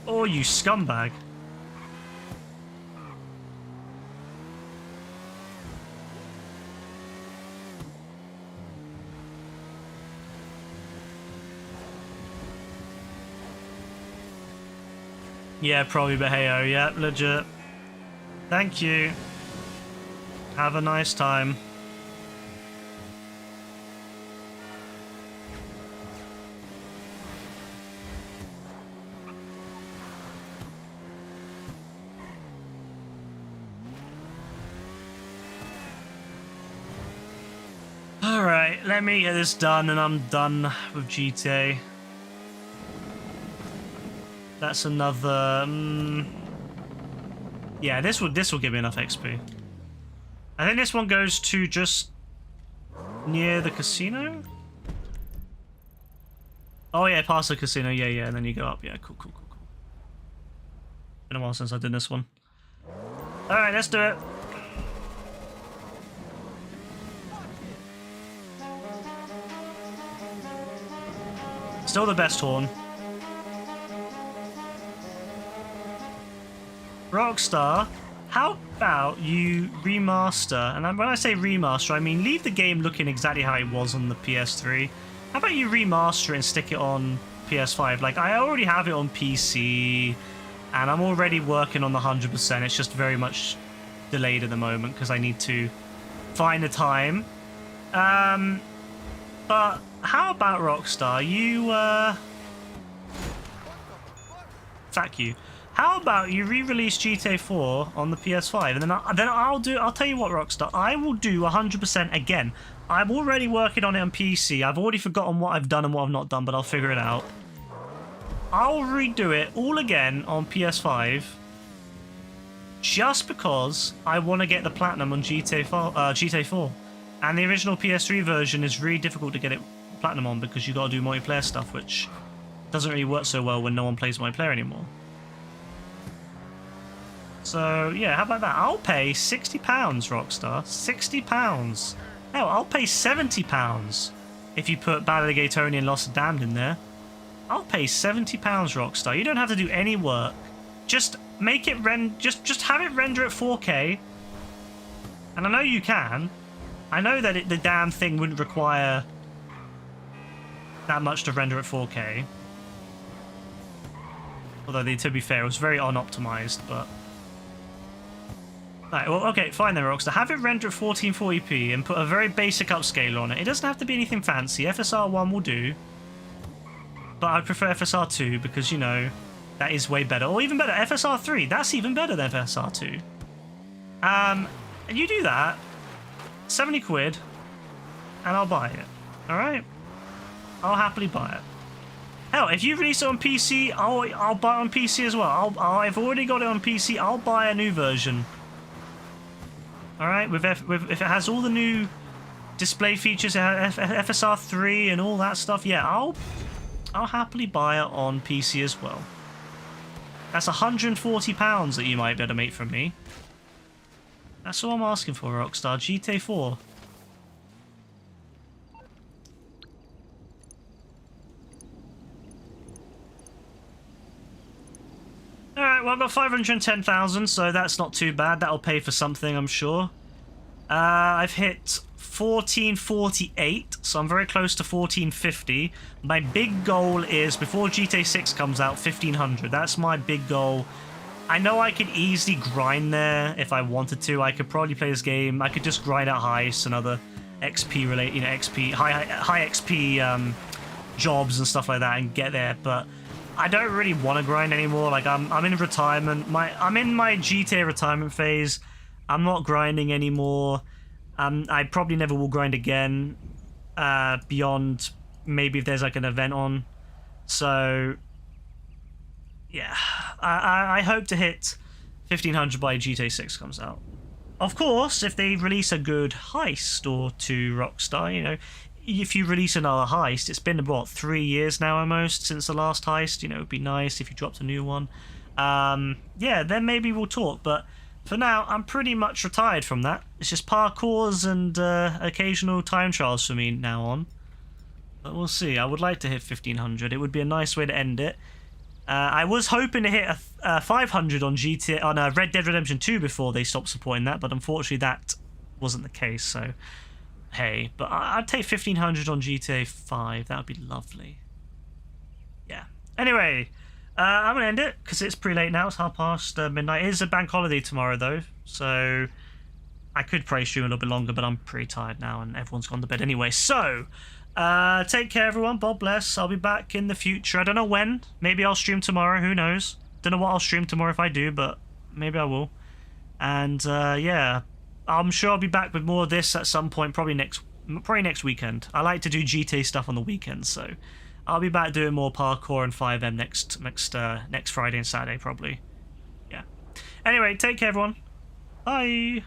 Oh, you scumbag. Yeah, probably, but hey-oh, yeah, legit. Thank you. Have a nice time. Alright, let me get this done and I'm done with GTA. That's another... yeah, this will give me enough XP. I think this one goes to just near the casino? Oh yeah, past the casino, yeah, and then you go up. Yeah, cool. Been a while since I did this one. Alright, let's do it. Still the best horn. Rockstar, how about you remaster, and when I say remaster, I mean leave the game looking exactly how it was on the PS3. How about you remaster it and stick it on PS5? Like, I already have it on PC, and I'm already working on the 100%. It's just very much delayed at the moment because I need to find the time. But how about Rockstar? You, fuck you. How about you re-release GTA 4 on the PS5, and then I'll tell you what, Rockstar, I will do 100% again. I'm already working on it on PC. I've already forgotten what I've done and what I've not done, but I'll figure it out. I'll redo it all again on PS5 just because I want to get the platinum on GTA 4. And the original PS3 version is really difficult to get it platinum on because you got to do multiplayer stuff, which doesn't really work so well when no one plays multiplayer anymore. So, yeah, how about that? I'll pay £60, Rockstar. £60. Hell, I'll pay £70 if you put Battle of the Gatoni and Lost and Damned in there. I'll pay £70, Rockstar. You don't have to do any work. Just make it just have it render at 4K. And I know you can. I know that the damn thing wouldn't require that much to render at 4K. Although, to be fair, it was very unoptimized, but... Right, well, okay, fine then, Rockstar. Have it render at 1440p and put a very basic upscaler on it. It doesn't have to be anything fancy. FSR 1 will do. But I prefer FSR 2 because, you know, that is way better. Or even better, FSR 3. That's even better than FSR 2. And you do that, 70 quid, and I'll buy it. Alright? I'll happily buy it. Hell, if you release it on PC, I'll buy it on PC as well. I've already got it on PC. I'll buy a new version. Alright, if it has all the new display features, FSR 3 and all that stuff, yeah, I'll happily buy it on PC as well. That's £140 that you might be able to make from me. That's all I'm asking for, Rockstar. GTA 4. Alright, Alright, well, I've got 510,000, so that's not too bad. That'll pay for something, I'm sure. I've hit 1448, so I'm very close to 1450. My big goal is, before GTA 6 comes out, 1500. That's my big goal. I know I could easily grind there if I wanted to. I could probably play this game. I could just grind out heists and other XP related, you know, XP high XP jobs and stuff like that and get there. But I don't really want to grind anymore. Like I'm in retirement. I'm in my GTA retirement phase. I'm not grinding anymore. I probably never will grind again. Beyond maybe if there's like an event on. So yeah, I hope to hit 1500 by GTA 6 comes out. Of course, if they release a good heist or two, Rockstar, you know, if you release another heist, it's been about 3 years now almost since the last heist, you know, it'd be nice if you dropped a new one. Yeah, then maybe we'll talk, but for now, I'm pretty much retired from that. It's just parkours and occasional time trials for me now on. But we'll see. I would like to hit 1500. It would be a nice way to end it. I was hoping to hit a 500 on Red Dead Redemption 2 before they stopped supporting that, but unfortunately that wasn't the case, so hey. But I'd take 1500 on GTA 5. That would be lovely. Yeah. Anyway, I'm going to end it, because it's pretty late now. It's half past midnight. It is a bank holiday tomorrow, though, so I could probably stream a little bit longer, but I'm pretty tired now, and everyone's gone to bed anyway. So take care, everyone. God bless. I'll be back in the future. I don't know when. Maybe I'll stream tomorrow. Who knows? Don't know what I'll stream tomorrow if I do, but maybe I will. And yeah, I'm sure I'll be back with more of this at some point. Probably next weekend. I like to do GTA stuff on the weekends, so I'll be back doing more parkour and 5M next Friday and Saturday probably. Yeah. Anyway, take care, everyone. Bye.